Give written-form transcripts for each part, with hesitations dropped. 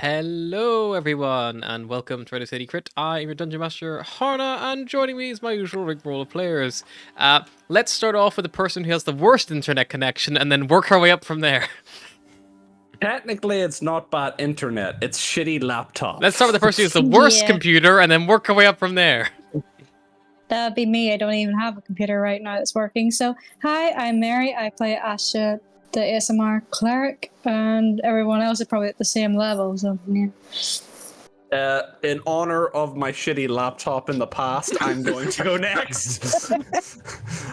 Hello everyone and welcome to Radio City Crit. I am your Dungeon Master Harna and joining me is my usual rigroll of players. Let's start off with the person who has the worst internet connection and then work our way up from there. Technically, it's not bad internet. It's shitty laptop. Let's start with the person who has the worst computer and then work our way up from there. That'd be me. I don't even have a computer right now that's working. So, hi, I'm Mary. I play Asha, the ASMR cleric, and everyone else is probably at the same level. So, yeah. In honor of my shitty laptop in the past, I'm going to go next.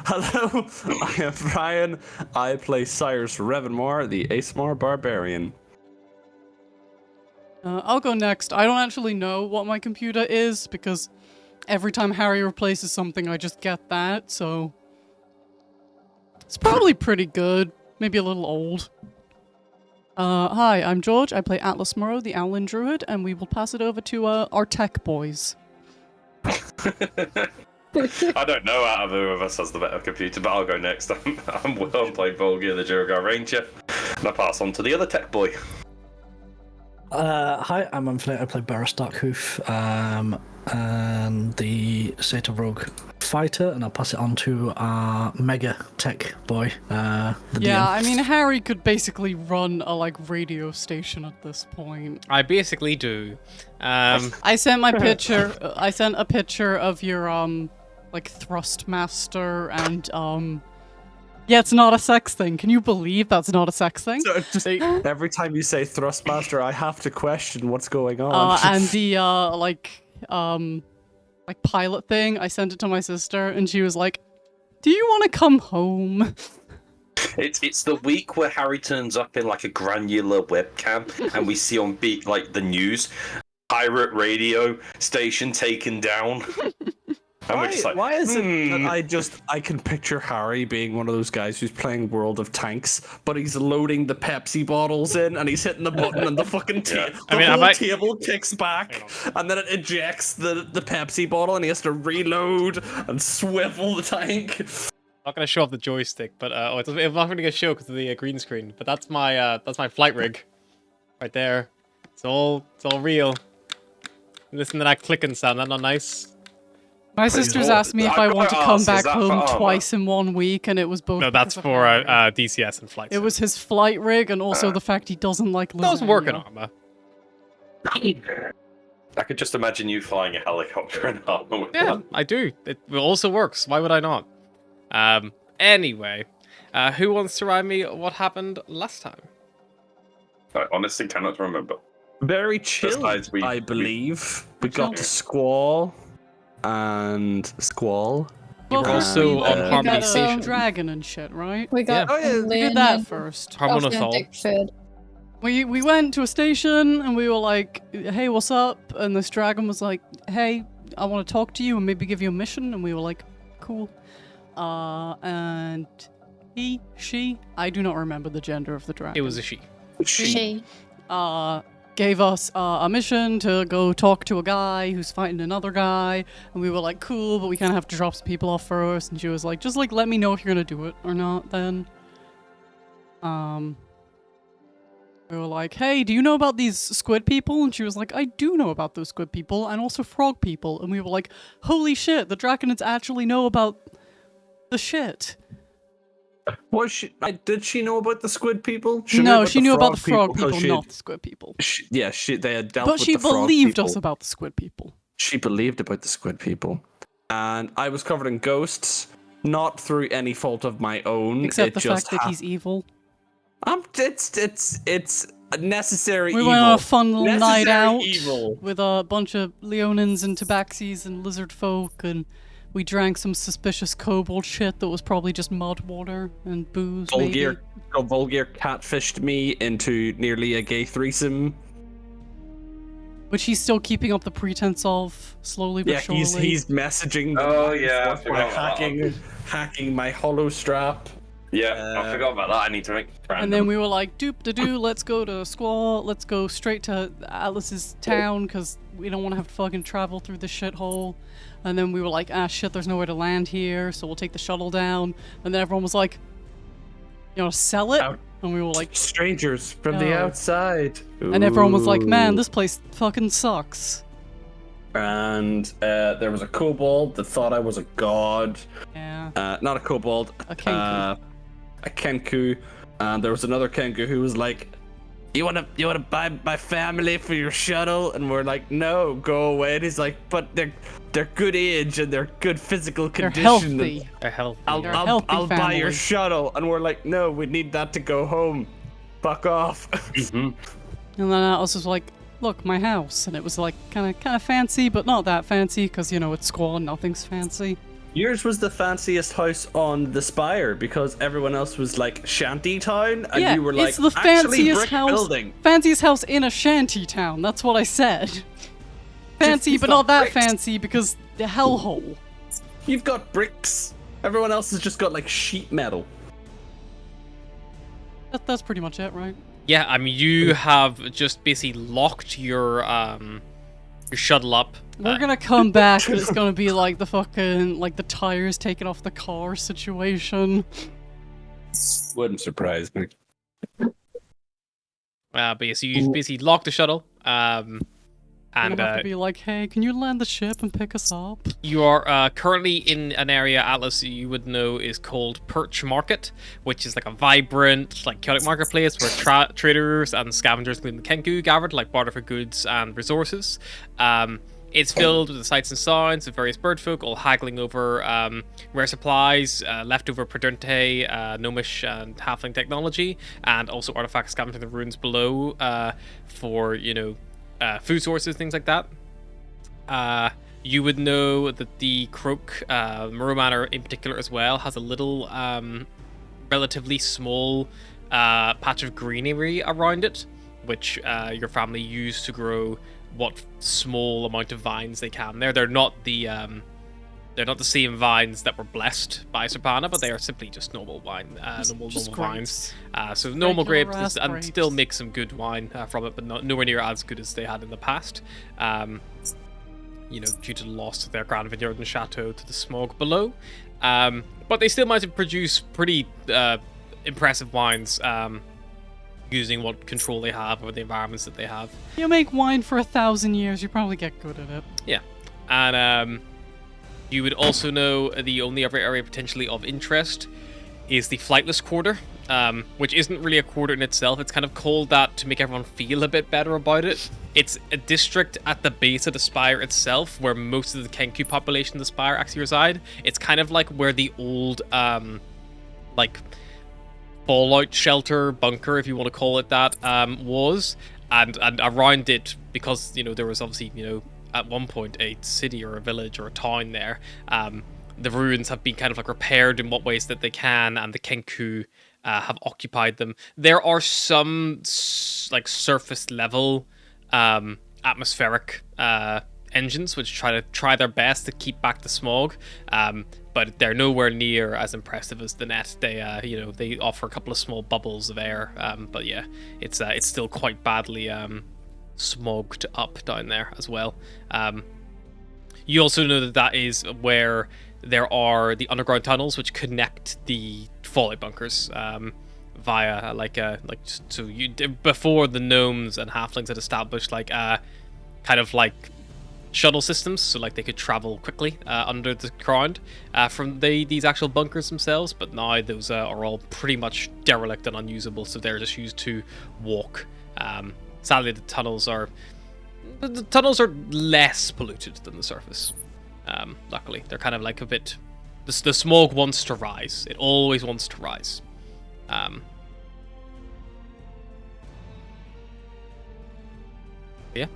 Hello, I am Brian. I play Cyrus Revenmore, the ASMR Barbarian. I'll go next. I don't actually know what my computer is because every time Harry replaces something, I just get that, so it's probably pretty good. Maybe a little old. Hi, I'm George. I play Atlas Morrow, the Owlin Druid, and we will pass it over to our tech boys. I don't know out of who of us has the better computer, but I'll go next. I'm Will. I'm playing Volgir, the Jurgar Ranger, and I pass on to the other tech boy. Hi, I'm Unflate. I play Barris Darkhoof, and the Satyr Rogue Fighter, and I'll pass it on to our Mega Tech Boy. Yeah, DM. I mean, Harry could basically run a radio station at this point. I basically do. I sent my picture. I sent a picture of your Thrustmaster and Yeah, it's not a sex thing. Can you believe that's not a sex thing? So just, every time you say Thrustmaster, I have to question what's going on. And the pilot thing, I sent it to my sister, and she was like, "Do you want to come home?" It's the week where Harry turns up in like a granular webcam, and we see on beat like the news, pirate radio station taken down. Why is it that I can picture Harry being one of those guys who's playing World of Tanks, but he's loading the Pepsi bottles in and he's hitting the button and the fucking table kicks back and then it ejects the Pepsi bottle and he has to reload and swivel the tank. I'm not going to show off the joystick, but it's not going to show because of the green screen. But that's my flight rig, right there. It's all real. Listen to that clicking sound. That's not nice. My sister's asked me if I want to come back home twice in 1 week, and it was both. No, that's for DCS and flight. It was his flight rig, and also the fact he doesn't like lasagna. Those working armor. I could just imagine you flying a helicopter and armor with Yeah, that. I do. It also works. Why would I not? Anyway, who wants to remind me what happened last time? I honestly cannot remember. Very chill, I believe. We got to Squal. And Squal. You're also on Harmony Station. Dragon and shit, right? We got we did that first. Harmonothal. We went to a station and we were like, "Hey, what's up?" And this dragon was like, "Hey, I want to talk to you and maybe give you a mission." And we were like, "Cool." And she, I do not remember the gender of the dragon. It was a she. She. Gave us a mission to go talk to a guy who's fighting another guy, and we were like, cool, but we kind of have to drop some people off first. And she was like, just let me know if you're gonna do it or not. Then, we were like, hey, do you know about these squid people? And she was like, I do know about those squid people and also frog people. And we were like, holy shit, the Draconids actually know about the shit. Was she? Did she know about the squid people? No, she knew about the frog people, not the squid people. They had dealt with the frog people. But she believed us about the squid people. She believed about the squid people. And I was covered in ghosts, not through any fault of my own. Except the fact that he's evil. It's a necessary evil. We went on a fun little night out evil. with a bunch of Leonins and Tabaxis and lizard folk, and we drank some suspicious kobold shit that was probably just mud water and booze. Volgir catfished me into nearly a gay threesome. Which he's still keeping up the pretense of, slowly but surely. Yeah, he's messaging by hacking my holo strap. Yeah, I forgot about that. I need to make random. And then we were like, doop-de-doo, let's go to Squal, let's go straight to Atlas's town, because we don't want to have to fucking travel through this shithole. And then we were like, ah shit, there's nowhere to land here, so we'll take the shuttle down. And then everyone was like, you know, sell it? Out. And we were like, strangers from the No. outside. and everyone was like, man, Ooh. this place fucking sucks. And there was a kobold that thought I was a god. Yeah. Not a kobold. A kenku. A kenku. And there was another kenku who was like, You wanna buy my family for your shuttle? And we're like, no, go away. And he's like, but they're good age and they're good physical They're condition. healthy. They're healthy. They're a healthy I'll buy your family. shuttle. And we're like, no, we need that to go home. Fuck off. And then I was just like, look, my house. And it was like kind of fancy, but not that fancy because, you know, it's Squal and nothing's fancy. Yours was the fanciest house on the spire because everyone else was like shanty town, and Yeah, you were like, it's the actually fanciest brick house. building. Fanciest house in a shanty town. That's what I said. Fancy, you've but got not that bricks. fancy because the hellhole. You've got bricks. Everyone else has just got like sheet metal. That's pretty much it, right? Yeah, I mean, you have just basically locked your shuttle up. We're gonna come back and it's gonna be like the fucking, like the tires taken off the car situation. Wouldn't surprise me. But yeah, so you've basically locked the shuttle. And And have to be like, hey, can you land the ship and pick us up? you are currently in an area, Atlas, you would know is called Perch Market, which is like a vibrant, like chaotic marketplace where traders and scavengers, including the Kenku, gathered like barter for goods and resources. It's filled with the sights and sounds of various birdfolk, all haggling over rare supplies, leftover Perdunte, Gnomish, and Halfling technology, and also artifacts scavenged in the ruins below for, you know, food sources, things like that. You would know that the Croak, Murrow Manor in particular as well, has a little relatively small patch of greenery around it, which your family used to grow what small amount of vines they can. They're not the same vines that were blessed by Serpana, but they are simply just normal wine, normal vines. So normal Regular grapes, ass and grapes. still make some good wine from it, but nowhere near as good as they had in the past. You know, due to the loss of their grand vineyard and chateau to the smog below. But they still managed to produce pretty impressive wines, using what control they have over the environments that they have. You make wine for 1,000 years, you probably get good at it. Yeah, and you would also know the only other area potentially of interest is the Flightless Quarter, which isn't really a quarter in itself. It's kind of called that to make everyone feel a bit better about it. It's a district at the base of the spire itself, where most of the Kenku population of the spire actually reside. It's kind of like where the old, like, fallout shelter, bunker, if you want to call it that, was. And around it, because, you know, there was obviously, you know, at one point a city or a village or a town there, the ruins have been kind of like repaired in what ways that they can, and the Kenku have occupied them. There are some like surface level atmospheric engines which try their best to keep back the smog, but they're nowhere near as impressive as the net. They you know, they offer a couple of small bubbles of air, but yeah, it's still quite badly smogged up down there as well. You also know that is where there are the underground tunnels which connect the fallout bunkers via so you before the gnomes and halflings had established like kind of like shuttle systems, so like they could travel quickly under the ground from these actual bunkers themselves, but now those are all pretty much derelict and unusable, so they're just used to walk. Sadly, the tunnels are less polluted than the surface. Luckily, they're kind of like a bit. The smog wants to rise. It always wants to rise. Yeah,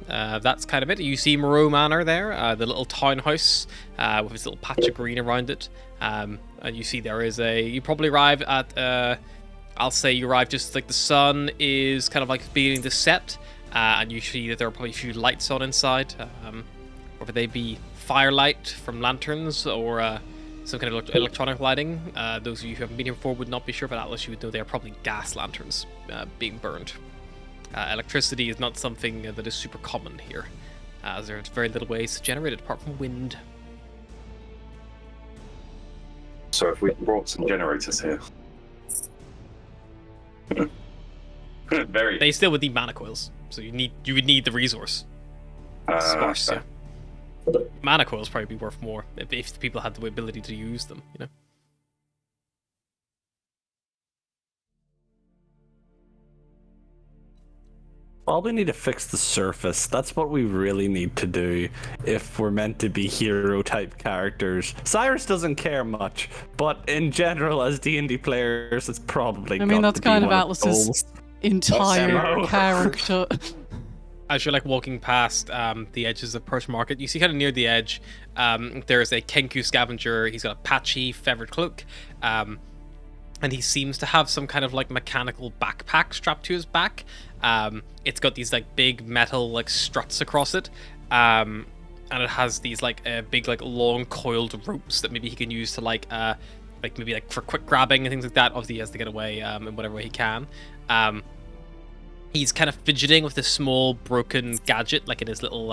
that's kind of it. You see Murrow Manor there, the little townhouse with its little patch of green around it. And you see there is you probably arrive at. I'll say you arrive just like the sun is kind of like beginning to set, and you see that there are probably a few lights on inside, whether they be firelight from lanterns or some kind of electronic lighting. Those of you who haven't been here before would not be sure, but Atlas, you would know they are probably gas lanterns being burned. Electricity is not something that is super common here, as there's very little ways to generate it apart from wind. So if we brought some generators here. Very. They still would need mana coils, so you would need the resource. Sparse, yeah. Mana coils probably be worth more if people had the ability to use them, you know. Probably need to fix the surface. That's what we really need to do if we're meant to be hero type characters. Cyrus doesn't care much, but in general, as D&D players, it's probably. I mean, that's kind of Atlas's entire character. As you're like walking past the edges of Perch Market, you see kind of near the edge, there's a Kenku scavenger. He's got a patchy feathered cloak, and he seems to have some kind of like mechanical backpack strapped to his back. It's got these like big metal like struts across it, and it has these like big like long coiled ropes that maybe he can use to like maybe like for quick grabbing and things like that. Obviously, he has to get away in whatever way he can. He's kind of fidgeting with this small broken gadget, like in his little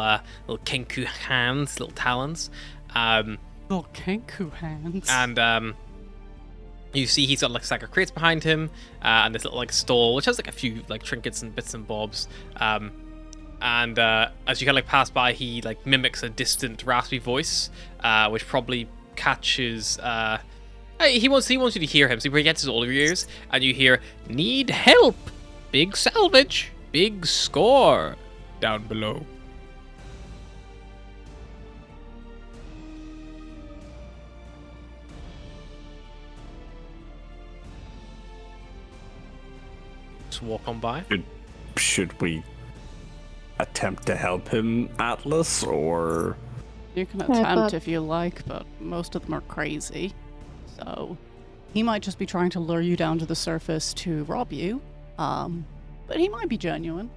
Kenku hands, little talons. Little Kenku hands. And you see he's got like a stack of crates behind him, and this little like stall, which has like a few like trinkets and bits and bobs. And as you kind of like pass by, he like mimics a distant raspy voice, which probably catches. He wants you to hear him, so he gets all of your ears, and you hear, "Need help. Big salvage, big score down below." Just walk on by. Should we attempt to help him, Atlas, or? You can attempt if you like, but most of them are crazy. So he might just be trying to lure you down to the surface to rob you. But he might be genuine.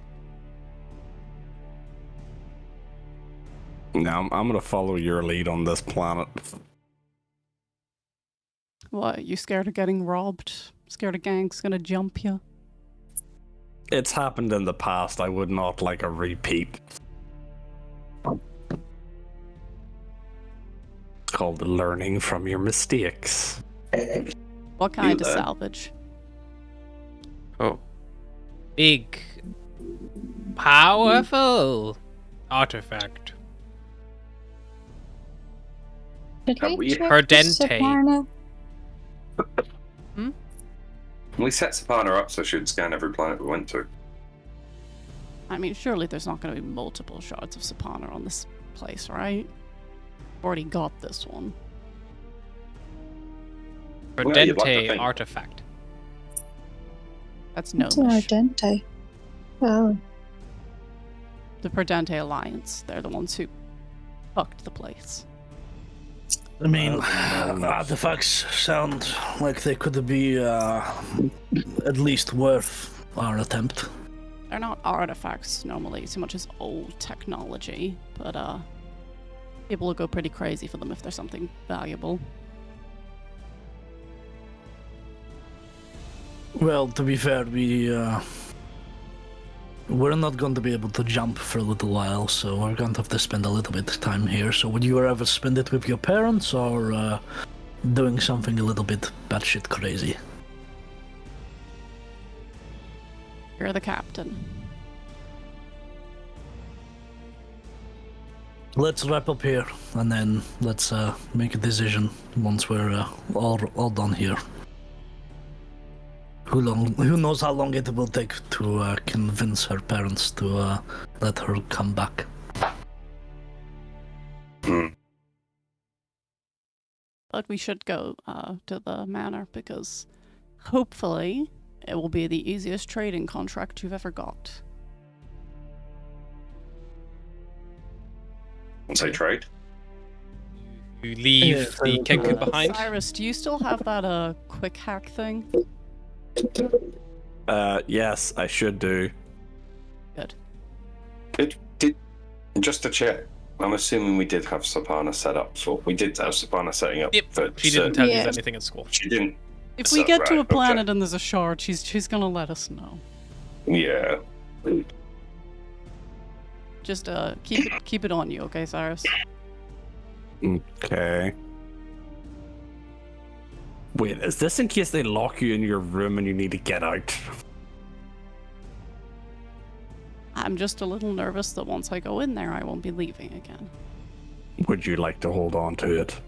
No, I'm gonna follow your lead on this planet. What, you scared of getting robbed? Scared a gang's gonna jump you? It's happened in the past. I would not like a repeat. It's called learning from your mistakes. What kind of salvage? Oh. Big, powerful artifact. Did we check Perdente. We set Sapana up so she would scan every planet we went to. I mean, surely there's not going to be multiple shards of Sapana on this place, right? Already got this one. Perdente artifact. That's no. It's an Ardente. Oh. The Perdente Alliance. They're the ones who fucked the place. I mean, artifacts sound like they could be at least worth our attempt. They're not artifacts normally so much as old technology, but people will go pretty crazy for them if there's something valuable. Well, to be fair, we're not going to be able to jump for a little while, so we're going to have to spend a little bit of time here. So would you rather spend it with your parents or doing something a little bit batshit crazy? You're the captain. Let's wrap up here, and then let's make a decision once we're all done here. Who knows how long it will take to convince her parents to let her come back. But we should go to the manor because hopefully it will be the easiest trading contract you've ever got. Say trade. You leave the Kenku behind. Cyrus, do you still have that quick hack thing? Yes, I should do. Good. Did just to check. I'm assuming we did have Sapana set up for. We did have Sapana setting up. Yep. For She didn't tell you anything at school. She didn't. If we get to a planet and there's a shard, she's gonna let us know. Yeah. Just keep it on you, okay, Cyrus? Okay. Wait, is this in case they lock you in your room and you need to get out? I'm just a little nervous that once I go in there, I won't be leaving again. Would you like to hold on to it?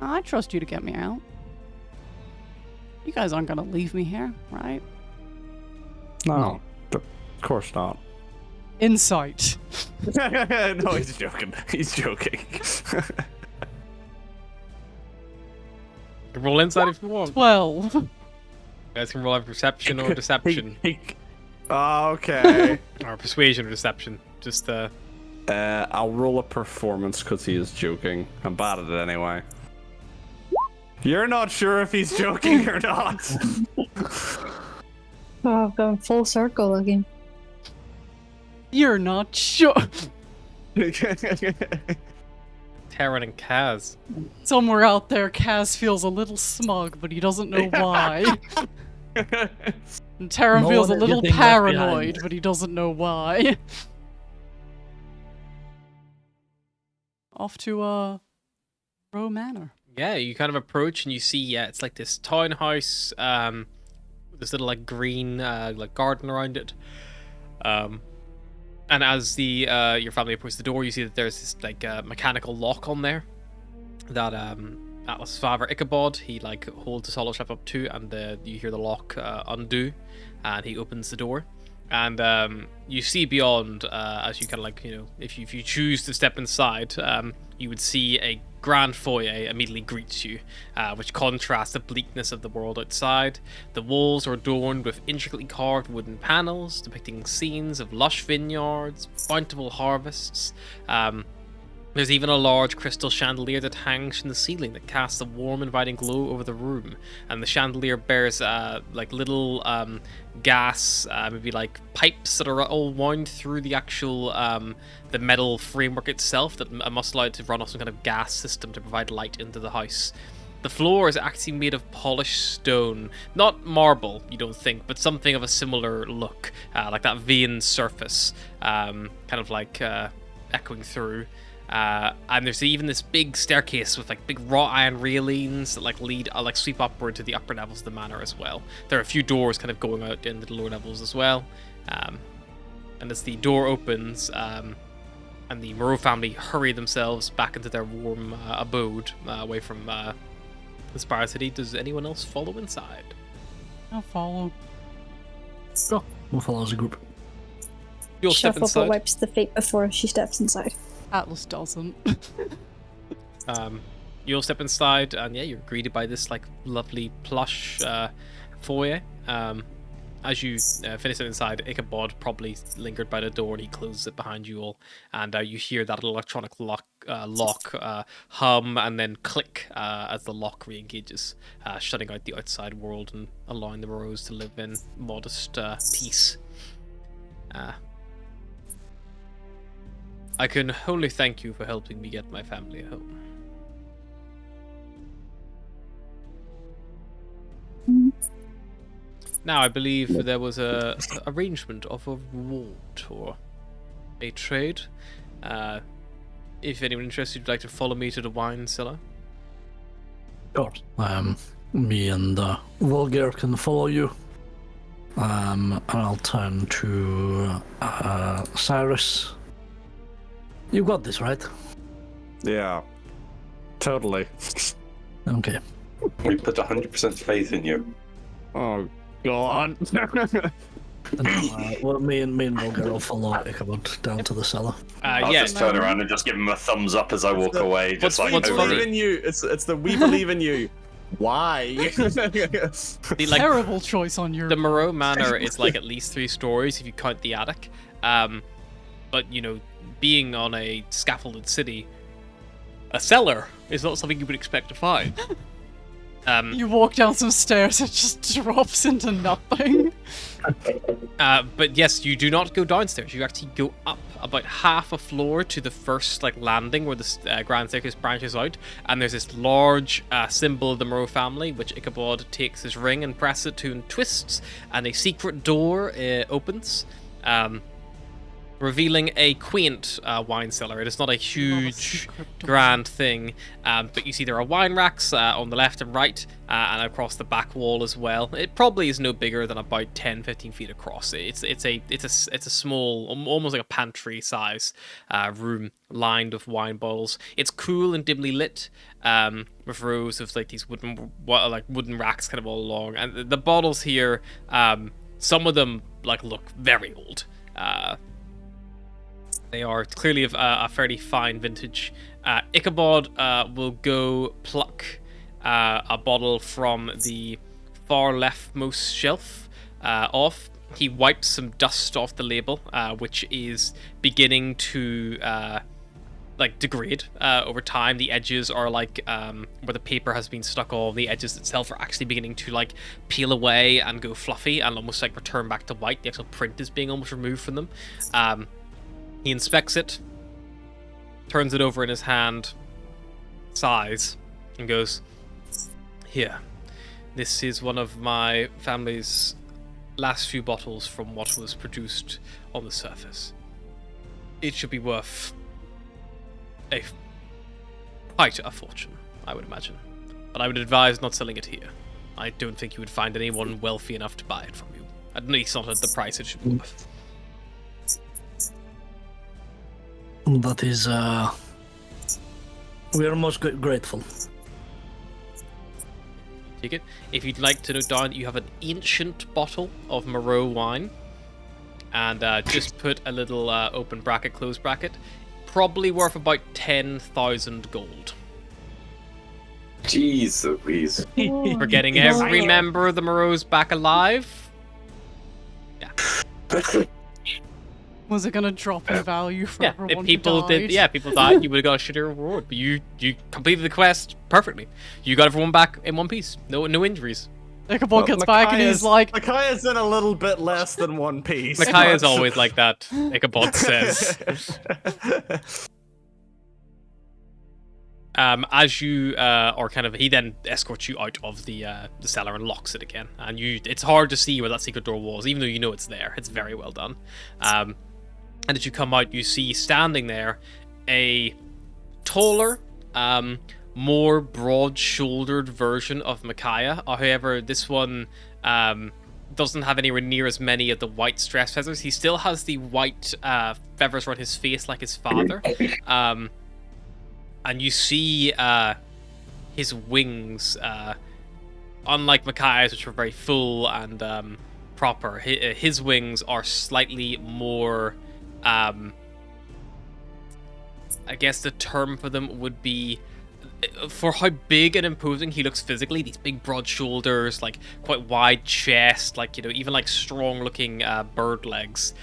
I trust you to get me out. You guys aren't gonna leave me here, right? No, of course not. Insight. No, he's joking. He's joking. Roll inside if you want. 12. You guys can roll a perception or deception. Okay. Or persuasion or deception. Just, I'll roll a performance because he is joking. I'm bad at it anyway. You're not sure if he's joking or not. Oh, I've gone full circle again. You're not sure. Terran and Kaz. Somewhere out there, Kaz feels a little smug, but he doesn't know why. And Terran No feels a one little getting left paranoid, behind. but he doesn't know why. Off to, Row Manor. Yeah, you kind of approach and you see, yeah, it's like this townhouse, with this little like green like garden around it. And as the your family approaches the door, you see that there's this like mechanical lock on there that Atlas' father Ichabod, he like holds the solo strap up to, and you hear the lock undo, and he opens the door. And you see beyond, as you kind of like, you know, if you choose to step inside, you would see a grand foyer immediately greets you, which contrasts the bleakness of the world outside. The walls are adorned with intricately carved wooden panels depicting scenes of lush vineyards, bountiful harvests. There's even a large crystal chandelier that hangs from the ceiling that casts a warm, inviting glow over the room. And the chandelier bears like little gas, maybe like pipes that are all wound through the actual the metal framework itself that must allow it to run off some kind of gas system to provide light into the house. The floor is actually made of polished stone, not marble, you don't think, but something of a similar look, like that veined surface, kind of like echoing through. And there's even this big staircase with like big wrought iron railings that like lead like sweep upward to the upper levels of the manor as well. There are a few doors kind of going out into the lower levels as well. And as the door opens, and the Moreau family hurry themselves back into their warm abode away from the Spire City, does anyone else follow inside? I'll follow. So, we'll follow as a group. You'll step Shuffle inside. wipes the feet before she steps inside. Atlas doesn't. You'll step inside, and yeah, you're greeted by this like lovely plush foyer. As you finish it inside, Ichabod probably lingered by the door, and he closes it behind you all. And you hear that electronic lock hum and then click as the lock re-engages, shutting out the outside world and allowing the Moreaus to live in modest peace. I can only thank you for helping me get my family home. Now, I believe there was a arrangement of a reward or a trade. If anyone interested would like to follow me to the wine cellar. Sure. Me and Volger can follow you. And I'll turn to Cyrus. You got this, right? Yeah. Totally. Okay. We put 100% faith in you. Oh, God. And, well, me and Volger will follow Ichabod down to the cellar. I'll just turn around and just give him a thumbs up as I walk away. Just like, what's we funny? believe in you. It's the we believe in you. Why? The, like, Terrible choice on your the Moreau Manor is like at least 3 stories if you count the attic. But, you know, being on a scaffolded city, a cellar is not something you would expect to find. You walk down some stairs, it just drops into nothing. But yes, you do not go downstairs. You actually go up about half a floor to the first like landing where the grand staircase branches out, and there's this large symbol of the Moreau family, which Ichabod takes his ring and presses it to and twists, and a secret door opens. revealing a quaint wine cellar. It is not a huge, secret door. grand thing, but you see there are wine racks on the left and right, and across the back wall as well. It probably is no bigger than about 10-15 feet across. It's a small, almost like a pantry size room lined with wine bottles. It's cool and dimly lit, with rows of like these wooden racks kind of all along, and the bottles here, some of them like look very old. They are clearly of a fairly fine vintage. Ichabod will go pluck a bottle from the far leftmost shelf off. He wipes some dust off the label, which is beginning to like degrade over time. The edges are like where the paper has been stuck on. The edges itself are actually beginning to like peel away and go fluffy and almost like return back to white. The actual print is being almost removed from them. He inspects it, turns it over in his hand, sighs, and goes, "Here, this is one of my family's last few bottles from what was produced on the surface. It should be worth quite a fortune, I would imagine. But I would advise not selling it here. I don't think you would find anyone wealthy enough to buy it from you. At least not at the price it should be worth." That is, we are most grateful. Take it. If you'd like to note down, you have an ancient bottle of Moreau wine, and just put a little open bracket, close bracket. Probably worth about 10,000 gold. Jeez Louise. For getting every member of the Moreaus back alive. Yeah. Was it gonna drop in value for Yeah, everyone if people who died? did, people died, you would have got a shittier reward. But you completed the quest perfectly. You got everyone back in one piece. No injuries. Ichabod gets back and he's like, Micaiah's in a little bit less than one piece. Micaiah's always like that, Ichabod says. As you are kind of, he then escorts you out of the cellar and locks it again. And it's hard to see where that secret door was, even though you know it's there. It's very well done. And as you come out, you see standing there a taller, more broad-shouldered version of Micaiah. However, this one doesn't have anywhere near as many of the white stress feathers. He still has the white feathers around his face like his father. And you see his wings, unlike Micaiah's, which were very full and proper, his wings are slightly more... I guess the term for them would be, for how big and imposing he looks physically, these big broad shoulders, like quite wide chest, like, you know, even like strong looking bird legs.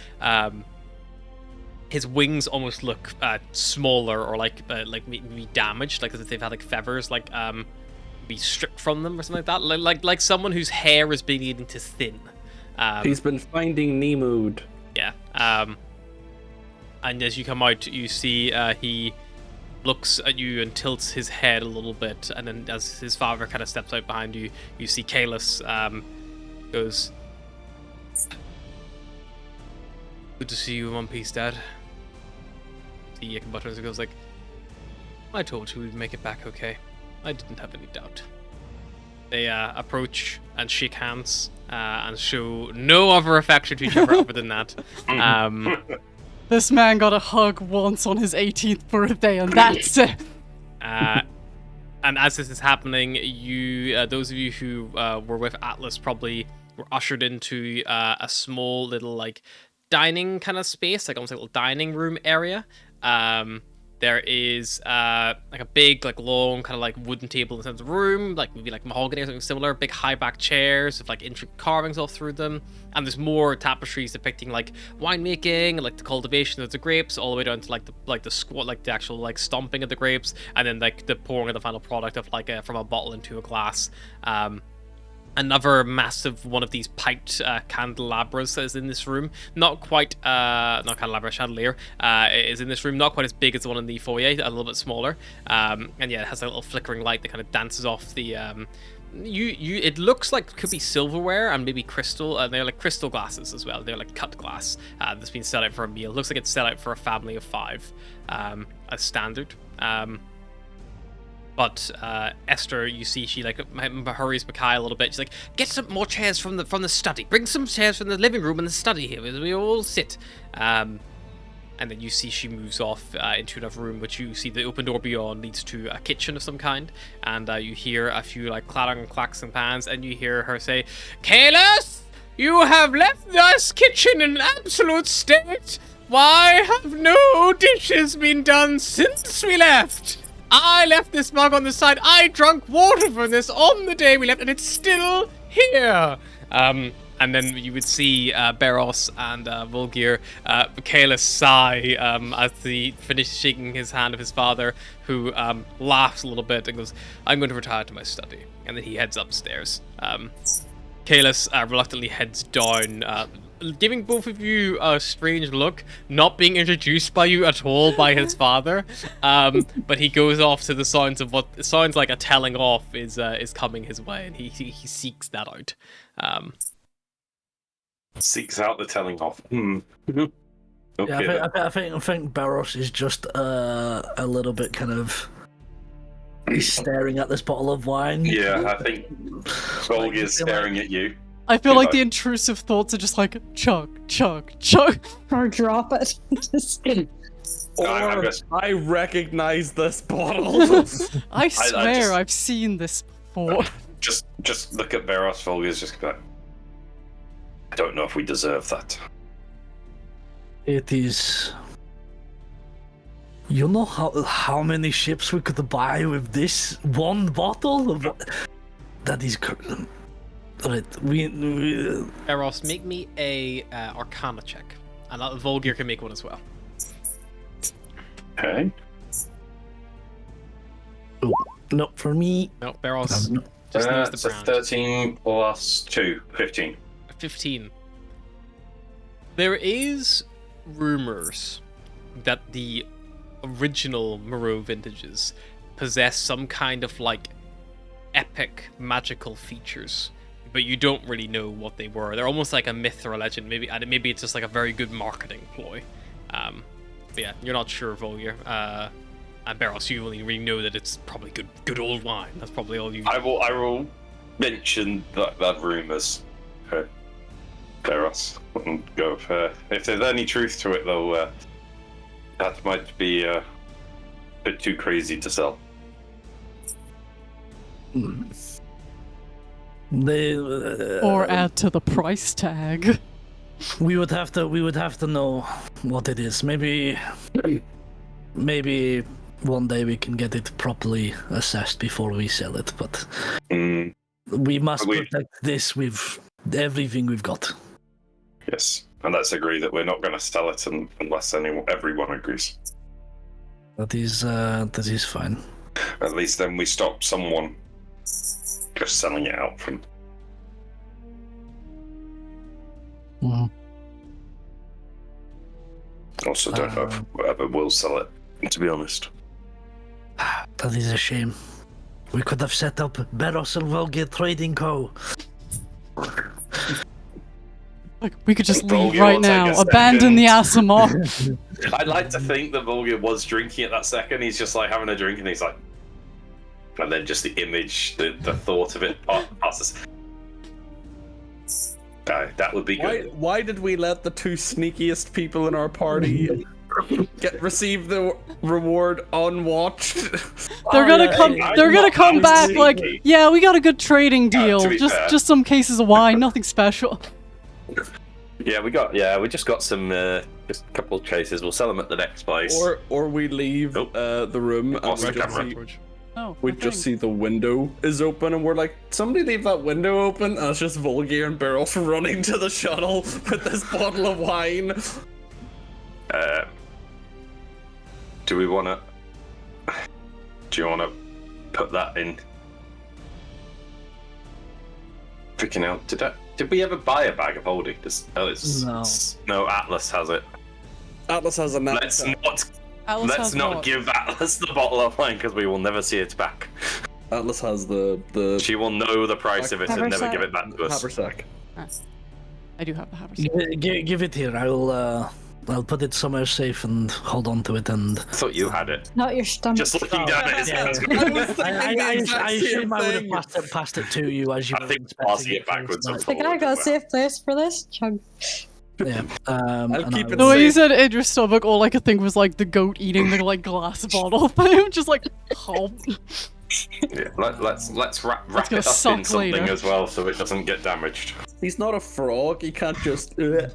His wings almost look smaller or like maybe damaged, like as if they've had like feathers like be stripped from them or something like that, like someone whose hair is beginning to thin. He's been finding Nemood. Yeah. And as you come out, you see he looks at you and tilts his head a little bit, and then as his father kind of steps out behind you, you see Kalis goes, "Good to see you in one piece, Dad." See Ichabod turns and goes like, "I told you we'd make it back okay. I didn't have any doubt." They approach and shake hands and show no other affection to each other other than that. this man got a hug once on his 18th birthday, and that's it. And as this is happening, you, those of you who were with Atlas, probably were ushered into a small little like dining kind of space, like almost like a little dining room area. There is like a big, like long, kind of like wooden table in the center of the room, like maybe like mahogany or something similar. Big high back chairs with like intricate carvings all through them, and there's more tapestries depicting like winemaking and like the cultivation of the grapes, all the way down to like the squat, like the actual like stomping of the grapes, and then like the pouring of the final product of like from a bottle into a glass. Another massive one of these piped candelabras is in this room. Not quite, not candelabra, chandelier, is in this room. Not quite as big as the one in the foyer, a little bit smaller. And yeah, it has a little flickering light that kind of dances off the. It looks like it could be silverware and maybe crystal. They're like crystal glasses as well. They're like cut glass that's been set out for a meal. Looks like it's set out for a family of 5, as standard. But Esther, you see, she like hurries Makai a little bit. She's like, "Get some more chairs from the study. Bring some chairs from the living room and the study here, where we all sit." And then you see she moves off into another room, which you see the open door beyond leads to a kitchen of some kind. And you hear a few like clattering and clacks and pans, and you hear her say, "Kalis, you have left this kitchen in an absolute state. Why have no dishes been done since we left? I left this mug on the side. I drank water from this on the day we left, and it's still here." And then you would see Beros and Volgir, Kalis sigh as he finishes shaking his hand of his father, who laughs a little bit and goes, "I'm going to retire to my study." And then he heads upstairs. Kalis reluctantly heads down, giving both of you a strange look, not being introduced by you at all by his father. But he goes off to the sounds of what sounds like a telling off is coming his way, and he seeks that out. Seeks out the telling off. Okay. Yeah, I think Barros is just a little bit kind of. He's staring at this bottle of wine. Yeah, I think Volg is staring at you. I feel like the intrusive thoughts are just like chug, chug, chug. Or drop it. I recognize this bottle. I swear I've seen this before. Just look at Veros. Volg is just like, I don't know if we deserve that. It is. You know how many ships we could buy with this one bottle? That is. Right, we Eros, make me a Arcana check, and Volgir can make one as well. Okay. Oh, no, for me. No, Beros. Just knows the so brand. 13 plus 2, 15. 15. There is rumors that the original Moreau vintages possess some kind of like epic magical features, but you don't really know what they were. They're almost like a myth or a legend. Maybe it's just like a very good marketing ploy. But yeah, you're not sure, Volgir. And Beros, you only really know that it's probably good old wine. That's probably all you. I will mention that rumors. Beros, and go if there's any truth to it, though. That might be a bit too crazy to sell. Or add to the price tag. We would have to know what it is. Maybe one day we can get it properly assessed before we sell it. But we must protect this with everything we've got. Yes, and let's agree that we're not going to sell it unless everyone agrees. That is fine. At least then we stop someone just selling it out from. Mm-hmm. Also, don't know if whoever will sell it, to be honest. That is a shame. We could have set up Beros and Volgir Trading Co. Like, we could just leave right now. Abandon the Asimov. I'd like to think that Volgir was drinking at that second. He's just like having a drink and he's like. And then just the image, the thought of it passes. That would be good. Why did we let the 2 sneakiest people in our party receive the reward unwatched? They're gonna come back like, yeah, we got a good trading deal. Just some cases of wine, nothing special. Yeah, we just got some just a couple of cases. We'll sell them at the next place. Or we leave the room and we just see the window is open and we're like, somebody leave that window open, and it's just Volgir and Beryl running to the shuttle with this bottle of wine. Do you want to put that in? Freaking hell! Did we ever buy a bag of holding? No. Atlas has it. Atlas has a net. Let's not give Atlas the bottle of wine because we will never see it back. Atlas has the. She will know the price of it and never give it back to us. Haversack. I do have the haversack. Give it here. I'll put it somewhere safe and hold on to it. And I thought you had it. Not your stomach. Just looking down at his hands. I assume I would have passed it to you as you. I think passing it backwards. I think I got a safe place for this. Chug. Yeah. I'll keep it The way you safe. said in your stomach, all I could think was like the goat eating the like glass bottle thing, just like hop. Yeah, let's wrap Let's go it up in suck something later. as well so it doesn't get damaged. He's not a frog. He can't just. And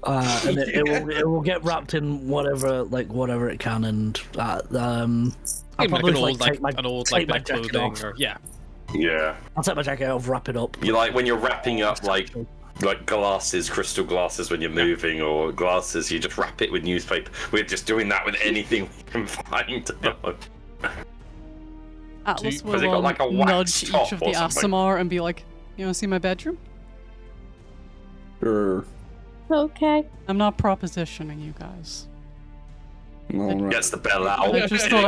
it will get wrapped in whatever it can, and I'll probably an old black clothing, or yeah. Yeah. I'll take my jacket off, wrap it up. You like when you're wrapping up like glasses, crystal glasses when you're moving, or glasses, you just wrap it with newspaper. We're just doing that with anything we can find. Atlas Has it will got, like, a wax nudge top each of or the something? ASMR and be like, "You want to see my bedroom?" Sure. Okay. I'm not propositioning you guys. All right. Gets the bell out. I just thought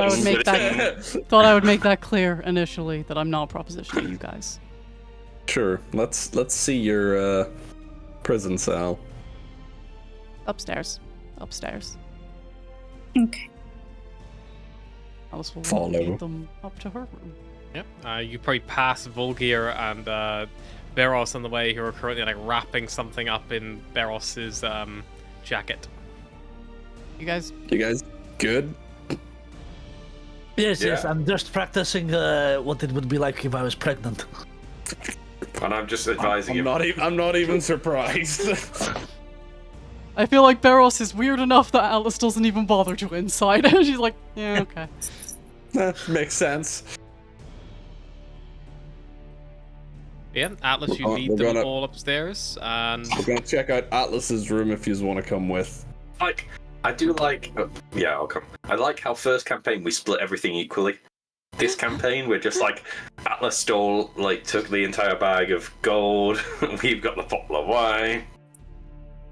I would make that clear initially that I'm not propositioning you guys. Sure. Let's see your prison cell. Upstairs. Okay. Alice will Follow. lead them up to her room. Yep. You probably pass Volgir and Beros on the way, who are currently like wrapping something up in Beros's jacket. You guys, Good. Yes. I'm just practicing what it would be like if I was pregnant. And I'm just advising you. I'm not even surprised. I feel like Beros is weird enough that Alice doesn't even bother to inside. She's like, yeah, okay. Makes sense. Yeah, Atlas, you lead them all upstairs, and We're gonna check out Atlas's room if you want to come with. Like, I do like. Yeah, I'll come. I like how first campaign we split everything equally. This campaign, we're just like, Atlas took the entire bag of gold. We've got the bottle of wine.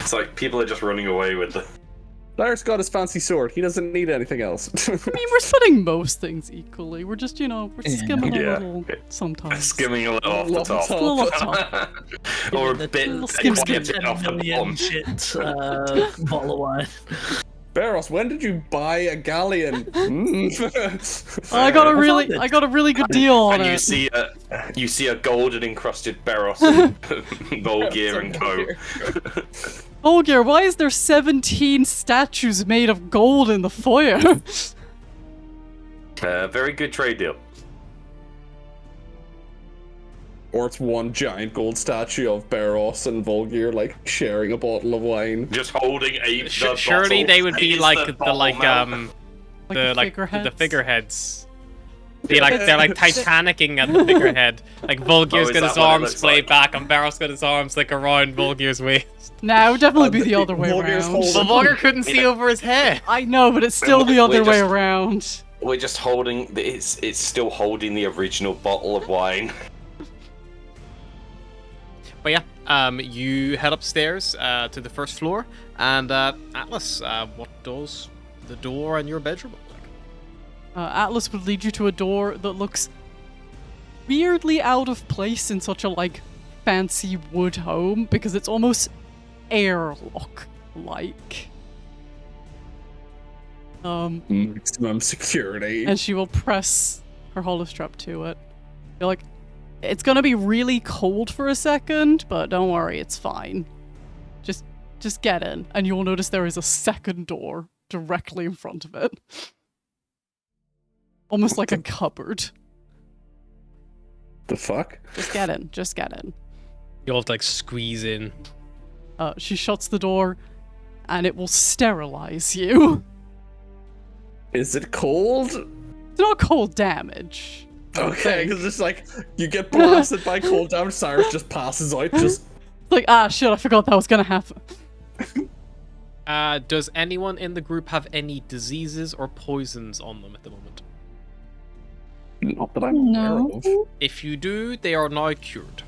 It's like people are just running away with the. Larry's got his fancy sword. He doesn't need anything else. I mean, we're splitting most things equally. We're just, we're skimming a little sometimes. Skimming a little off the top. A little off. Or a bit skim. off the bottom. Shit, bottle of wine. Beros, when did you buy a galleon? I got a really good deal on And it. you see a golden encrusted Beros and Volgir and co. Olgir, why is there 17 statues made of gold in the foyer? Very good trade deal. Or it's one giant gold statue of Beros and Volgir, like, sharing a bottle of wine. Just holding the surely bottle they would be is like the the figureheads? figureheads. They're like Titanicing at the figurehead. Like Volgir's is got that his what it arms looks splayed like? back, and Beros got his arms like around Volgir's waist. Nah, it would definitely be the other way Volgir's around. holding- But Volgir couldn't see over his head. I know, but it's still the We're other way just- around. We're just holding. It's still holding the original bottle of wine. But yeah, you head upstairs to the first floor, and Atlas, what does the door in your bedroom look like? Atlas would lead you to a door that looks weirdly out of place in such a fancy wood home because it's almost airlock like. Maximum security. And she will press her holostrap to it. You're like, it's gonna be really cold for a second, but don't worry, it's fine. Just get in, and you'll notice there is a second door directly in front of it. Almost like a cupboard. The fuck? Just get in. You'll have to squeeze in. She shuts the door, and it will sterilize you. Is it cold? It's not cold damage. Okay, because it's you get blasted by cold damage, Cyrus just passes out, just... It's shit, I forgot that was gonna happen. Does anyone in the group have any diseases or poisons on them at the moment? Not that I'm aware of. If you do, they are now cured.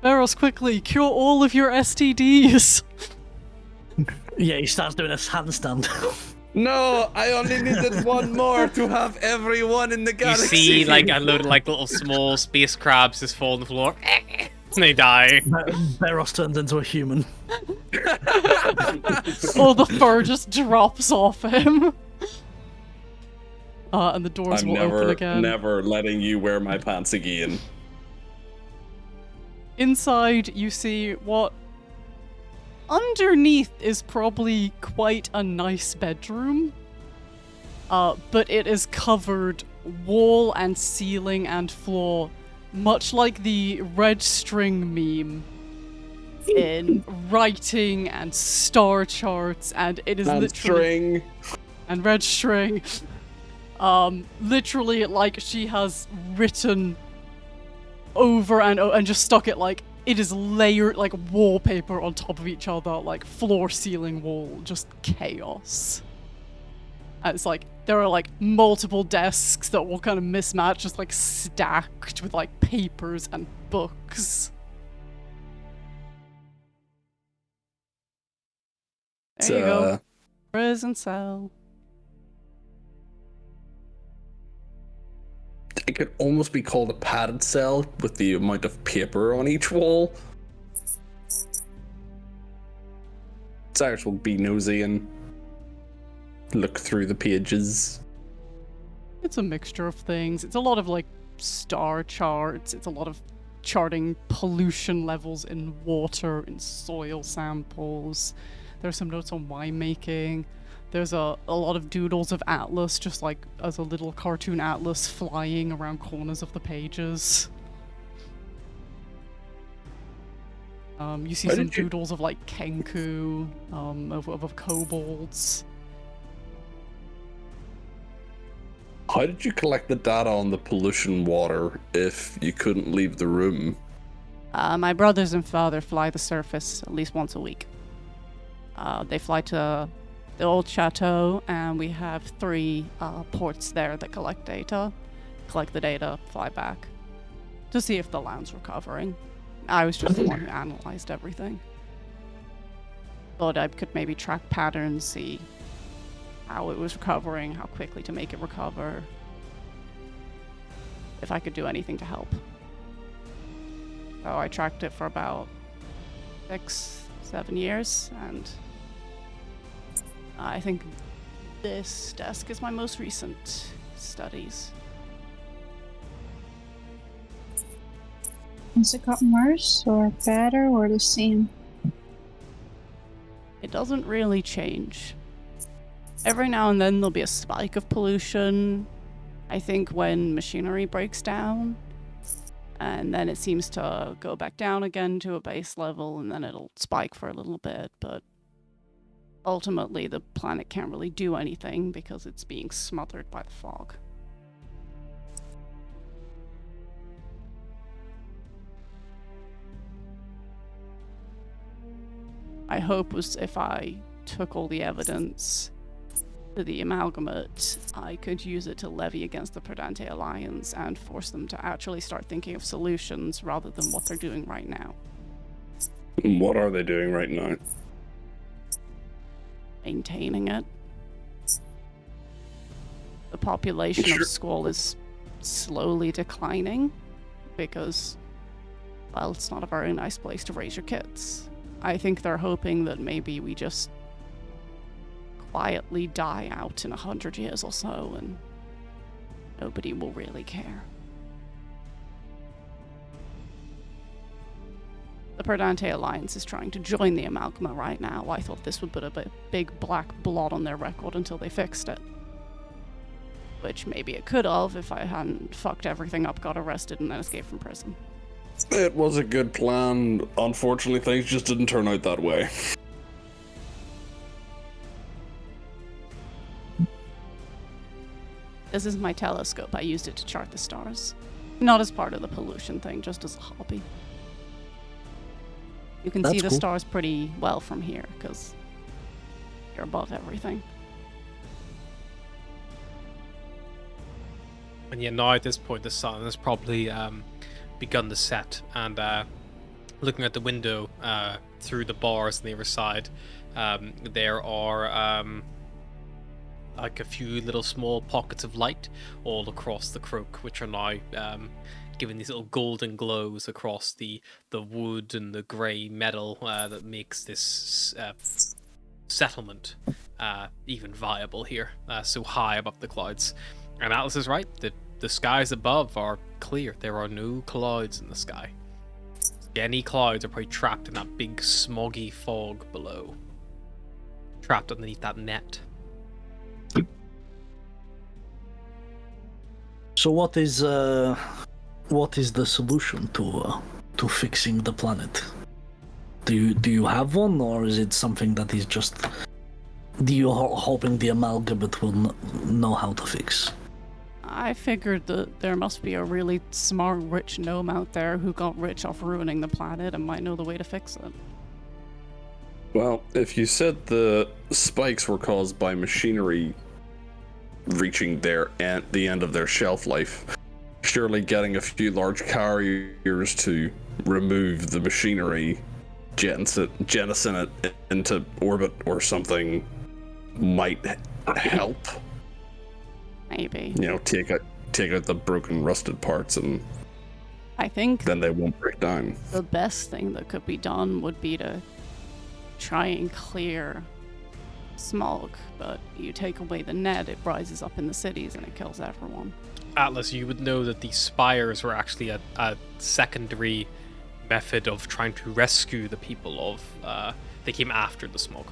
Barros, quickly, cure all of your STDs! Yeah, he starts doing a handstand. No, I only needed one more to have everyone in the You galaxy. see, like, a load of, like, little small space crabs just fall on the floor. And they die. Barros turns into a human. All the fur just drops off him. And the doors will open again. I'm never letting you wear my pants again. Inside, you see what underneath is probably quite a nice bedroom. But it is covered wall and ceiling and floor, much like the red string meme, in writing and star charts, and it is literally and red string. Literally, like, she has written over and just stuck it, like, it is layered like wallpaper on top of each other, like floor, ceiling, wall, just chaos. And it's like there are like multiple desks that will kind of mismatch, just like stacked with like papers and books. There you go. Prison cell. It could almost be called a padded cell with the amount of paper on each wall. Cyrus will be nosy and look through the pages. It's a mixture of things. It's a lot of like star charts. It's a lot of charting pollution levels in water, in soil samples. There's some notes on winemaking. There's a lot of doodles of Atlas, just like as a little cartoon Atlas flying around corners of the pages. You see some doodles of like Kenku, of kobolds. How did you collect the data on the pollution water if you couldn't leave the room? My brothers and father fly the surface at least once a week. They fly to the old chateau, and we have 3 ports there that collect the data, fly back to see if the land's recovering. I was just the one who analyzed everything. Thought I could maybe track patterns, see how it was recovering, how quickly to make it recover, if I could do anything to help. So I tracked it for about 6-7 years, and I think this desk is my most recent studies. Has it gotten worse or better or the same? It doesn't really change. Every now and then there'll be a spike of pollution, I think when machinery breaks down, and then it seems to go back down again to a base level, and then it'll spike for a little bit, but ultimately the planet can't really do anything because it's being smothered by the fog. My hope was if I took all the evidence to the amalgamate, I could use it to levy against the Perdante Alliance and force them to actually start thinking of solutions rather than what they're doing right now. What are they doing right now? Maintaining it. The population of Squal is slowly declining because, well, it's not a very nice place to raise your kids. I think they're hoping that maybe we just quietly die out in 100 years or so and nobody will really care. The Perdante Alliance is trying to join the Amalgama right now. I thought this would put a big black blot on their record until they fixed it. Which maybe it could have if I hadn't fucked everything up, got arrested, and then escaped from prison. It was a good plan. Unfortunately, things just didn't turn out that way. This is my telescope. I used it to chart the stars. Not as part of the pollution thing, just as a hobby. You can see the stars pretty well from here, because you're above everything. And yeah, now at this point, the sun has probably begun to set, and looking at the window through the bars on the other side, there are like a few little small pockets of light all across the croak, which are now giving these little golden glows across the wood and the grey metal that makes this settlement even viable here, so high above the clouds. And Atlas is right, the skies above are clear. There are no clouds in the sky. Any clouds are probably trapped in that big smoggy fog below, trapped underneath that net. So what is the solution to fixing the planet? Do you have one, or is it something that is just hoping the amalgamate will know how to fix? I figured that there must be a really smart, rich gnome out there who got rich off ruining the planet and might know the way to fix it. Well, if you said the spikes were caused by machinery reaching the end of their shelf life, surely getting a few large carriers to remove the machinery, jettison it into orbit or something might help. Maybe. You know, take out the broken, rusted parts, and I think then they won't break down. the best thing that could be done would be to try and clear smog, but you take away the net, it rises up in the cities and it kills everyone. Atlas, you would know that the spires were actually a secondary method of trying to rescue the people of. They came after the smog.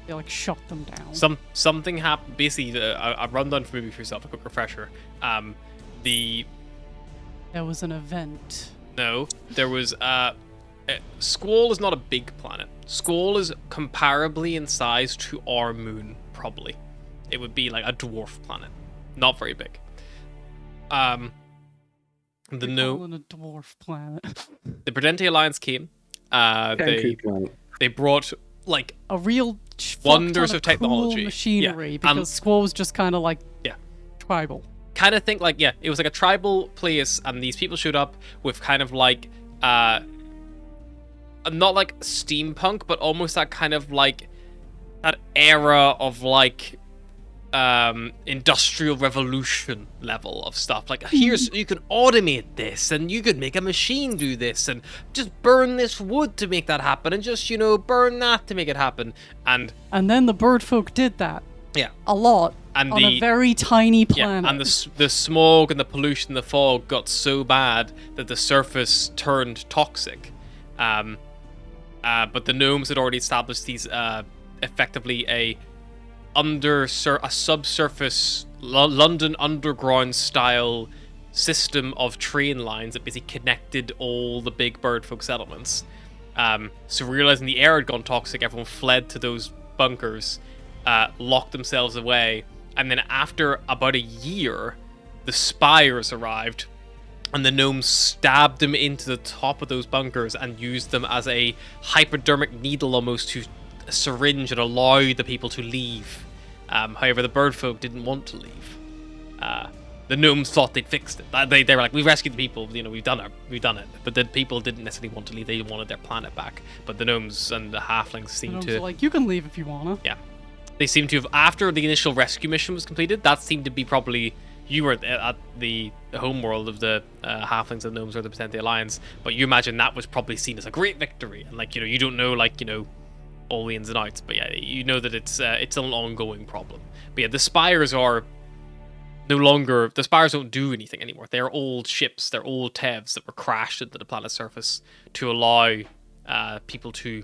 They like shot them down. Something happened. Basically, a rundown for maybe for yourself, a quick refresher. There was an event. No, there was. Squal is not a big planet. Squal is comparably in size to our moon, probably. It would be like a dwarf planet, not very big. The dwarf planet. The Prudente Alliance came. They brought like a real wonders of cool technology, machinery, because Squall was just kind of like tribal. Kind of think like it was like a tribal place, and these people showed up with kind of like not like steampunk, but almost that kind of like that era of like industrial revolution level of stuff. Like, here's, you can automate this, and you could make a machine do this, and just burn this wood to make that happen, and just, you know, burn that to make it happen. And then the bird folk did that. Yeah. A lot. And on a very tiny planet. Yeah, and the smog and the pollution, the fog got so bad that the surface turned toxic. But the gnomes had already established these, effectively a subsurface London Underground style system of train lines that basically connected all the big bird folk settlements. So realizing the air had gone toxic, everyone fled to those bunkers, locked themselves away, and then after about a year, the spires arrived, and the gnomes stabbed them into the top of those bunkers and used them as a hypodermic needle almost to syringe and allow the people to leave. However, the bird folk didn't want to leave. The gnomes thought they'd fixed it. They were like, we rescued the people, you know, we've done it. But the people didn't necessarily want to leave. They wanted their planet back. But the gnomes and the halflings seemed to... like, you can leave if you wanna. Yeah. They seem to have, after the initial rescue mission was completed, that seemed to be probably... You were at the home world of the halflings and gnomes or the Potente Alliance, but you imagine that was probably seen as a great victory. And, like, you know, you don't know, like, you know, all the ins and outs, but yeah, you know that it's an ongoing problem. But yeah, the spires are no longer... The spires don't do anything anymore. They're old ships, they're old Tevs that were crashed into the planet's surface to allow people to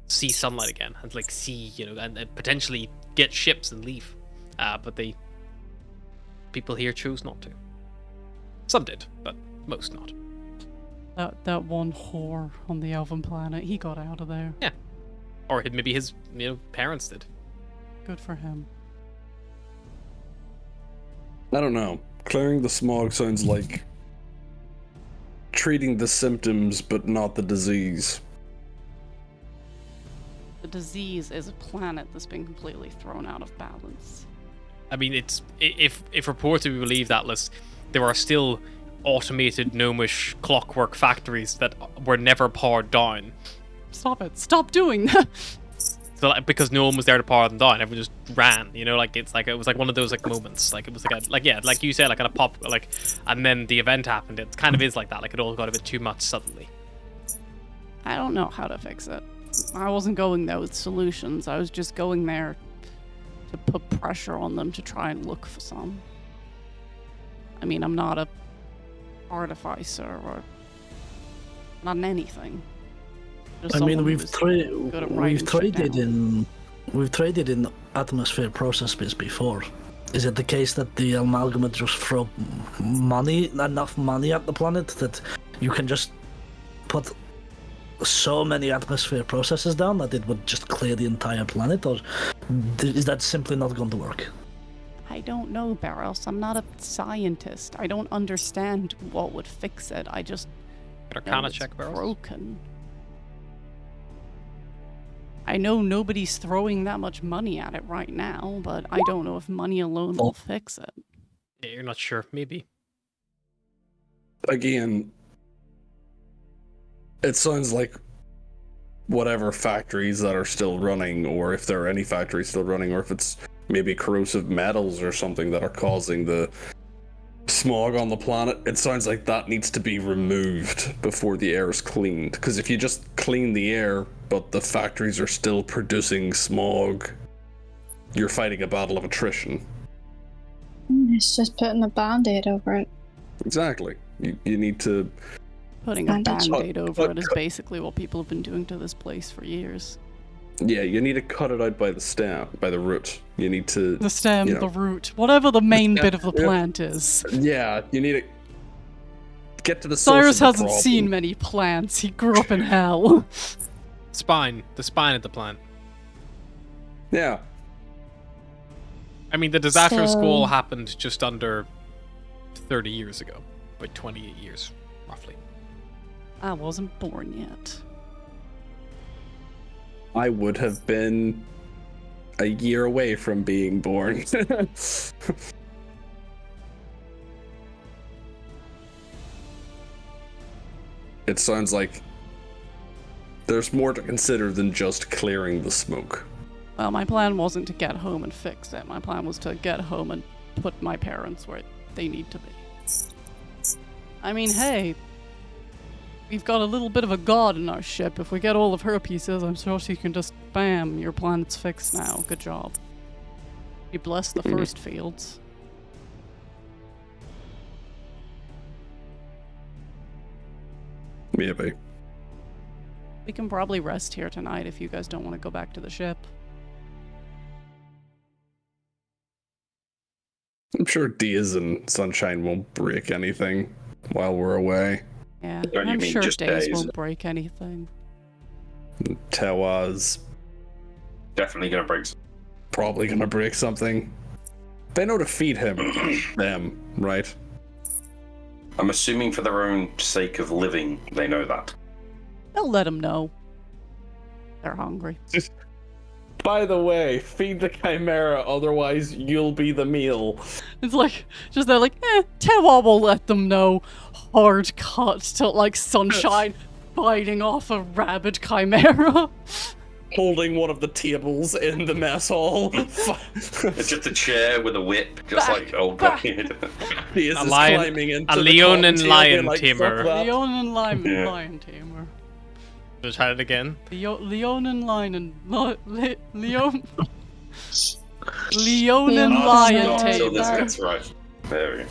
see sunlight again and, like, see, you know, and potentially get ships and leave. But people here chose not to. Some did, but most not. That one whore on the elven planet, he got out of there. Yeah. Or maybe his, you know, parents did. Good for him. I don't know. Clearing the smog sounds like treating the symptoms but not the disease. The disease is a planet that's been completely thrown out of balance. I mean, it's if reports to be believed, Atlas, there are still automated gnomish clockwork factories that were never powered down. Stop it. Stop doing that. So like, because no one was there to power them down, everyone just ran. You know, like it was like one of those like moments. Like it was like like you said, like kind of pop, like, and then the event happened. It kind of is like that. Like it all got a bit too much suddenly. I don't know how to fix it. I wasn't going there with solutions. I was just going there to put pressure on them to try and look for some. I mean, I'm not a artificer or not in anything. I mean, we've traded in atmosphere process bits before. Is it the case that the amalgamate just throw enough money at the planet that you can just put so many atmosphere processes down that it would just clear the entire planet, or is that simply not going to work? I don't know, Barros. I'm not a scientist. I don't understand what would fix it. I just Arcana check, Barros. Broken. I know nobody's throwing that much money at it right now, but I don't know if money alone will fix it. Yeah, you're not sure. Maybe. Again, it sounds like whatever factories that are still running, or if there are any factories still running, or if it's maybe corrosive metals or something that are causing the smog on the planet, it sounds like that needs to be removed before the air is cleaned. Because if you just clean the air, but the factories are still producing smog, you're fighting a battle of attrition. It's just putting a band-aid over it. Exactly. You need to... Putting a band-aid over it is basically what people have been doing to this place for years. Yeah, you need to cut it out by the stem, by the root. You need to... The stem, the root, whatever the main bit of the plant is. Yeah, you need to get to the source Cyrus of the hasn't problem. seen many plants. He grew up in hell. The spine of the plant. Yeah. I mean, the disaster of Squal happened just under 30 years ago. About 28 years, roughly. I wasn't born yet. I would have been a year away from being born. It sounds like there's more to consider than just clearing the smoke. Well, my plan wasn't to get home and fix it. My plan was to get home and put my parents where they need to be. I mean, hey, we've got a little bit of a god in our ship. If we get all of her pieces, I'm sure she can just, bam, your planet's fixed now. Good job. You blessed the first fields. Maybe. We can probably rest here tonight if you guys don't want to go back to the ship. I'm sure Diaz and Sunshine won't break anything while we're away. Yeah, Don't you I'm mean sure just days days? won't break anything. Tewa's Definitely gonna break. probably gonna break something. They know to feed him, them, right? I'm assuming for their own sake of living, they know that. They'll let them know. They're hungry. By the way, feed the Chimera, otherwise you'll be the meal. It's like, just they're like, Tewa will let them know. Hard cut to, like, Sunshine biting off a rabid Chimera. Holding one of the tables in the mess hall. It's just a chair with a whip, just like old Bucket. Diaz is lion- climbing into a the Leonin top lion like, tamer. "Fuck that." Leonin Yeah. lion tamer. Just try it again. Leonin lion Leonin Oh, lion no, So this tamer. gets right. There we go.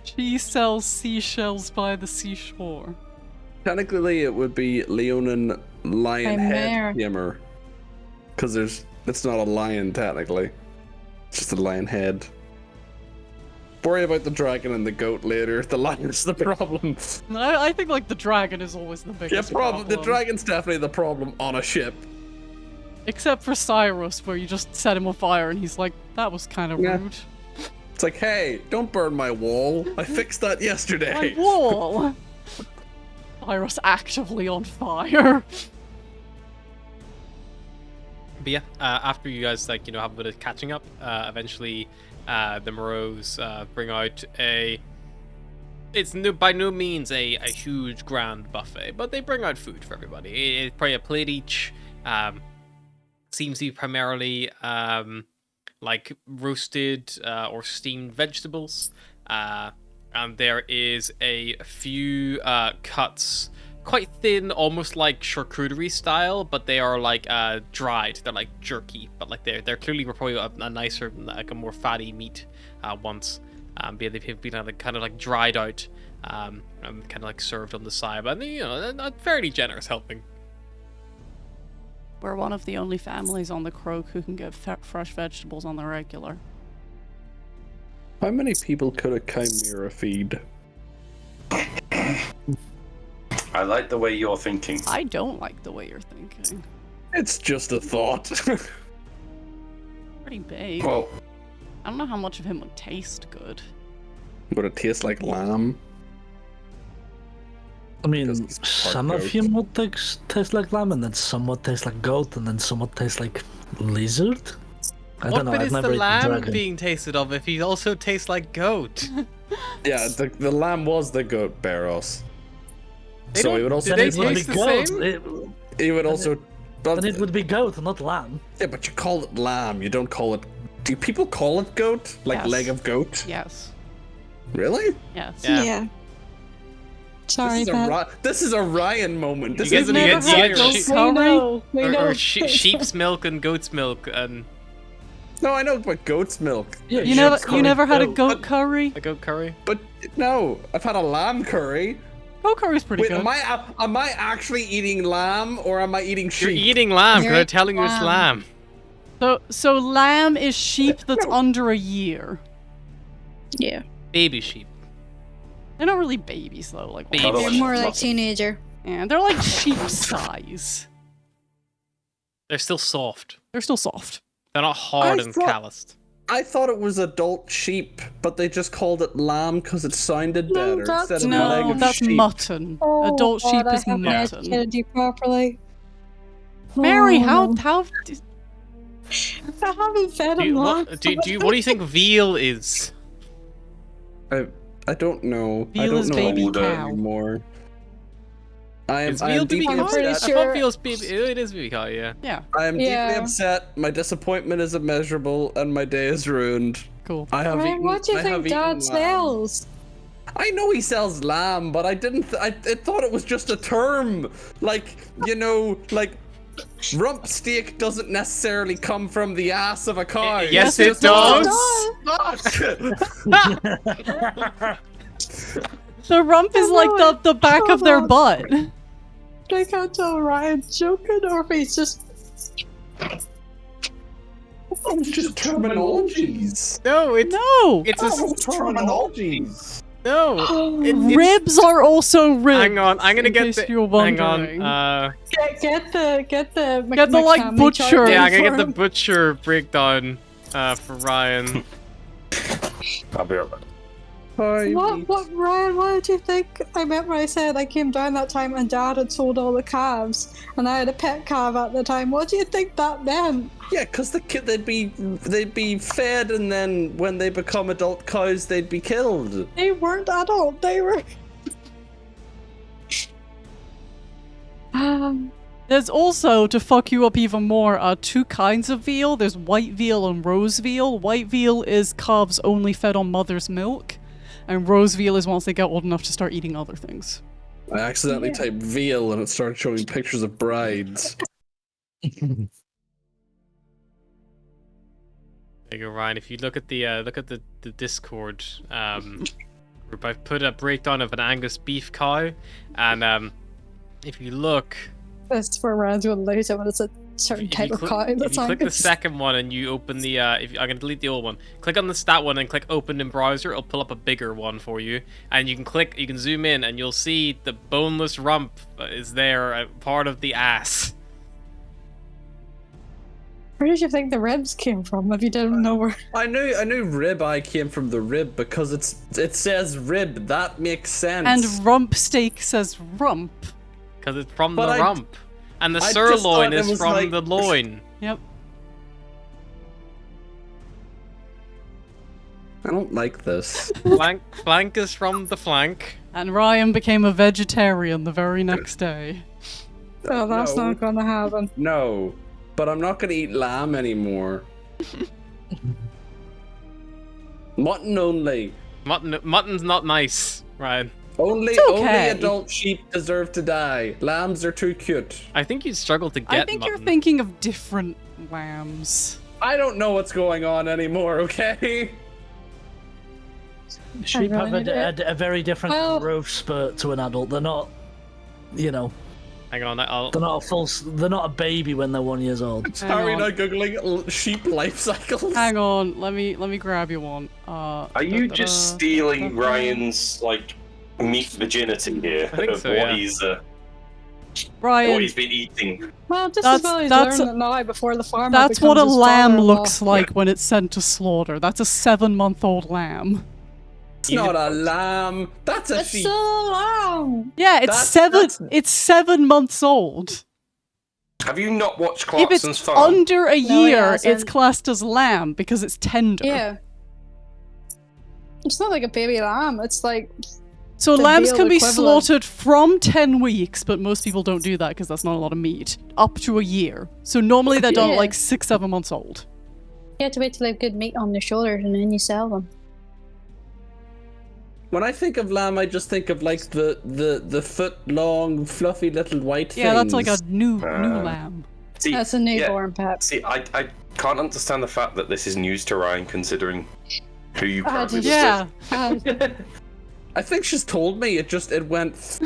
She sells seashells by the seashore. Technically, it would be Leonin lion head Chimera. tamer. Because it's not a lion, technically. It's just a lion head. Worry about the dragon and the goat later. The lion's the problem. I think like the dragon is always the biggest problem. The dragon's definitely the problem on a ship. Except for Cyrus, where you just set him on fire and he's like, that was kind of Yeah. rude. It's like, hey, don't burn my wall. I fixed that My yesterday. wall! Cyrus actively on fire. But yeah, after you guys like have a bit of catching up, eventually the Moreaus bring out it's by no means a huge grand buffet, but they bring out food for everybody. It's probably a plate each. Seems to be primarily like roasted or steamed vegetables, and there is a few cuts, quite thin, almost like charcuterie style, but they are like dried. They're like jerky, but like they're clearly probably a nicer, like a more fatty meat once. But they've been kind of like dried out, and kind of like served on the side, but a fairly generous helping. We're one of the only families on the Croak who can get fresh vegetables on the regular. How many people could a chimera feed? I like the way you're thinking. I don't like the way you're thinking. It's just a thought. Pretty big. Well, I don't know how much of him would taste good. Would it taste like lamb? I mean, Because it's part some of goat. him would taste like lamb, and then some would taste like goat, and then some would taste like lizard. I What don't know. bit I've is the never eaten lamb dragon. being tasted of if he also tastes like goat? Yeah, the lamb was the goat Barros. They So don't- he would also do they Then it would taste be the goat. same? he would also Then it would be goat, not lamb. yeah, but you call it lamb. You don't call it. Do people call it goat? Like Yes. leg of goat? Yes. Really? Yes. Yeah. Sorry, This is a Ryan moment. This You guys isn't have even never had Cyrus. goat we curry? know. We know. Or sheep's milk and goat's milk and No, I know about goat's milk. Yeah, You sheep's never curry had a goat. goat curry? the goat curry. But no, I've had a lamb curry. Goat curry's pretty Wait, good. am I actually eating lamb or am I eating sheep? You're eating lamb because You're they're telling you it's lamb. lamb. So lamb is sheep that's under a year. Yeah. Baby sheep. They're not really babies though, like Babies. You're Otherwise, more like nothing. teenager. and they're like sheep size. They're still soft. They're still soft. They're not hard I and thought- calloused. I thought it was adult sheep, but they just called it lamb because it sounded No, better that's- instead of leg No, of that's sheep. mutton. Oh, Adult sheep God, is I haven't mutton. educated you properly. Mary, Oh, how I haven't fed Do him you, long. what do you think veal is? I don't know. I Veal don't is know baby older cow. anymore. I am Is veal baby deeply cow? I'm pretty I upset. sure- thought veal's baby. It is baby cow, yeah. Yeah, I am deeply Yeah. upset. My disappointment is immeasurable, and my day is ruined. cool. I have Ryan, eaten. what do you I think have eaten Dad lamb. smells? I know he sells lamb, but I didn't. I thought it was just a term, like like rump steak doesn't necessarily come from the ass of a cow. Yes, It's it just a does. The rump is like the back of their butt. I can't tell if Ryan's joking or if he's just. It's just terminologies. No, it's No, it's a Terminologies. no. It's, ribs are also ribs. hang on, I'm gonna in get case the. you're Hang wondering. on. Get the Get the, like, McCamey butcher. chart Yeah, I'm for gonna get the him. butcher breakdown for Ryan. I'll be right back. What, Ryan, what did you think I meant when I said I came down that time and Dad had sold all the calves and I had a pet calf at the time? What do you think that meant? Yeah, because the kid they'd be fed, and then when they become adult cows, they'd be killed. They weren't adult, they were. There's also, to fuck you up even more, two kinds of veal. There's white veal and rose veal. White veal is calves only fed on mother's milk, and rose veal is once they get old enough to start eating other things. I accidentally typed veal, and it started showing pictures of brides. There you go, Ryan. If you look at the Discord group, I've put a breakdown of an Angus beef cow, and if you look, That's for Ryan's one later when it's a certain if type you of click, cow. if That's you click the Angus. second one and you open the I'm gonna delete the old one. Click on the stat one and click open in browser. It'll pull up a bigger one for you, and you can zoom in and you'll see the boneless rump is there, part of the ass. Where did you think the ribs came from if you didn't know where? I knew ribeye came from the rib because it says rib. That makes sense. And rump steak says rump. Because it's from But the I- rump. And the I just sirloin thought it is was from like- the loin. Yep. I don't like this. Flank is from the flank. And Ryan became a vegetarian the very next day. Oh, that's No. not gonna happen. No, but I'm not gonna eat lamb anymore. Mutton only. Mutton's not nice, Ryan. Only okay. adult sheep deserve to die. Lambs are too cute. I think you'd struggle to get I think mutton. you're thinking of different lambs. I don't know what's going on anymore, okay? Sheep have really a very different Well- growth spurt to an adult. They're not, you know, Hang on, they're not a baby when they're 1 year old. Sorry, on. not googling sheep life cycles. Hang on, let me grab you one. Are you just stealing Ryan's like meat virginity here I think of so, what yeah. he's Ryan, what he's been eating? Well, just That's- as well he's that's learned it now before the farmer that's what a becomes his lamb father-in-law. looks like when it's sent to slaughter. That's a 7-month-old lamb. It's not a lamb. That's a It's sheep. so long. Yeah, it's It's 7 months old. Have you not watched If Clarkson's it's Farm? under a No, it year, it's hasn't. classed as lamb because it's tender. Yeah. It's not like a baby lamb. It's like So the lambs veal can be equivalent. slaughtered from 10 weeks, but most people don't do that because that's not a lot of meat. Up to a year. So normally they're done at Yeah. like 6-7 months old. you have to wait till they have good meat on their shoulders and then you sell them. When I think of lamb, I just think of like the foot long, fluffy little white Yeah, that's like a things. new lamb. See, That's a newborn pet. See, I can't understand the fact that this is news to Ryan, considering who you currently did- live Yeah. with. I think she's told me. It went.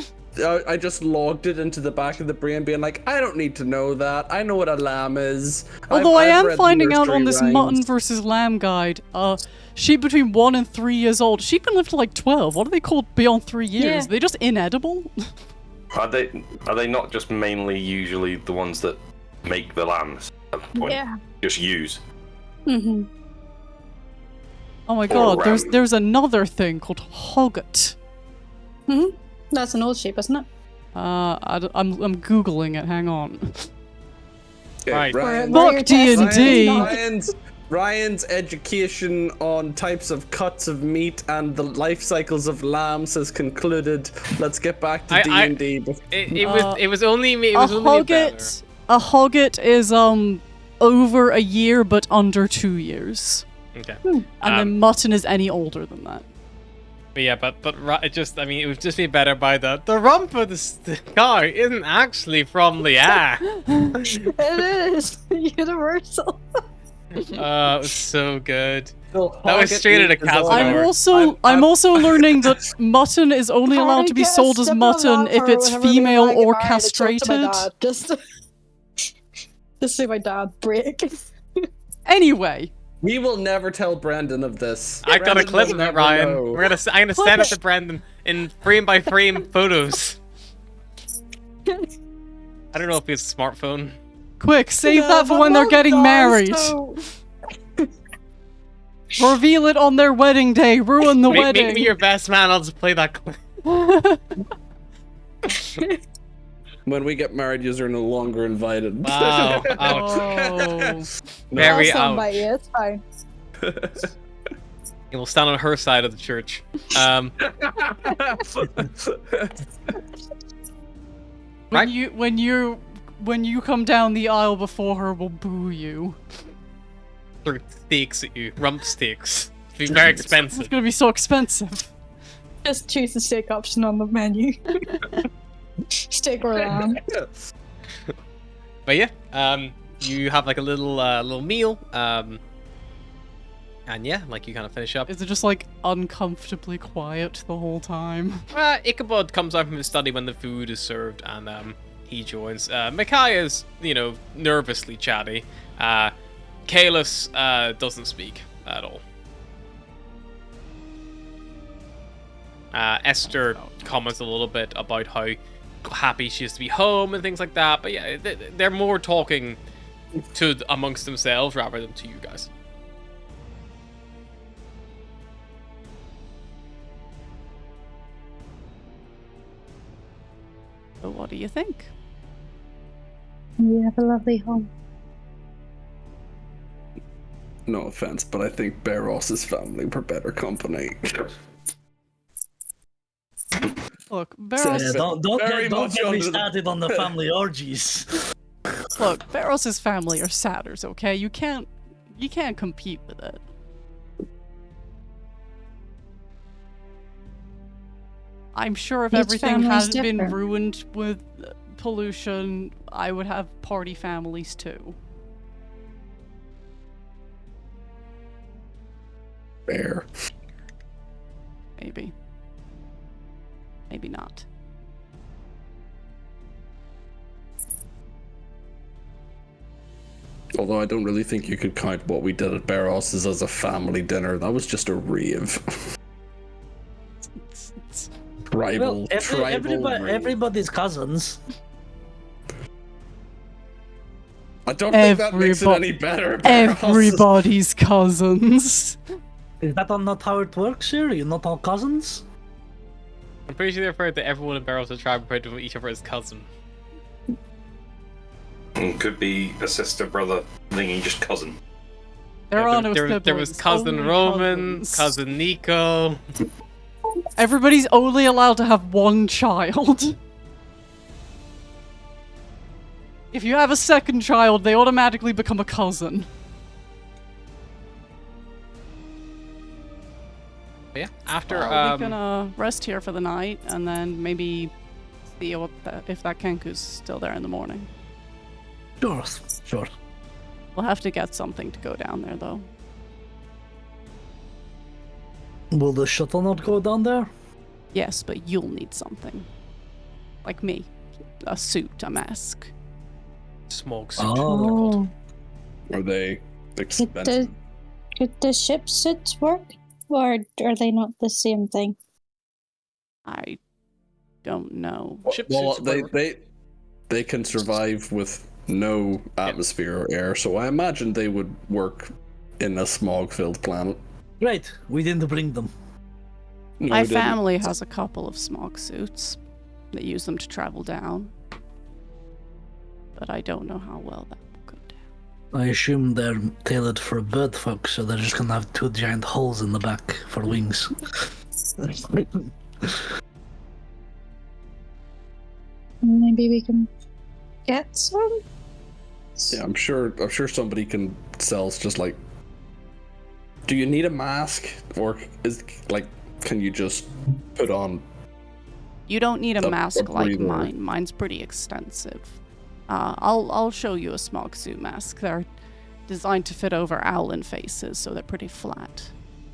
I just logged it into the back of the brain, being like, I don't need to know that. I know what a lamb is. Although I've I am read the finding out nursery on this rhymes. mutton versus lamb guide, sheep between 1 and 3 years old. Sheep can live to like 12. What are they called beyond 3 years? Yeah. Are they just inedible? Are they not just mainly usually the ones that make the lambs at the point? Yeah. Just use. Mm-hmm. Oh my Or god, ram. there's another thing called hogget. Mm-hmm. That's an old sheep, isn't it? I'm googling it. Hang on. Okay, Right. Ryan, Where Fuck you're testing- D&D. Ryan's education on types of cuts of meat and the life cycles of lambs has concluded. Let's get back to I- D&D. It was only me. It A was only me better. hogget is over a year but under 2 years, Okay. and then mutton is any older than that. But yeah, but it just, I mean, it would just be better by the rump of the car isn't actually from the air. It is universal. It was so good. That was straight out of Castle. I'm also learning that mutton is only allowed to be sold as mutton if it's female or castrated. Just see my dad break. Anyway, We will never tell Brendan of this. I got a Brendan clip will of it, never Ryan. know. I'm gonna send it to Brendan in frame by frame photos. I don't know if it's a smartphone. quick, save that for when they're getting married. Reveal it on their wedding day. Ruin the wedding. Make me your best man. I'll just play that clip. When we get married, you're no longer invited. Wow. Ouch. Oh. Very I'll ouch. bite you, it's fine. And we'll stand on her side of the church. When you come down the aisle before her, we'll boo you. Throw steaks at you. Rump steaks. It'd be very expensive. It's gonna be so expensive. Just choose the steak option on the menu. Steak or lamb. But yeah, you have like a little meal, and yeah, like you kind of finish up. Is it just like uncomfortably quiet the whole time? Ichabod comes out from his study when the food is served, and he joins. Micaiah's, nervously chatty. Kalis doesn't speak at all. Esther comments a little bit about how happy she is to be home and things like that, but yeah, they're more talking to amongst themselves rather than to you guys. So what do you think? You have a lovely home. no offense, but I think Barros's family were better company. Look, Barros. Don't get me started on the family orgies. Look, Barros's family are satyrs, okay? You can't compete with it. I'm sure if Each everything family's hadn't been different. ruined with pollution, I would have party families too. Fair. Maybe. Maybe not. Although I don't really think you could count what we did at Barros's as a family dinner. That was just a rave. Tribal, rave. Everybody's cousins. I don't think that makes it any better. Barros's. Everybody's cousins. Is that not how it works here? You're not all cousins? I'm pretty sure they're referring to everyone in Barrels of tribe referred to each other as cousin. Could be a sister, brother, thingy, just cousin. There are no there siblings. was cousin only Roman, cousins. cousin Nico. Everybody's only allowed to have one child. If you have a second child, they automatically become a cousin. But yeah, after We can rest here for the night, and then maybe see if that Kenku's still there in the morning. Sure. We'll have to get something to go down there, though. Will the shuttle not go down there? Yes, but you'll need something. Like me. A suit, a mask. Smog suit. Oh. Are they expensive? Could the ship suits work? Or are they not the same thing? I don't know. Ship Well, suits they can survive with no atmosphere or air, so I imagine they would work in a smog-filled planet. Right, we didn't bring them. No, My we didn't. family has a couple of smog suits. They use them to travel down. But I don't know how well that will go down. I assume they're tailored for bird folk, so they're just gonna have two giant holes in the back for wings. Maybe we can get some? Yeah, I'm sure somebody can sell just like. Do you need a mask, or can you just put on? You don't need a mask like breather. mine. Mine's pretty extensive. I'll show you a smog suit mask. They're designed to fit over owlin faces, so they're pretty flat.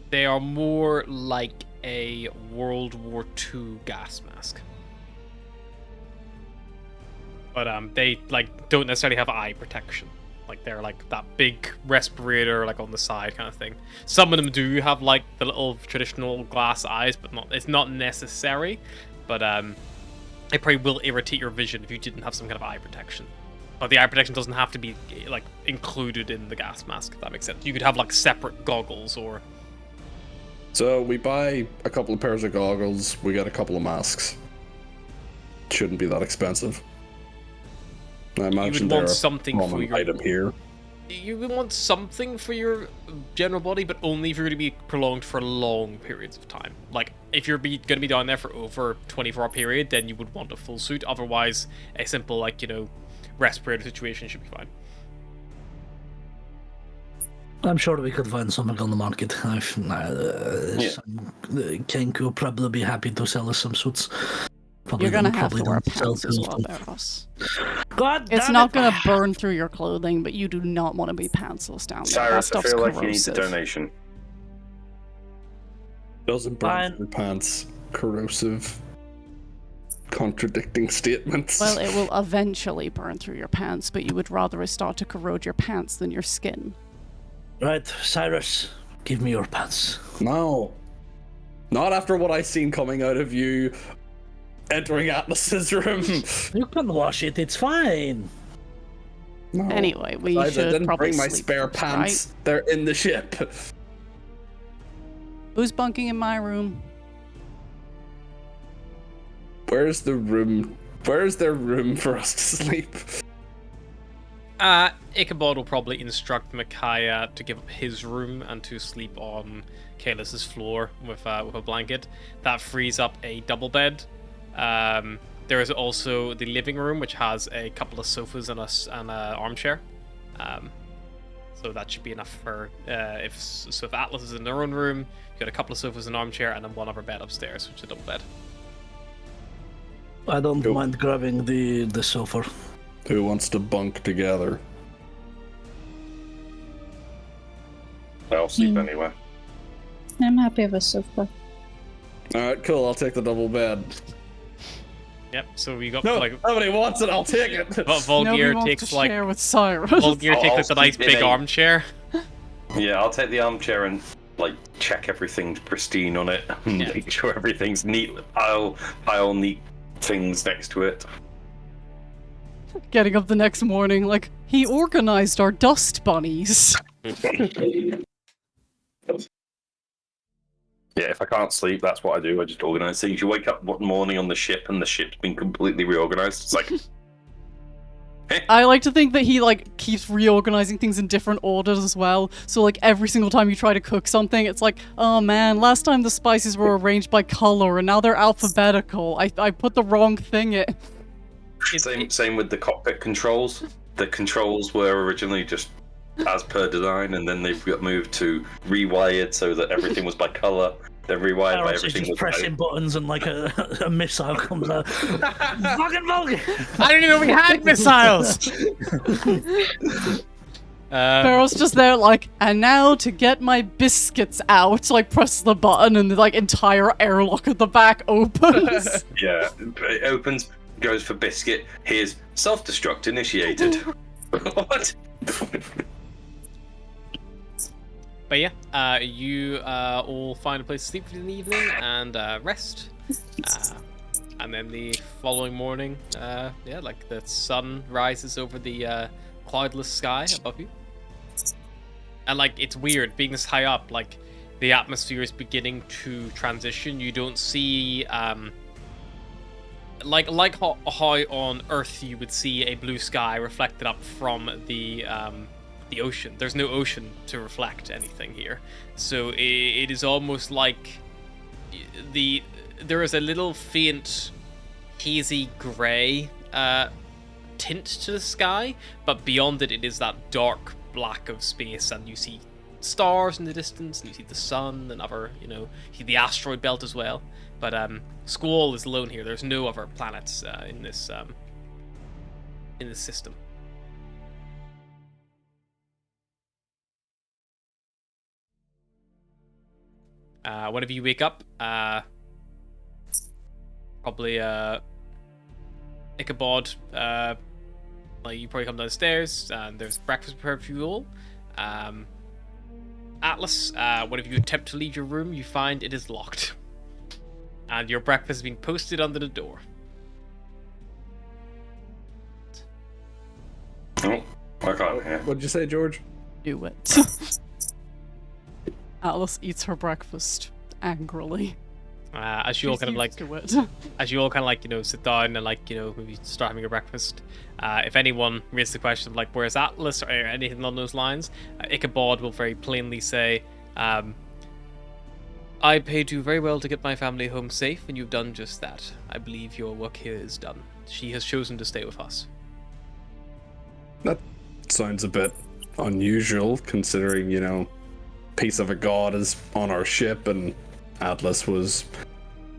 They are more like a World War II gas mask. But they don't necessarily have eye protection. Like they're like that big respirator like on the side kind of thing. Some of them do have like the little traditional glass eyes, but it's not necessary. But it probably will irritate your vision if you didn't have some kind of eye protection. But the eye protection doesn't have to be like included in the gas mask, if that makes sense. You could have like separate goggles or. So we buy a couple of pairs of goggles, we get a couple of masks. Shouldn't be that expensive. I imagine you would want something for your item here. You would want something for your general body, but only if you're going to be prolonged for long periods of time. Like, if you're going to be down there for over 24-hour period, then you would want a full suit. Otherwise, a simple, respirator situation should be fine. I'm sure we could find something on the market. Kenku will probably be happy to sell us some suits. Probably You're gonna have probably to wear don't sell pants as too well, often. Barros. God It's damn not it. gonna burn through your clothing, but you do not want to be pantsless down there. That Cyrus, I stuff's feel like corrosive. you need a donation. Doesn't burn Fine. your pants. Corrosive. Contradicting statements. Well, it will eventually burn through your pants, but you would rather it start to corrode your pants than your skin. Right, Cyrus, give me your pants. No. Not after what I seen coming out of you entering Atlas's room. You can wash it, it's fine. No. Anyway, we I should didn't probably bring my sleep spare first, pants. right? They're in the ship. Who's bunking in my room? Where's the room? Where's there room for us to sleep? Ichabod will probably instruct Micaiah to give up his room and to sleep on Kaelus's floor with a blanket. That frees up a double bed. There is also the living room, which has a couple of sofas and an armchair. So that should be enough for if Atlas is in their own room, you got a couple of sofas, an armchair, and then one other bed upstairs, which is a double bed. I don't mind grabbing the sofa. Who wants to bunk together? I'll sleep anywhere. I'm happy with a sofa. Alright, cool, I'll take the double bed. Yep, so we got nobody wants it, I'll take it! Volgear takes to share with Cyrus. Volgear takes a nice big armchair. Yeah, I'll take the armchair and check everything's pristine on it and make sure everything's neat. Pile neat things next to it. Getting up the next morning, he organized our dust bunnies. Yeah, if I can't sleep, that's what I do. I just organise things. You wake up one morning on the ship and the ship's been completely reorganised. It's like... I like to think that he, keeps reorganizing things in different orders as well. So, every single time you try to cook something, it's like, oh man, last time the spices were arranged by color and now they're alphabetical. I put the wrong thing in. Same with the cockpit controls. The controls were originally just as per design, and then they've got moved to rewired so that everything was by color. Then rewired by everything. Just pressing buttons and a missile comes out. Fucking Vulcan! I didn't even know we had missiles. Pharaoh's just there and now to get my biscuits out, press the button and the entire airlock at the back opens. Yeah, it opens, goes for biscuit. Here's self-destruct initiated. What? But yeah, you all find a place to sleep for the evening and rest. And then the following morning, the sun rises over the cloudless sky above you. And it's weird being this high up. The atmosphere is beginning to transition. You don't see like how on Earth you would see a blue sky reflected up from the ocean. There's no ocean to reflect anything here, so it is almost like there is a little faint hazy grey tint to the sky, but beyond it is that dark black of space, and you see stars in the distance, and you see the sun and other, you see the asteroid belt as well. But Squal is alone here. There's no other planets in this system. Whenever you wake up, probably Ichabod, you probably come downstairs and there's breakfast prepared for you all. Atlas, whenever you attempt to leave your room, you find it is locked. And your breakfast is being posted under the door. Oh, I can't hear. What'd you say, George? Do it. Atlas eats her breakfast angrily. As you all kind of sit down and maybe start having your breakfast. If anyone raises the question of where's Atlas or anything along those lines, Ichabod will very plainly say, I paid you very well to get my family home safe, and you've done just that. I believe your work here is done. She has chosen to stay with us. That sounds a bit unusual, considering, piece of a god is on our ship, and Atlas was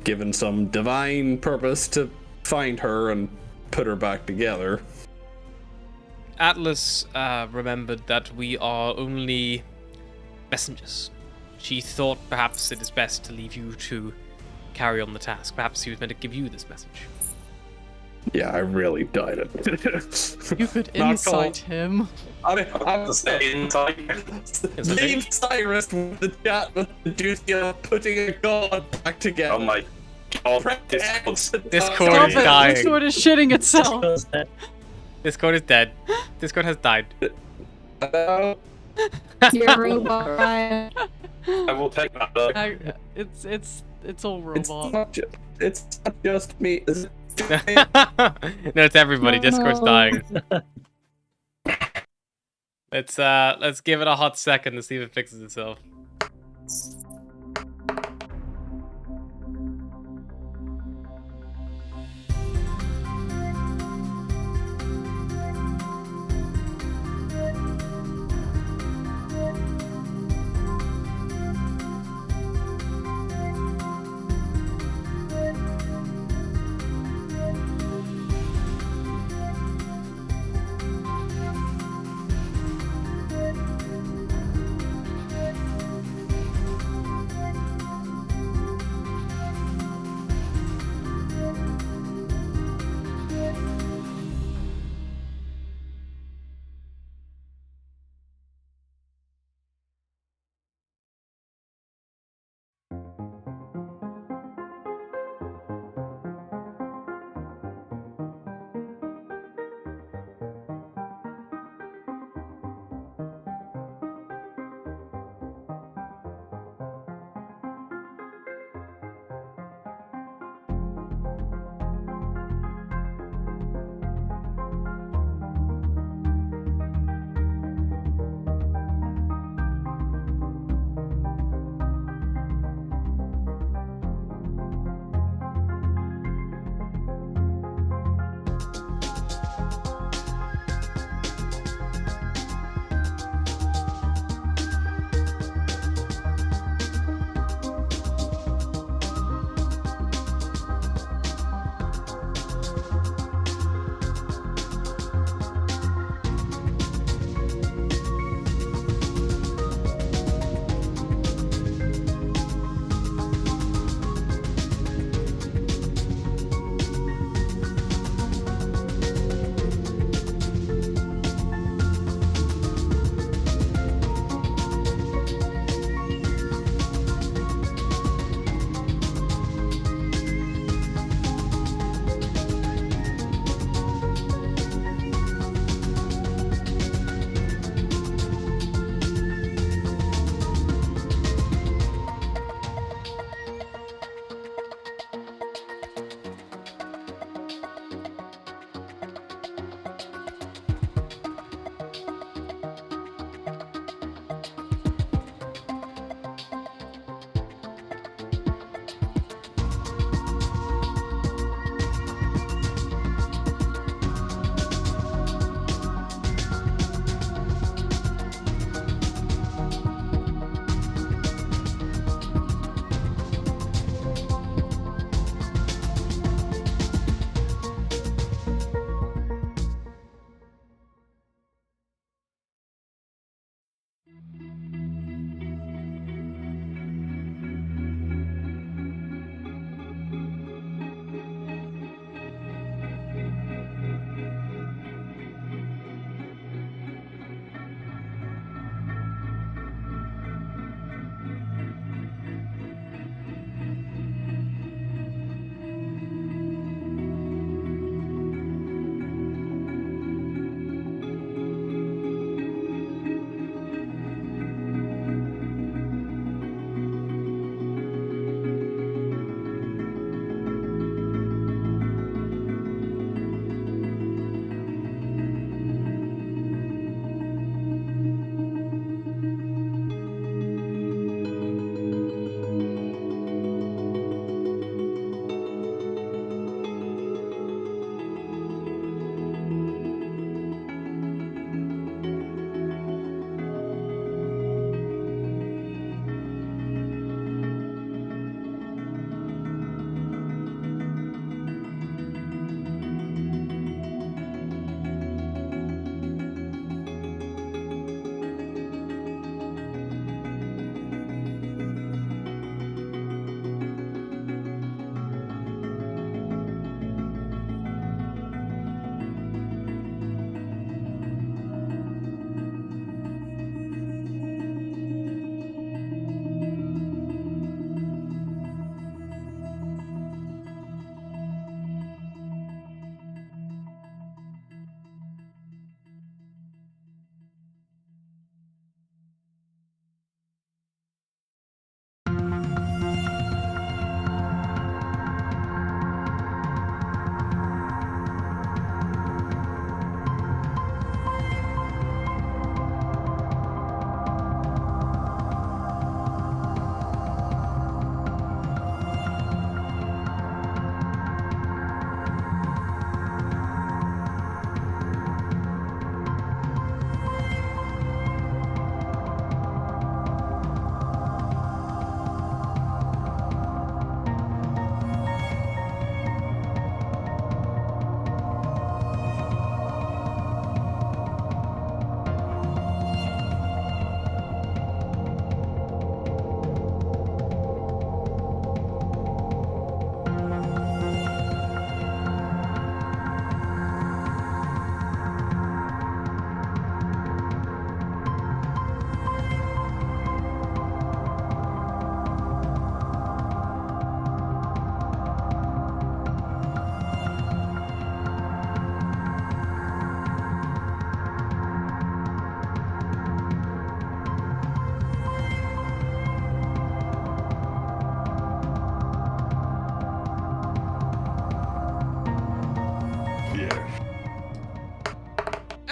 given some divine purpose to find her and put her back together. Atlas remembered that we are only messengers. She thought perhaps it is best to leave you to carry on the task. Perhaps he was meant to give you this message. Yeah, I really doubt it. You could insight him. I have to say insight. Leave Cyrus with the chat with the duty of putting a god back together. Oh my god, Discord is dying. Discord is shitting itself. Discord is dead. Discord has died. You're a robot, Ryan. I will take that though. It's all robot. It's not just me. No, it's everybody. Discord's dying. Let's give it a hot second to see if it fixes itself.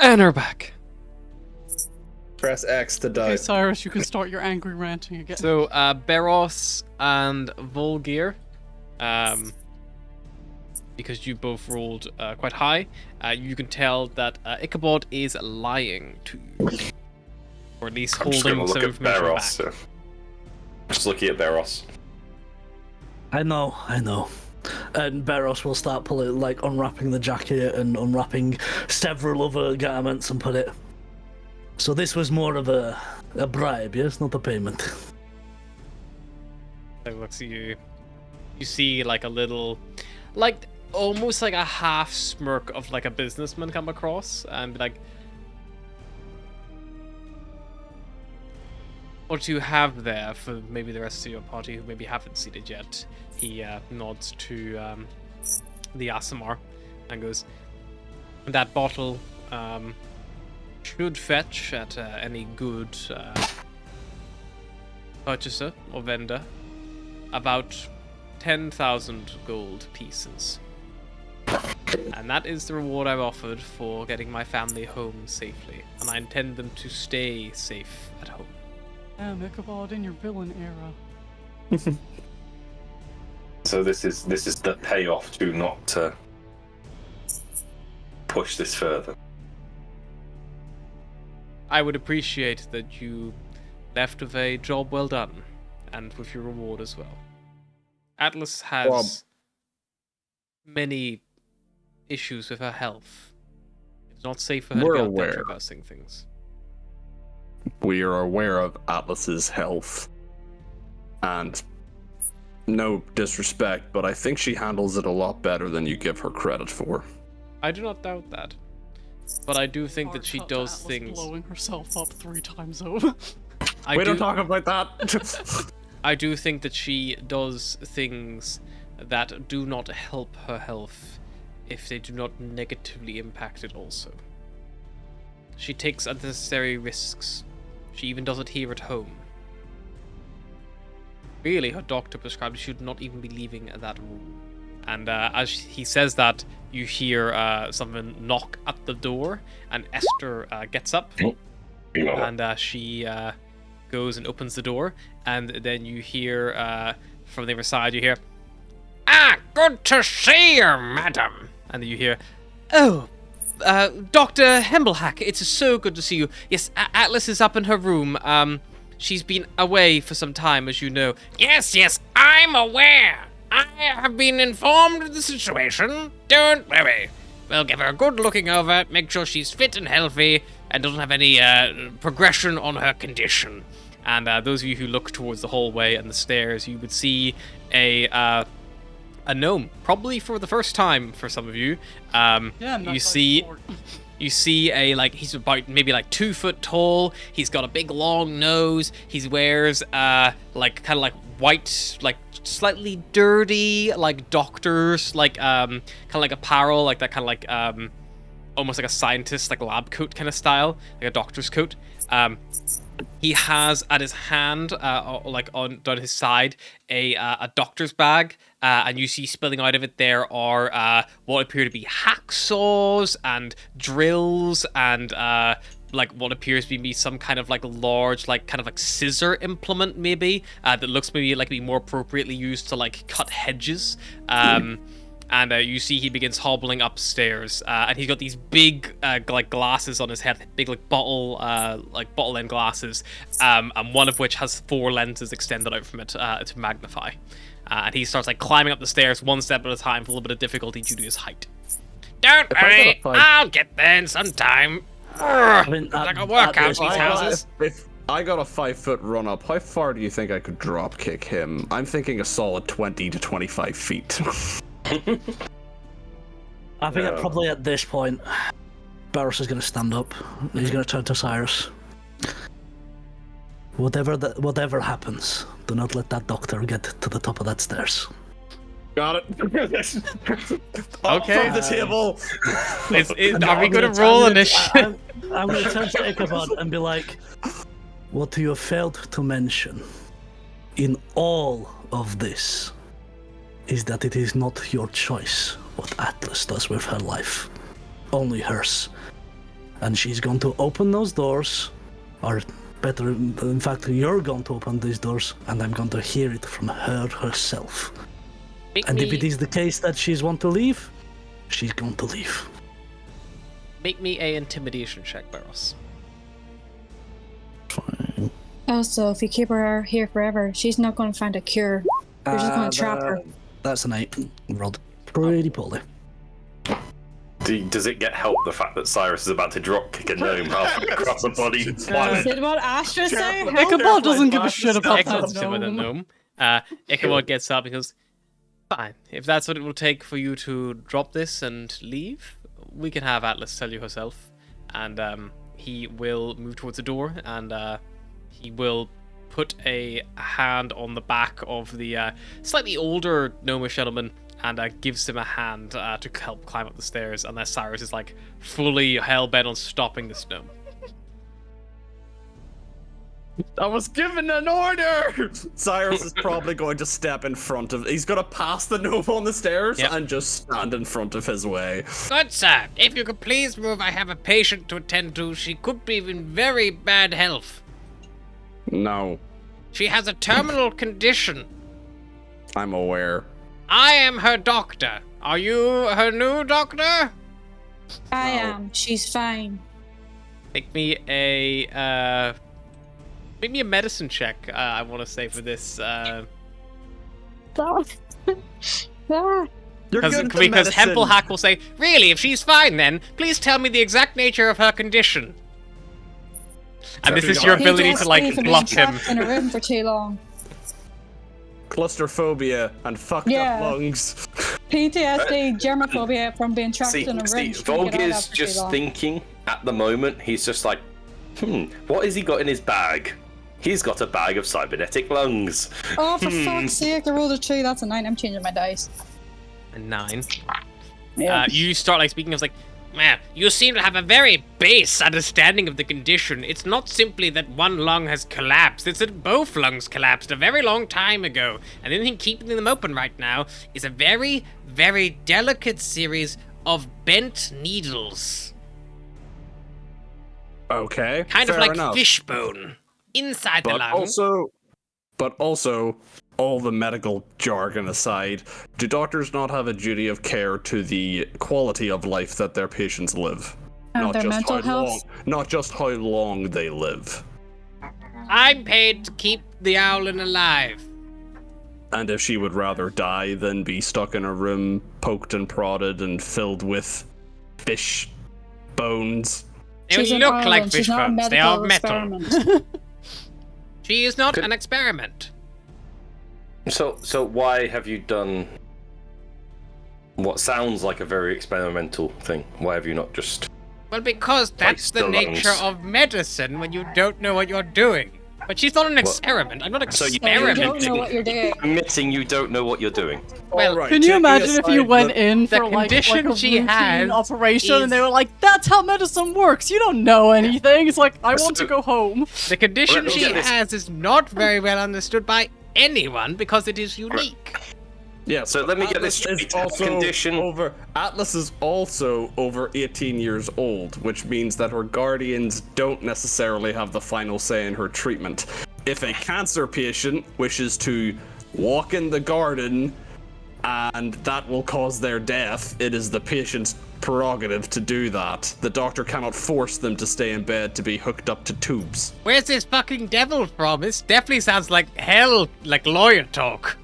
And we're back. Press X to die. Okay, Cyrus, you can start your angry ranting again. So, Beros and Volgir, because you both rolled quite high, you can tell that Ichabod is lying to you. Or at least I'm just holding gonna look some at information Beros. back. So. Just looking at Beros. I know. And Beros will start unwrapping the jacket and unwrapping several other garments and put it. So this was more of a bribe, yes, not a payment. It looks at you. You see like a little, like almost like a half smirk of like a businessman come across and be like, what you have there for maybe the rest of your party who maybe haven't seen it yet. He nods to the Aasimar and goes, that bottle should fetch at any good purchaser or vendor about 10,000 gold pieces. And that is the reward I've offered for getting my family home safely. And I intend them to stay safe at home. Damn, Ichabod in your villain era. So this is the payoff to not push this further. I would appreciate that you left with a job well done, and with your reward as well. Atlas has many issues with her health. It's not safe for her to be out there traversing things. We are aware of Atlas's health, and no disrespect, but I think she handles it a lot better than you give her credit for. I do not doubt that, but I do think that she does Atlas things. blowing herself up 3 times over. Don't talk about that. I do think that she does things that do not help her health if they do not negatively impact it also. She takes unnecessary risks. She even does it here at home. Really, her doctor prescribed she should not even be leaving that room. And as he says that, you hear someone knock at the door, and Esther gets up, and she goes and opens the door, and then you hear from the other side, you hear, "Ah, good to see you, madam." And then you hear, "Oh, Dr. Hemblehack, it's so good to see you. Yes, Atlas is up in her room. She's been away for some time, as you know." Yes, I'm aware. I have been informed of the situation. Don't worry. We'll give her a good looking over, make sure she's fit and healthy, and doesn't have any progression on her condition. And those of you who look towards the hallway and the stairs, you would see a gnome, probably for the first time for some of you. You see he's about maybe 2 foot tall. He's got a big long nose. He wears white, slightly dirty, doctors, apparel, almost like a scientist, lab coat kind of style, like a doctor's coat. He has at his hand, down his side, a doctor's bag, and you see spilling out of it there are what appear to be hacksaws and drills and what appears to be some kind of large scissor implement maybe that looks maybe like be more appropriately used to cut hedges. And you see he begins hobbling upstairs, and he's got these big glasses on his head, big bottle end glasses, and one of which has 4 lenses extended out from it to magnify. And he starts climbing up the stairs 1 step at a time with a little bit of difficulty due to his height. Don't worry, I'll get there in some time. It's like a workout these houses. If I got a 5-foot run up, how far do you think I could drop kick him? I'm thinking a solid 20 to 25 feet. I think that probably at this point, Barros is going to stand up. He's going to turn to Cyrus. Whatever happens, do not let that doctor get to the top of that stairs. Got it. Okay. From the table. Are we going to roll initiative? I'm going to turn to Ichabod and be like, what you have failed to mention in all of this is that it is not your choice what Atlas does with her life. Only hers. and she's going to open those doors, or better, in fact, you're going to open these doors, and I'm going to hear it from her herself. And if it is the case that she's want to leave, she's going to leave. Make me a intimidation check, Barros. Fine. Also, if you keep her here forever, she's not going to find a cure. You're just going to trap her. That's an 8. Rolled pretty poorly. Does it get help the fact that Cyrus is about to drop kick a gnome halfway across the body? Did what Astra say? Ichabod doesn't give a shit about Ichabod's that with a gnome. gnome. Ichabod gets up and goes, fine, if that's what it will take for you to drop this and leave, we can have Atlas tell you herself. And he will move towards the door, and he will put a hand on the back of the slightly older gnomish gentleman and gives him a hand to help climb up the stairs, unless Cyrus is like fully hell-bent on stopping this gnome. I was given an order! Cyrus is probably going to step in front of... He's going to pass the gnome on the stairs and just stand in front of his way. Good sir, if you could please move, I have a patient to attend to. She could be in very bad health. No, She has a terminal condition. I'm aware. I am her doctor. Are you her new doctor? I am. She's fine. Make me a medicine check. I want to say for this. Ah. You're Because good at the medicine. Hempelhack will say, really, if she's fine then, please tell me the exact nature of her condition. And this is your ability to, like, PTSD from block being him. trapped in a room for too long. Claustrophobia and fucked up lungs. PTSD, germophobia from being trapped in a room. Volg is just thinking at the moment, he's just like, what has he got in his bag? He's got a bag of cybernetic lungs. Oh, for fuck's sake, I rolled a 2, that's a 9. I'm changing my dice. A 9. Yeah. You start, like, speaking of, like, man, you seem to have a very base understanding of the condition. It's not simply that one lung has collapsed, it's that both lungs collapsed a very long time ago. And the only thing keeping them open right now is a very, very delicate series of bent needles. Okay, Kind of fair like enough. fishbone inside the lung. But also, all the medical jargon aside, do doctors not have a duty of care to the quality of life that their patients live? And their mental health? Not just how long they live. I'm paid to keep the owlin alive. And if she would rather die than be stuck in a room, poked and prodded and filled with fish bones. They She's in look Ireland. like fish She's not a bones. They are medical metal. experiment. She is not an experiment. So why have you done what sounds like a very experimental thing? Why have you not just... Well, because that's Place the the nature lungs. of medicine when you don't know what you're doing. But she's not an experiment. I'm not So you You don't experimenting. know what you're doing. admitting you don't know what you're doing? Well, Alright, Can you taking imagine if you aside went the- in the for like a condition she routine has operation is- and they were like, that's how medicine works, you don't know anything. It's like, I want to go home. The condition Let me she get this. has is not very well understood by anyone because it is unique. Yeah, So let me get this Atlas is straight. also Condition- Atlas is also over 18 years old, which means that her guardians don't necessarily have the final say in her treatment. If a cancer patient wishes to walk in the garden and that will cause their death, it is the patient's prerogative to do that. The doctor cannot force them to stay in bed to be hooked up to tubes. Where's this fucking devil from? This definitely sounds like hell, like lawyer talk.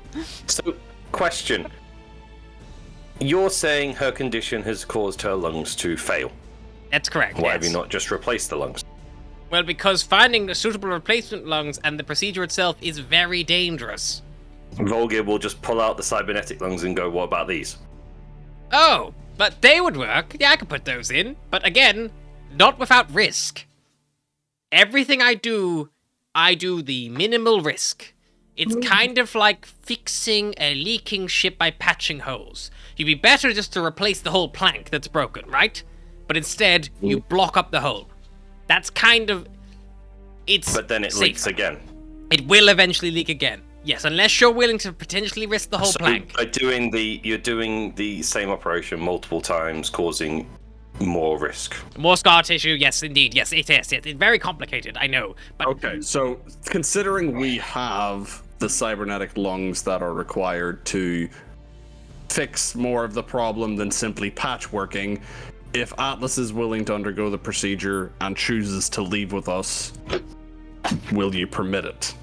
So, question. You're saying her condition has caused her lungs to fail. That's correct. Why yes. have you not just replaced the lungs? Well, because finding a suitable replacement lungs and the procedure itself is very dangerous. Volgir will just pull out the cybernetic lungs and go, what about these? Oh, but they would work. Yeah, I could put those in. But again, not without risk. Everything I do the minimal risk. It's kind of like fixing a leaking ship by patching holes. You'd be better just to replace the whole plank that's broken, right? But instead, you block up the hole. That's kind of... It's But then it safer. leaks again. It will eventually leak again. Yes, unless you're willing to potentially risk the whole So plank. you're doing the same operation multiple times, causing more risk. More scar tissue, yes, indeed. Yes, it is. It's very complicated, I know. But Okay, so considering we have the cybernetic lungs that are required to fix more of the problem than simply patchworking, if Atlas is willing to undergo the procedure and chooses to leave with us, will you permit it?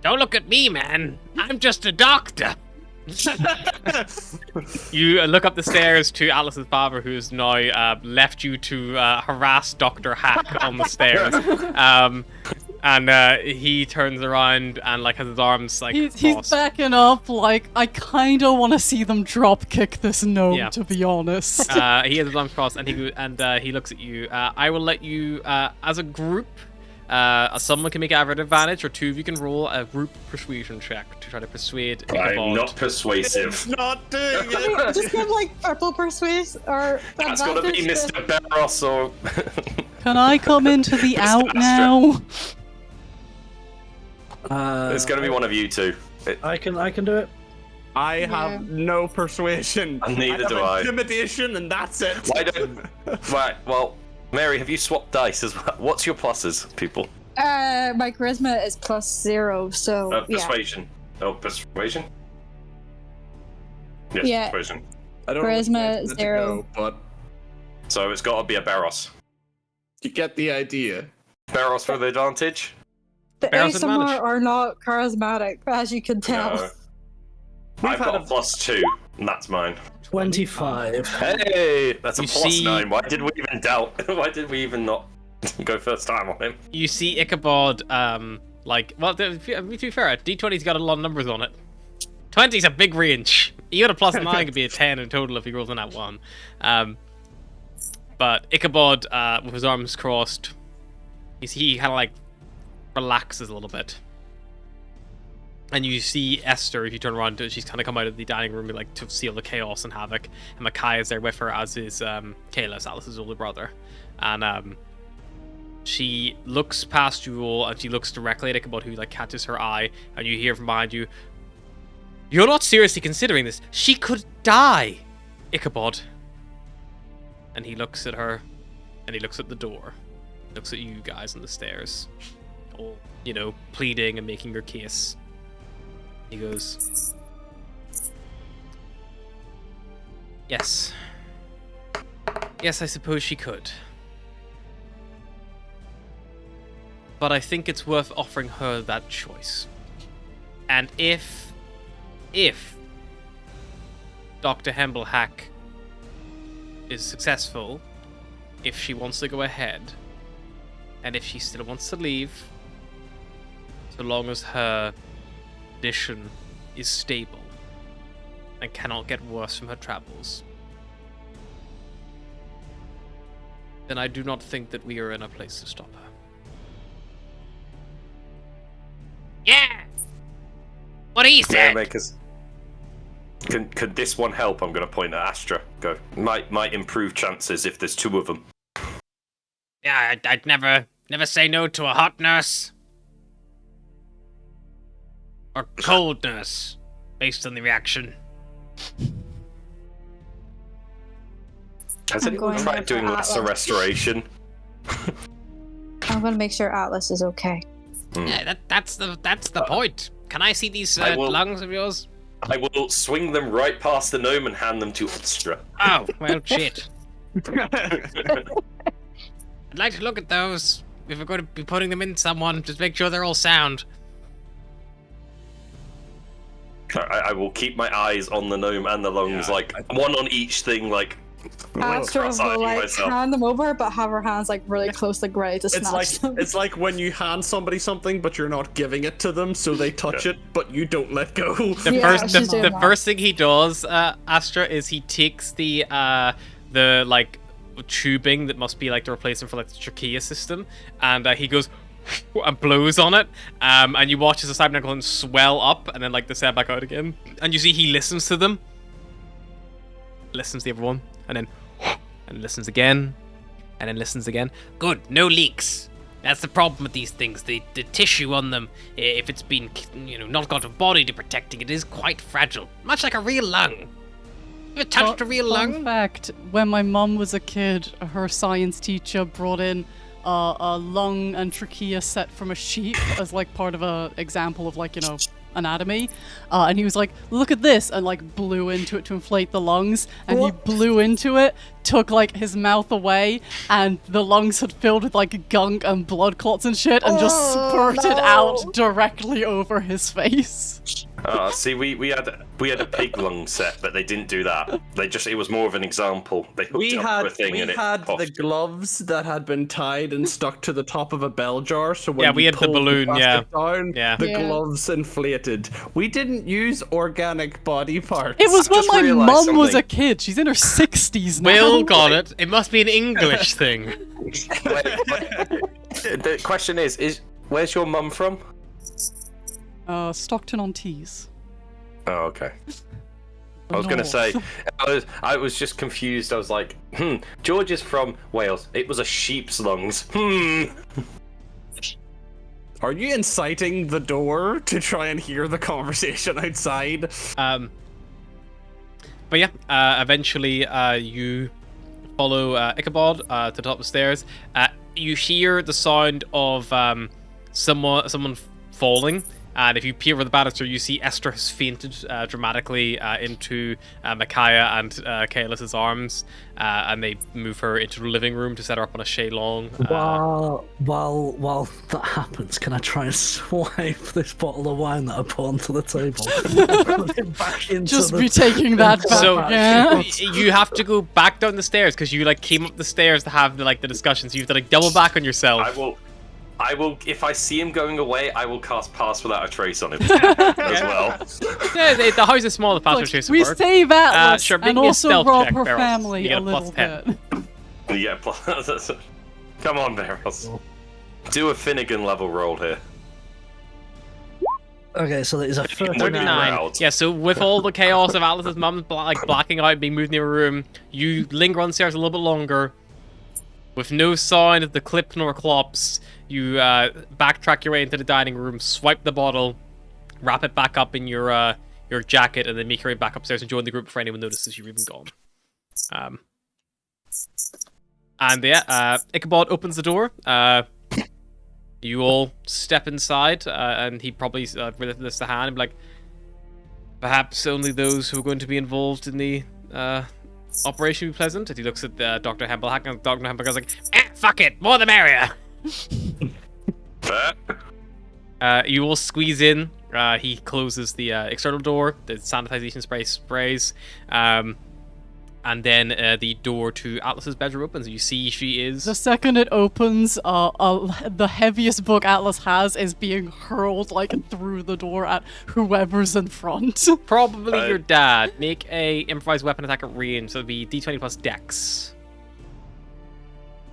don't look at me, man. I'm just a doctor. You look up the stairs to Alice's father, who's now left you to harass Dr. Hack on the stairs. And he turns around and like has his arms like He's crossed. backing up, like, I kind of want to see them drop kick this gnome, Yeah. to be honest. He has his arms crossed, and he looks at you. I will let you, as a group, someone can make an average advantage, or two of you can roll a group persuasion check to try to persuade Ichabod. I'm not persuasive. It's not doing it! Just give like purple persuade or That's gotta be advantage to- Mr. Barros or... Can I come into the out Astra. now? It's gonna be one of you two. I can do it. I have no persuasion. Neither have do I. Intimidation, and that's it. Why don't... Right, well, Mary, have you swapped dice as well? What's your pluses, people? My charisma is +0, so yeah. Persuasion. Oh, persuasion? Yes, Yeah. persuasion. I don't know which Charisma way to 0. go, but So it's gotta be a Barros. you get the idea. Barros with advantage? The Barrel's ASMR advantage. are not charismatic, as you can tell. No. I've got a +2, and that's mine. 25. Hey, that's a You +9. see- Why did we even doubt? Why did we even not go first time on him? You see Ichabod, to be fair, D20's got a lot of numbers on it. 20's a big range. You got a +9, could be a 10 in total if he rolls on that one. But Ichabod, with his arms crossed, you see he kind of like relaxes a little bit. And you see Esther, if you turn around, she's kind of come out of the dining room like to see all the chaos and havoc. And Mackay is there with her, as is Kalis, Alice's older brother. And she looks past you all, and she looks directly at Ichabod, who like catches her eye, and you hear from behind you, "You're not seriously considering this. She could die, Ichabod." And he looks at her, and he looks at the door, looks at you guys on the stairs, all, pleading and making your case. He goes, Yes, I suppose she could. But I think it's worth offering her that choice. And if Dr. Hemblehack is successful, if she wants to go ahead, and if she still wants to leave, so long as her condition is stable and cannot get worse from her travels, then I do not think that we are in a place to stop her. Yeah! What he said! Makers. Could this one help? I'm gonna point at Astra. Go. Might improve chances if there's two of them. Yeah, I'd never say no to a hot nurse. Or cold nurse, based on the reaction. Has I'm anyone going tried there doing for lesser Atlas. restoration? I'm gonna make sure Atlas is okay. Yeah, that's the point. Can I see these I will- lungs of yours? I will swing them right past the gnome and hand them to Astra. Oh, well, shit. I'd like to look at those. If we're going to be putting them in someone, just make sure they're all sound. I will keep my eyes on the gnome and the lungs, like one on each thing, like Astra cross-eyeing will like myself. hand them over, but have her hands like really close, like ready to snatch them. It's like when you hand somebody something, but you're not giving it to them, so they touch it, but you don't let go. Yeah, she's doing that. First thing he does, Astra, is he takes the like tubing that must be like the replacement for like the trachea system, and he goes and blows on it, and you watch as the cybernetic lungs swell up and then like they set back out again, and you see he listens to them, listens to everyone, and then listens again, and then listens again. Good, no leaks. That's the problem with these things. The tissue on them, if it's been not got a body to protecting it, is quite fragile, much like a real lung. touched a real Fun lung? fact, when my mum was a kid, her science teacher brought in a lung and trachea set from a sheep as like part of a example of like, anatomy. And he was like, look at this, and like blew into it to inflate the lungs. And he blew into it, took like his mouth away, and the lungs had filled with like gunk and blood clots and shit, and just spurted out directly over his face. See, we had a pig lung set, but they didn't do that. It was more of an example. They hooked it up to a thing and it had popped. the gloves that had been tied and stuck to the top of a bell jar. So when we you had the pulled balloon, plastic down, Yeah. the gloves inflated. We didn't use organic body parts. It was when just my realised mum was a something. kid. She's in her 60s now. Will got it. It must be an English thing. The question is where's your mum from? Stockton-on-Tees. Oh, okay. I was going to say, I was just confused. I was like, George is from Wales. It was a sheep's lungs. Are you inciting the door to try and hear the conversation outside? But yeah, eventually you follow Ichabod to the top of the stairs. You hear the sound of someone falling. And if you peer over the banister, you see Esther has fainted dramatically into Micaiah and Kaelus's arms, and they move her into the living room to set her up on a shalong. While that happens, can I try and swipe this bottle of wine that I put onto the table? Put it back into Just the... be taking that back. So yeah. you have to go back down the stairs because you like came up the stairs to have the discussion. So you have to like double back on yourself. I will. If I see him going away, I will cast Pass Without a Trace on him as well. Yeah, the house is small. The faster Look, chase we work. save Atlas Sure, make and me a also stealth rob check, her Barrels. family You get a a little +10. bit. Yeah, come on, Barrels. Do a Finnegan level roll here. Okay, so there's a 39. Yeah, so with all the chaos of Atlas's mum blacking out, being moved in your room, you linger on the stairs a little bit longer. With no sign of the clip nor clops, you backtrack your way into the dining room, swipe the bottle, wrap it back up in your jacket, and then make your way back upstairs and join the group before anyone notices you've even gone. And yeah, Ichabod opens the door. You all step inside, and he probably lifts the hand and be like, perhaps only those who are going to be involved in the operation be pleasant. And he looks at Dr. Hempelhack, and Dr. Hempelhack goes like, fuck it, more the merrier. You all squeeze in. He closes the external door. The sanitization spray sprays. And then the door to Atlas's bedroom opens. You see she is... The second it opens, the heaviest book Atlas has is being hurled through the door at whoever's in front. Probably your dad. Make a improvised weapon attack at range, so it'll be d20 plus dex.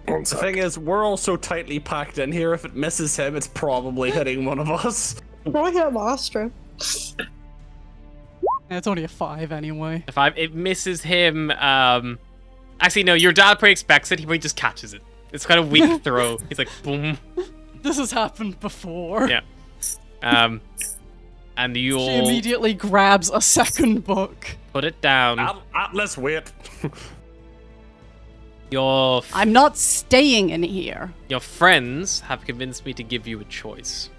The thing is, we're all so tightly packed in here, if it misses him, it's probably hitting one of us. Probably hit Astro. It's only a 5 anyway. A 5. It misses him. Actually, no, your dad probably expects it. He probably just catches it. It's kind of weak throw. He's like, boom. This has happened before. Yeah. And you all... She immediately grabs a second book. Put it down. Atlas, wait. I'm not staying in here. Your friends have convinced me to give you a choice.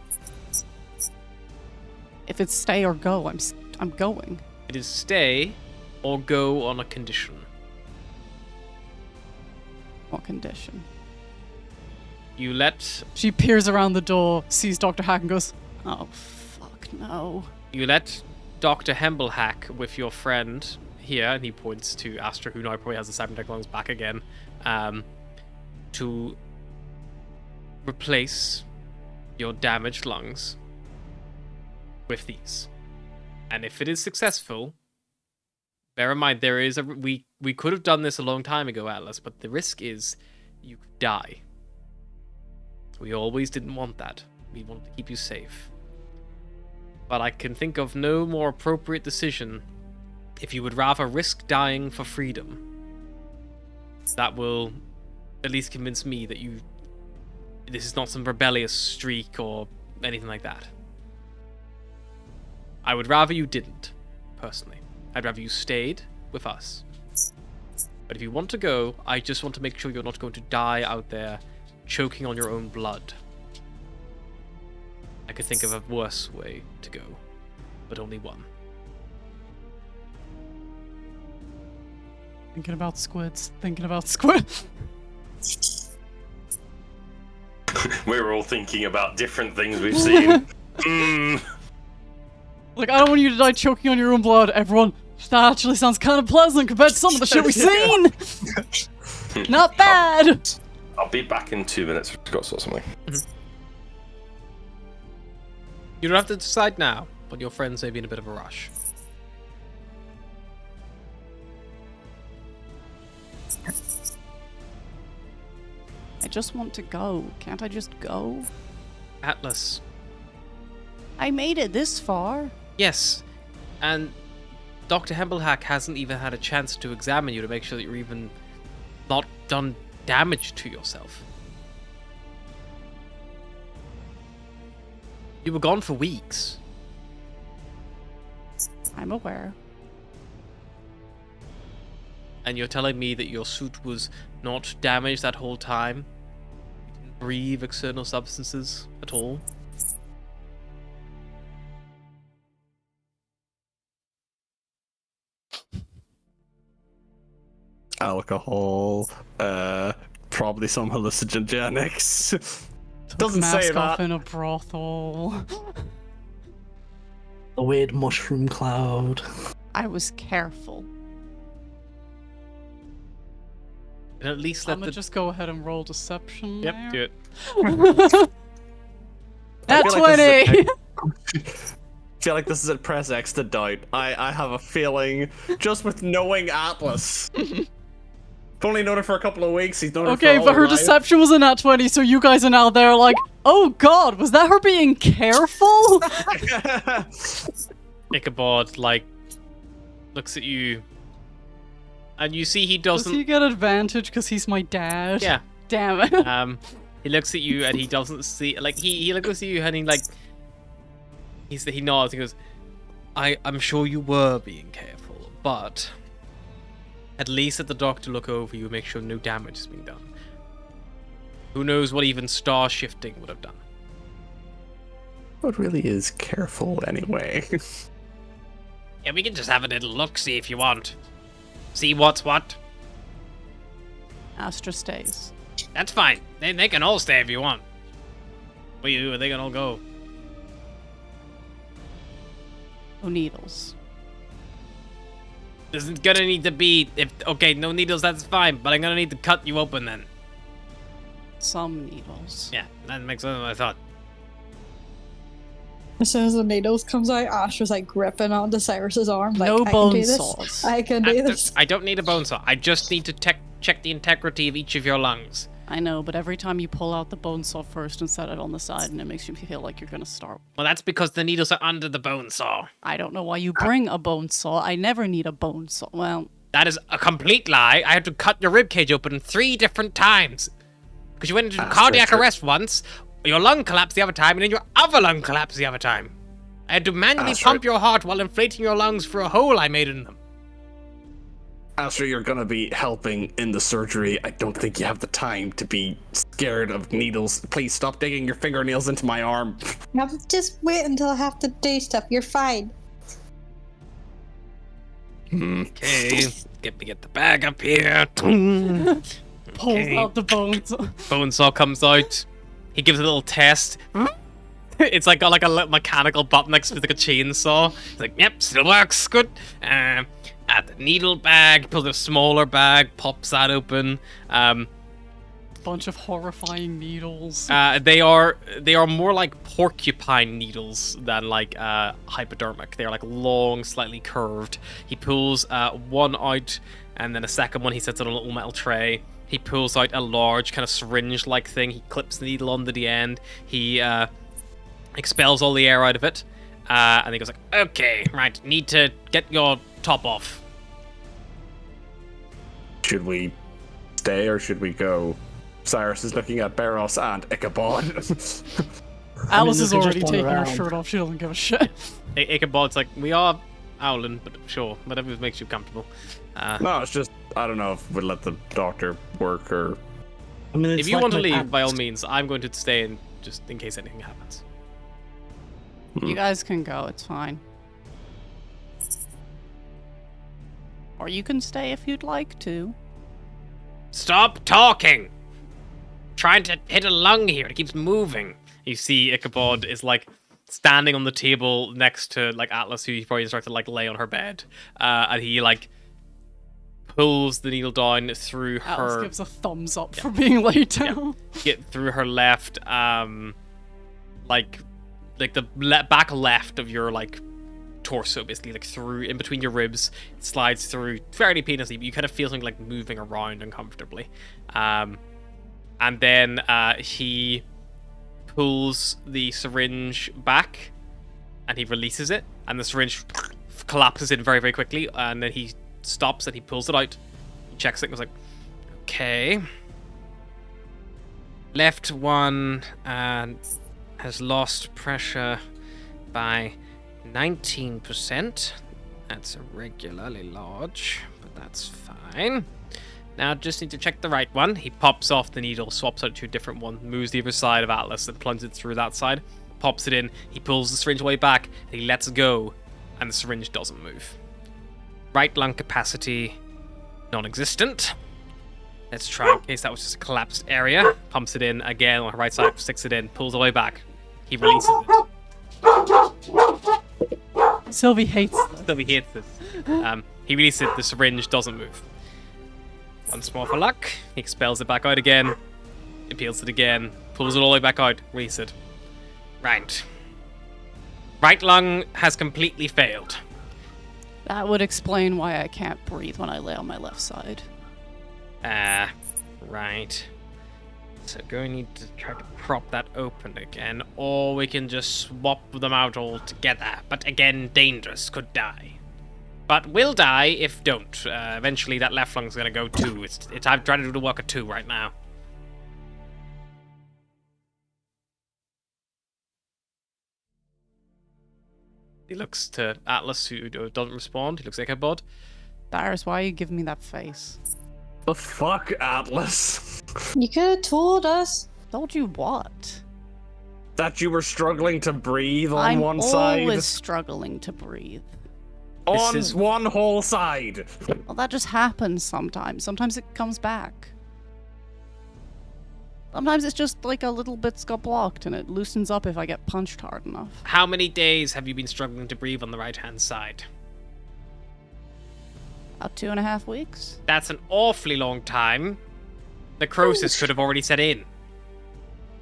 If it's stay or go, I'm going. It is stay or go on a condition. What condition? You let... She peers around the door, sees Dr. Hack and goes, oh, fuck no. You let Dr. Hempelhack with your friend here, and he points to Astra, who now probably has the cybernetic lungs back again, to replace your damaged lungs with these. And if it is successful, bear in mind there is we could have done this a long time ago, Atlas, but the risk is you could die. We always didn't want that. We wanted to keep you safe. But I can think of no more appropriate decision if you would rather risk dying for freedom. That will at least convince me that this is not some rebellious streak or anything like that. I would rather you didn't, personally. I'd rather you stayed with us. But if you want to go, I just want to make sure you're not going to die out there choking on your own blood. I could think of a worse way to go, but only one. Thinking about squids. Thinking about squids. We're all thinking about different things we've seen. Like, I don't want you to die choking on your own blood, everyone. That actually sounds kind of pleasant compared to some of the shit we've seen. Not bad. I'll be back in 2 minutes. I've got to sort something. You don't have to decide now, but your friends may be in a bit of a rush. I just want to go. Can't I just go? Atlas. I made it this far. Yes, and Dr. Hembelhack hasn't even had a chance to examine you to make sure that you're even not done damage to yourself. You were gone for weeks. I'm aware. And you're telling me that your suit was not damaged that whole time? You didn't breathe external substances at all? Alcohol, probably some hallucinogenics. Doesn't Mask say off that. in a brothel. The weird mushroom cloud. I was careful. And at least let I'm gonna just go ahead and roll deception. Yep, there. do it. At I feel like 20! I feel like this is a press X to doubt. I have a feeling, just with knowing Atlas. I've only known him for a couple of weeks. He's known Okay, her for but her all life. deception was a nat 20, so you guys are now there like, oh god, was that her being careful? Ichabod, like, looks at you, and you see he Does doesn't... he get advantage because he's my dad? Yeah. Damn it. He looks at you and he doesn't see... Like, he looks at you and he, like... He nods, he goes, I'm sure you were being careful, but... At least let the doctor look over you and make sure no damage has been done. Who knows what even star shifting would have done. What really is careful anyway? Yeah, we can just have a little look-see if you want. See what's what? Astra stays. That's fine. They can all stay if you want. What you do, they can all go. No needles. This is gonna need to be... Okay, no needles, that's fine, but I'm gonna need to cut you open then. Some needles. Yeah, that makes sense what I thought. As soon as the needles comes out, Ash was like gripping onto Cyrus's arm. Like, No I bone can do this. saws. I can do this. I don't need a bone saw. I just need to check the integrity of each of your lungs. I know, but every time you pull out the bone saw first and set it on the side, and it makes you feel like you're gonna start. Well, that's because the needles are under the bone saw. I don't know why you bring a bone saw. I never need a bone saw. Well, That is a complete lie. I had to cut your ribcage open 3 different times. Because you went into cardiac arrest once, your lung collapsed the other time, and then your other lung collapsed the other time. I had to manually pump your heart while inflating your lungs through a hole I made in them. After you're gonna be helping in the surgery, I don't think you have the time to be scared of needles. Please stop digging your fingernails into my arm. Now, just wait until I have to do stuff. You're fine. Okay, get the bag up here. pulls out the bones. Bone saw comes out. He gives a little test. It's like got like a mechanical button next to like a chainsaw. He's like, yep, still works, good. At the needle bag, pulls a smaller bag, pops that open. Bunch of horrifying needles. They are more like porcupine needles than like hypodermic. They are like long, slightly curved. He pulls one out, and then a second one he sets on a little metal tray. He pulls out a large kind of syringe-like thing. He clips the needle onto the end. He expels all the air out of it, and he goes like, "Okay, right, need to get your top off." Should we stay or should we go? Cyrus is looking at Barros and Ichabod. Alice you is can just already run taking her around. shirt off. She doesn't give a shit. Ichabod's like, "We are Owlin, but sure, whatever makes you comfortable. No, it's just I don't know if we'd let the doctor work or. I mean, If you want to leave, by all means, I'm going to stay in just in case anything happens. You guys can go, it's fine. Or you can stay if you'd like to. Stop talking! Trying to hit a lung here, it keeps moving. You see Ichabod is like standing on the table next to like Atlas, who you probably started to like lay on her bed. And he like pulls the needle down through Alice her gives a thumbs up for being laid down. get through her left like the back left of your like torso, basically, like through in between your ribs. It slides through fairly painlessly, but you kind of feel something like moving around uncomfortably. And then he pulls the syringe back and he releases it, and the syringe collapses in very, very quickly, and then he stops and he pulls it out. He checks it and goes like, okay. Left one has lost pressure by 19%. That's irregularly large, but that's fine. Now just need to check the right one. He pops off the needle, swaps out to a different one, moves the other side of Atlas and plunges it through that side, pops it in, he pulls the syringe way back, and he lets go, and the syringe doesn't move. Right lung capacity, non-existent. Let's try in case that was just a collapsed area. Pumps it in again on her right side, sticks it in, pulls it way back. He releases it. Sylvie hates this. Sylvie hates this. He releases it, the syringe doesn't move. Once more for luck, he expels it back out again, he peels it again, pulls it all the way back out, releases it. Right. Right lung has completely failed. That would explain why I can't breathe when I lay on my left side. Right. So going to need to try to prop that open again, or we can just swap them out altogether. But again, dangerous, could die. But will die if don't. Eventually that left lung's gonna go too. I'm trying to do the work of two right now. He looks to Atlas, who doesn't respond. He looks like Ichabod. Darius, why are you giving me that face? The fuck, Atlas? You could have told us. Told you what? That you were struggling to breathe on one side? I'm always struggling to breathe. On one whole side. Well, that just happens sometimes. Sometimes it comes back. Sometimes it's just like a little bit's got blocked and it loosens up if I get punched hard enough. How many days have you been struggling to breathe on the right-hand side? About 2.5 weeks. That's an awfully long time. Necrosis could have already set in.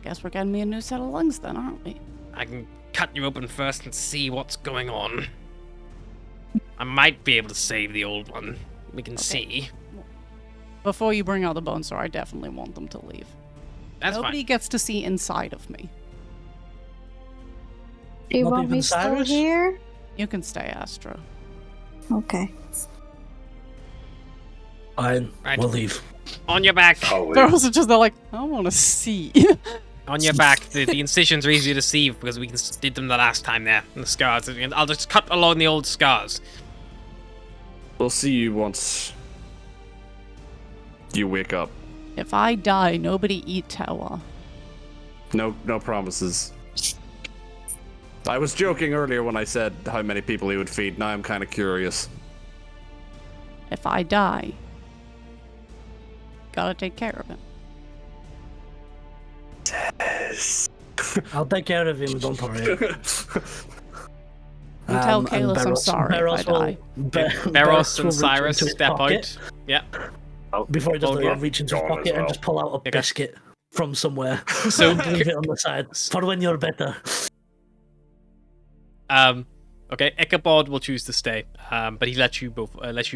Guess we're getting me a new set of lungs then, aren't we? I can cut you open first and see what's going on. I might be able to save the old one. We can see. Before you bring out the bone saw, I definitely want them to leave. That's Nobody fine. gets to see inside of me. Do you Not want even me still Cyrus? here? You can stay, Astra. Okay. Fine, Right. we'll leave. On your back. They're also just like, I want to see. On your back. The incisions are easy to see because we did them the last time there. And the scars. I'll just cut along the old scars. We'll see you once you wake up. If I die, nobody eat Tawa. No promises. I was joking earlier when I said how many people he would feed. Now I'm kind of curious. If I die, gotta take care of him. I'll take care of him, don't worry. You tell Kalis I'm sorry if I die. Beros and Cyrus step out. Yeah. Before he does that, yeah. he'll reach into his Gone as pocket well. and just pull out a Okay. biscuit from somewhere. So Leave it on the side. For when you're better. okay, Ichabod will choose to stay. But he lets you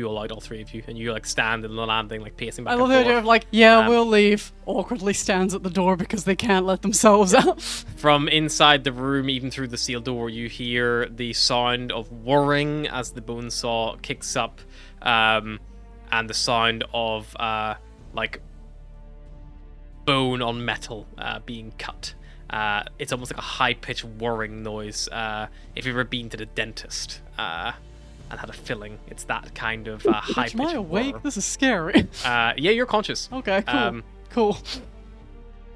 all out, all three of you, and you like stand in the landing, like pacing back I love and the forth. idea of like, yeah, we'll leave. Awkwardly stands at the door because they can't let themselves out. From inside the room, even through the sealed door, you hear the sound of whirring as the bone saw kicks up, and the sound of like bone on metal being cut. It's almost like a high-pitched whirring noise. If you've ever been to the dentist, and had a filling. It's that kind of high pitch. Am I awake? This is scary. Yeah, you're conscious. Okay, cool. Cool.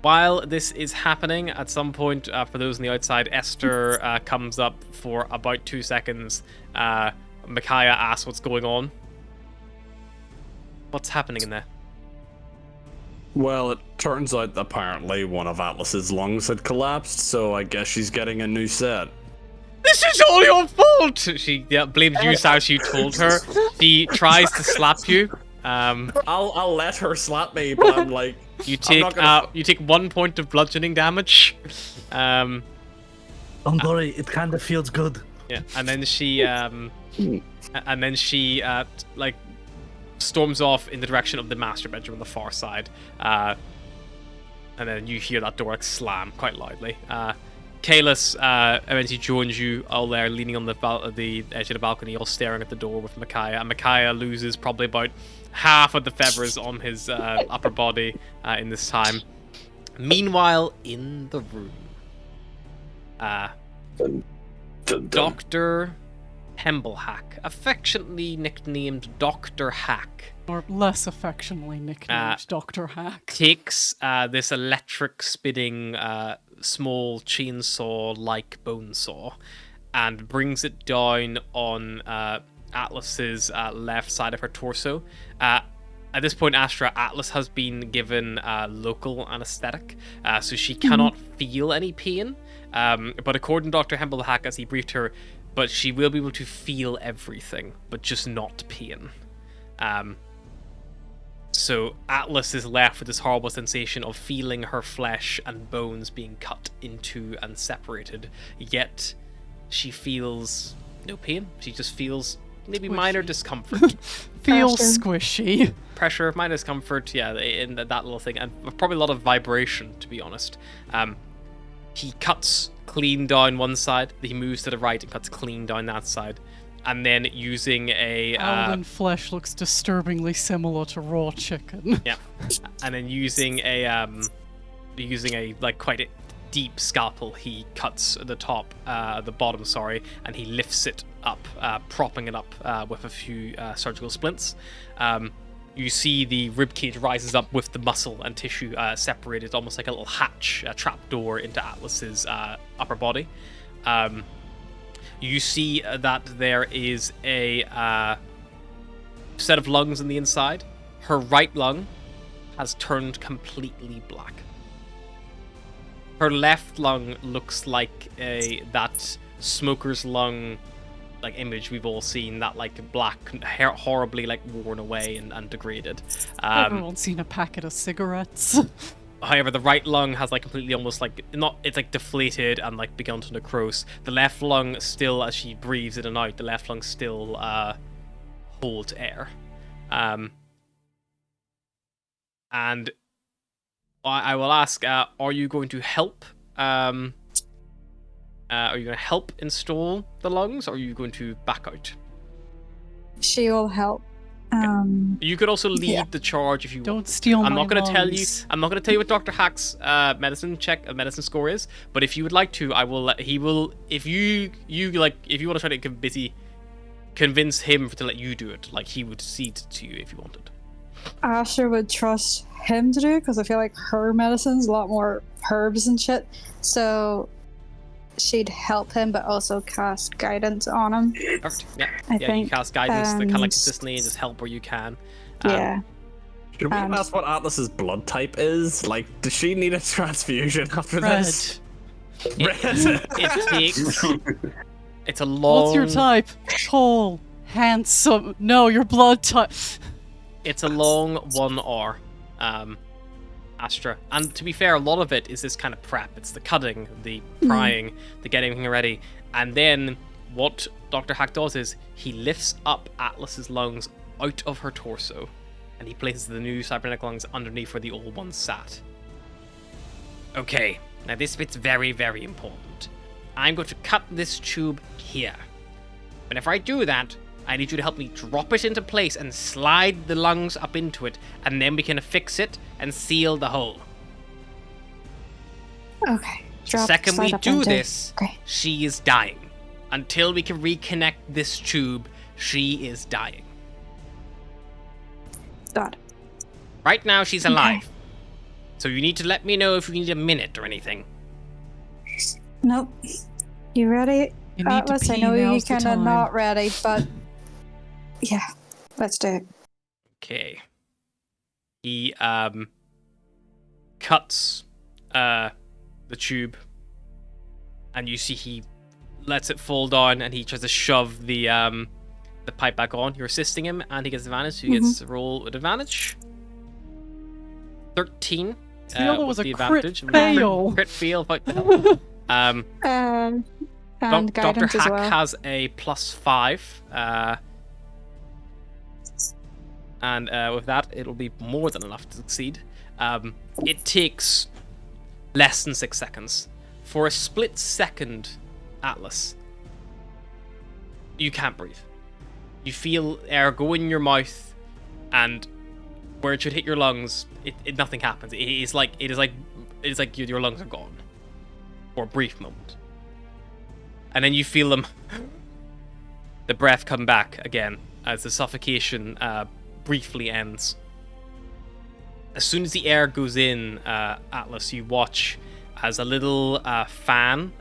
While this is happening, at some point, for those on the outside, Esther comes up for about 2 seconds. Micaiah asks what's going on. What's happening in there? Well, it turns out apparently one of Atlas's lungs had collapsed, so I guess she's getting a new set. This is all your fault! She blames you, as you told her. She tries to slap you. I'll let her slap me, but I'm like... You take 1 point of bludgeoning damage. Don't worry, it kind of feels good. Yeah, and then she like storms off in the direction of the master bedroom on the far side. And then you hear that door like slam quite loudly. Kalis eventually joins you all there, leaning on the edge of the balcony, all staring at the door with Micaiah. And Micaiah loses probably about half of the feathers on his upper body in this time. Meanwhile, in the room, Dr. Hemblehack, affectionately nicknamed Dr. Hack, or less affectionately nicknamed Dr. Hack, takes this electric spinning small chainsaw-like bone saw and brings it down on Atlas's left side of her torso. At this point, Astra, Atlas has been given local anesthetic, so she cannot feel any pain. But according to Dr. Hemblehack, as he briefed her, but she will be able to feel everything, but just not pain. So Atlas is left with this horrible sensation of feeling her flesh and bones being cut into and separated, yet she feels no pain. She just feels maybe squishy. Minor discomfort. Feels squishy. Pressure, minor discomfort, yeah, in that little thing, and probably a lot of vibration, to be honest. He cuts clean down one side, he moves to the right and cuts clean down that side. And then using a... Alden flesh looks disturbingly similar to raw chicken. Yeah. And then using a like quite a deep scalpel, he cuts the bottom, and he lifts it up, propping it up with a few surgical splints. You see the ribcage rises up with the muscle and tissue separated, almost like a little hatch, a trapdoor into Atlas's upper body. You see that there is a set of lungs on the inside. Her right lung has turned completely black. Her left lung looks like that smoker's lung like image we've all seen, that like black, horribly like worn away and degraded. Everyone's seen a packet of cigarettes. However, the right lung has like completely almost like it's like deflated and like begun to necrose. The left lung still, as she breathes in and out, the left lung still holds air. And I will ask, are you going to help? Are you going to help install the lungs, or are you going to back out? She will help. You could also lead the charge if you don't steal I'm my not going to tell you. lungs. I'm not going to tell you what Dr. Hack's medicine score is. But if you would like to, I will. He will. If you want to try to convince him to let you do it, like he would cede to you if you wanted. Asher would trust him to do it because I feel like her medicine's a lot more herbs and shit. So she'd help him, but also cast guidance on him. Perfect. Yeah, I think, you cast guidance kind of like consistently and just help where you can. Yeah. Should we ask what Atlas's blood type is? Like, does she need a transfusion after this? It takes. It's a long. What's your type? Tall, handsome. No, your blood type. It's a long 1 hour. Astra. And to be fair, a lot of it is this kind of prep. It's the cutting, the prying, the getting everything ready. And then what Dr. Hack does is he lifts up Atlas's lungs out of her torso and he places the new cybernetic lungs underneath where the old ones sat. Okay, now this bit's very, very important. I'm going to cut this tube here. Whenever I do that, I need you to help me drop it into place and slide the lungs up into it, and then we can affix it and seal the hole. Okay. The second we do this, she is dying. until we can reconnect this tube, she is dying. God. Right now, she's alive. So you need to let me know if you need a minute or anything. Nope. You ready? You need to Atlas, I pee, know you're now's the kind of time. not ready, but yeah, let's do it. Okay. He cuts the tube, and you see he lets it fall down, and he tries to shove the pipe back on. You're assisting him, and he gets advantage. So he gets to roll with advantage. 13. The other was with a the crit advantage. fail. Crit fail. And Dr. guidance as Hack well. has a +5. And with that, it'll be more than enough to succeed. It takes less than 6 seconds. For a split second, Atlas, you can't breathe. You feel air go in your mouth, and where it should hit your lungs, nothing happens. It is like your lungs are gone for a brief moment, and then you feel them, the breath come back again as the suffocation briefly ends. As soon as the air goes in, Atlas, you watch as a little fan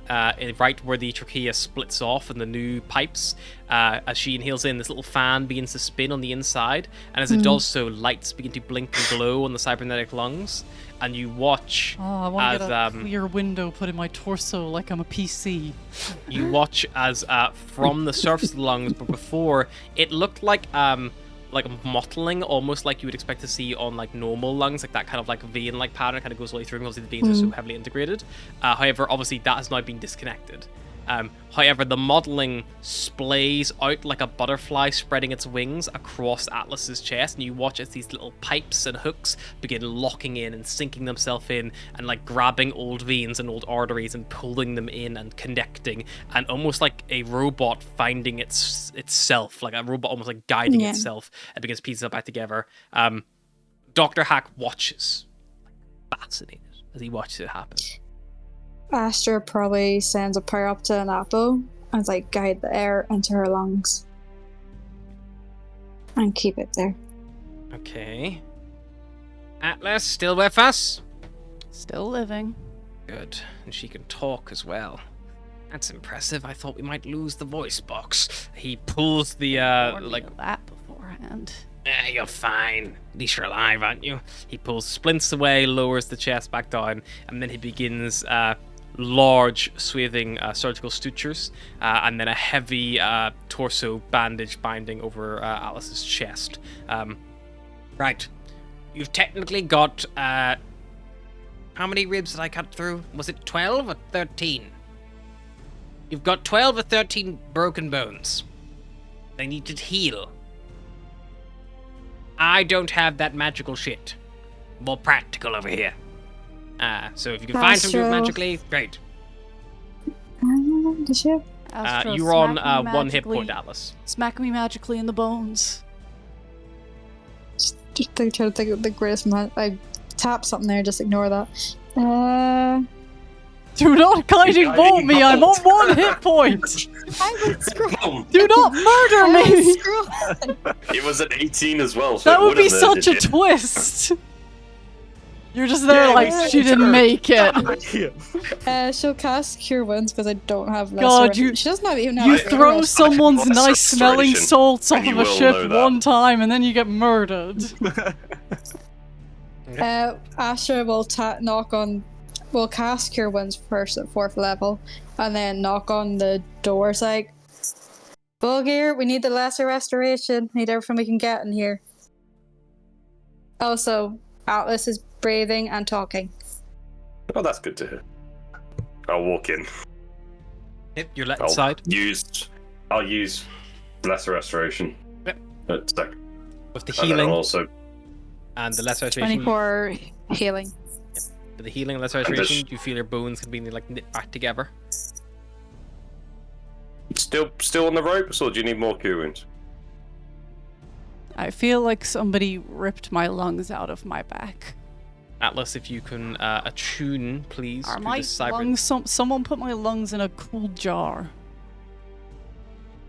right where the trachea splits off and the new pipes, as she inhales in, this little fan begins to spin on the inside, and as it does so, lights begin to blink and glow on the cybernetic lungs, and you watch I want to as get a clear window put in my torso like I'm a PC. you watch as from the surface of the lungs, but before, it looked like mottling, almost like you would expect to see on like normal lungs, like that kind of like vein-like pattern kind of goes all the way through, and obviously the veins are so heavily integrated. However, obviously that has now been disconnected. However, the modeling splays out like a butterfly spreading its wings across Atlas's chest, and you watch as these little pipes and hooks begin locking in and sinking themselves in and like grabbing old veins and old arteries and pulling them in and connecting, and almost like a robot finding itself, like a robot almost like guiding itself, and begins piecing it back together. Dr. Hack watches, fascinated, as he watches it happen. Astra probably sends a power up to an apple and like guide the air into her lungs and keep it there. Okay. Atlas, still with us? Still living. Good. And she can talk as well. That's impressive. I thought we might lose the voice box. He pulls the, Warned me of that beforehand. You're fine. At least you're alive, aren't you? He pulls splints away, lowers the chest back down, and then he begins, large, swathing surgical sutures, and then a heavy torso bandage binding over Alice's chest. Right. You've technically got, how many ribs did I cut through? Was it 12 or 13? You've got 12 or 13 broken bones. They need to heal. I don't have that magical shit. More practical over here. So if you can find some do it magically, great. Does she? Astro, You're on smack me 1 hit magically- point, Atlas. Smack me magically in the bones. Just trying to think of the greatest man. I tapped something there, just ignore that. Do not guiding bolt me, I'm on 1 hit point! I would scroll. Do not murder me! It was an 18 as well. So That it would be would've such a murdered you. twist! You're just there like, yeah, she didn't make it. She'll cast Cure Wounds because I don't have less God, rest. She doesn't even have You less throw rest. someone's Lots of nice smelling restoration, salts off and of you a will ship know that. one time and then you get murdered. Astra will will cast Cure Wounds first at 4th level, and then knock on the doors like, Bulgir, we need the lesser restoration. Need everything we can get in here. Also, Atlas is breathing and talking. Oh, that's good to hear. I'll walk in. Yep, you're let inside. I'll use lesser restoration. Yep. Sec. With the And then healing I'll also and the lesser restoration. 24 healing. With the healing and lesser restoration, you feel your bones can be like knit back together. still on the ropes, or do you need more cure wounds? I feel like somebody ripped my lungs out of my back. Atlas, if you can attune, please. Are to my the cyber... lungs... Someone put my lungs in a cool jar.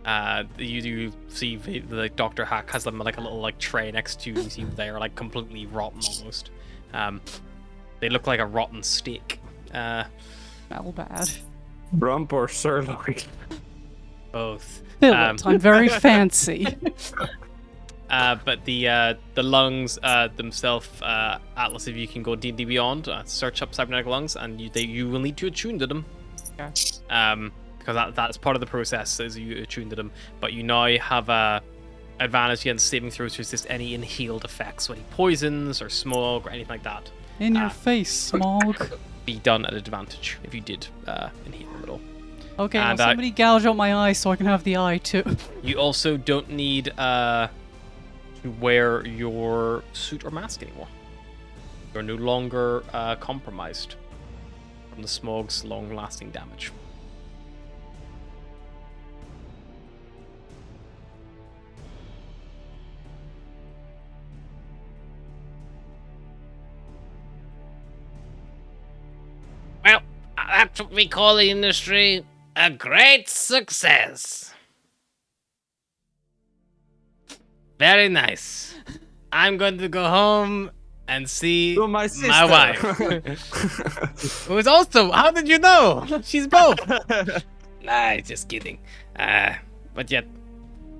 You do see the Dr. Hack has them like a little like tray next to you. You see they're like completely rotten almost. They look like a rotten steak. Smell bad. Rump or sirloin? Both. I'm very fancy. But the lungs themselves, Atlas, if you can go D&D Beyond, search up cybernetic lungs, and you will need to attune to them. Okay. Because that's part of the process is you attune to them. But you now have advantage against saving throws to resist any inhaled effects, so any poisons or smoke or anything like that. In your face, smog. Be done at advantage if you did inhale them at all. Okay, And, well, somebody gouge out my eye so I can have the eye too. You also don't need to wear your suit or mask anymore. You're no longer compromised from the smog's long-lasting damage. Well, that's what we call the industry a great success. Very nice. I'm going to go home and see my wife. Who is also, how did you know? She's both. Nah, just kidding. But yet,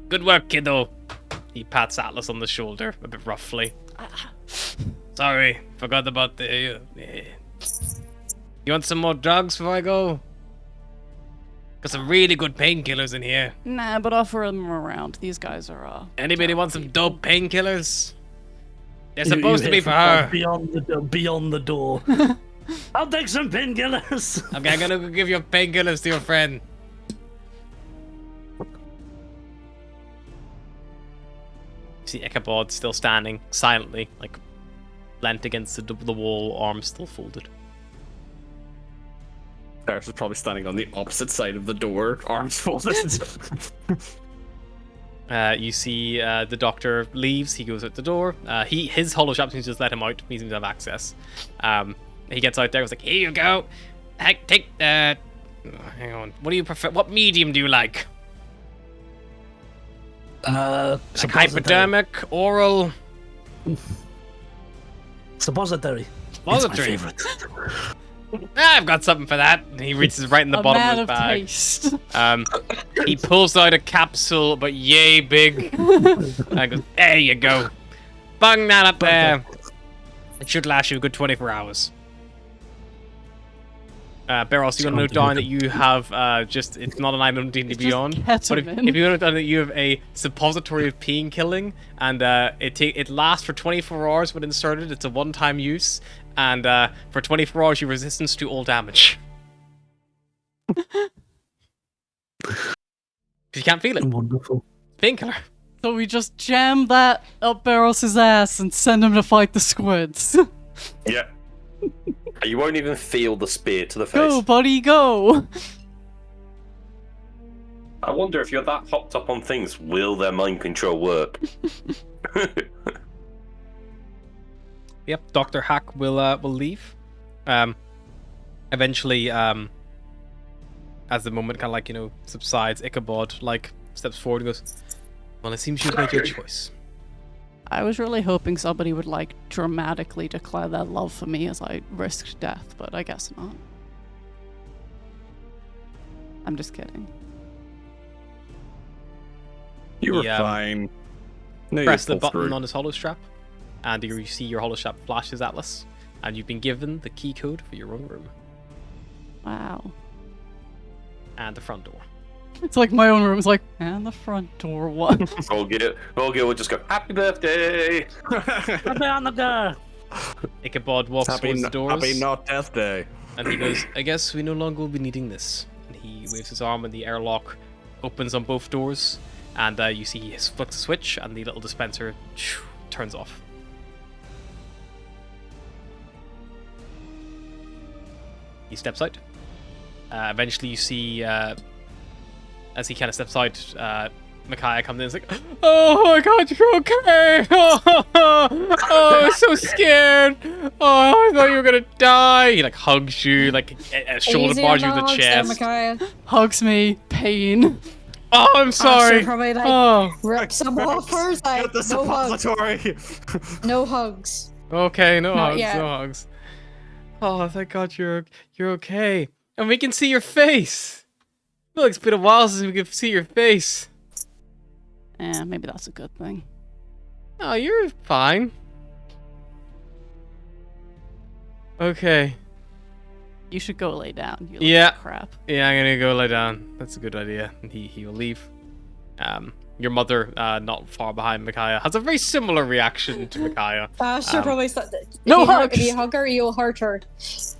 good work, kiddo. He pats Atlas on the shoulder a bit roughly. Sorry, forgot about the... You want some more drugs before I go? Got some really good painkillers in here. Nah, but offer them around. These guys are, Anybody want some dope painkillers? They're supposed to be for her. Beyond the door. I'll take some painkillers. Okay, I'm gonna go give your painkillers to your friend. See Ichabod still standing silently, like leant against the wall, arms still folded. Darius is probably standing on the opposite side of the door, arms folded. You see the doctor leaves. He goes out the door. His hollow shop seems to just let him out. He seems to have access. He gets out there. He's like, "Here you go. Heck, take that. Hang on. What do you prefer? What medium do you like? Like hypodermic, oral, suppository. Suppository. It's my favorite. I've got something for that." And he reaches right in the bottom of his bag. Taste. He pulls out a capsule, but yay big. And goes, "There you go. Bung that up there. It should last you a good 24 hours." Barros, you want to note down that you have it's not an item D&D Beyond, but if you note down that you have a suppository of pain killing, and it lasts for 24 hours when inserted. It's a one-time use, and for 24 hours you have resistance to all damage. If you can't feel it. Wonderful. Painkiller. So we just jam that up Barros' ass and send him to fight the squids. Yeah. You won't even feel the spear to the face. Go, buddy, go! I wonder if you're that hopped up on things, will their mind control work? Yep, Dr. Hack will leave. Eventually, as the moment kind of like, subsides, Ichabod steps forward and goes, "Well, it seems you've made your choice." I was really hoping somebody would dramatically declare their love for me as I risked death, but I guess not. I'm just kidding. You were fine. No, Press the button on his hollow strap, and you see your hollow strap flashes Atlas, and you've been given the key code for your own room. Wow. And the front door. It's like my own room. It's like, and the front door, what? Volgil will just go, "Happy birthday!" Happy on the go. Ichabod walks towards the doors. Happy not death day. And he goes, "I guess we no longer will be needing this." And he waves his arm, and the airlock opens on both doors. And you see he flicks a switch, and the little dispenser turns off. He steps out. Eventually, you see, as he kind of steps out, Micaiah comes in and is like, "Oh my god, you're okay! Oh, I'm so scared! Oh, I thought you were gonna die!" He hugs you, shoulder bars you in the chest. Hugs me, pain. Oh, I'm sorry. Probably like Oh. rip some off first. Like Get the no hugs. suppository. No hugs. Okay, no Not hugs, yet. no hugs. Oh, thank God you're okay. And we can see your face. I feel like it's been a while since we could see your face. Maybe that's a good thing. Oh, you're fine. Okay. You should go lay down. You look Yeah. like crap. Yeah, I'm gonna go lie down. That's a good idea. And he will leave. Your mother, not far behind Micaiah, has a very similar reaction to Micaiah. She'll probably start. No If hugs! you hug her, you'll hurt her. It's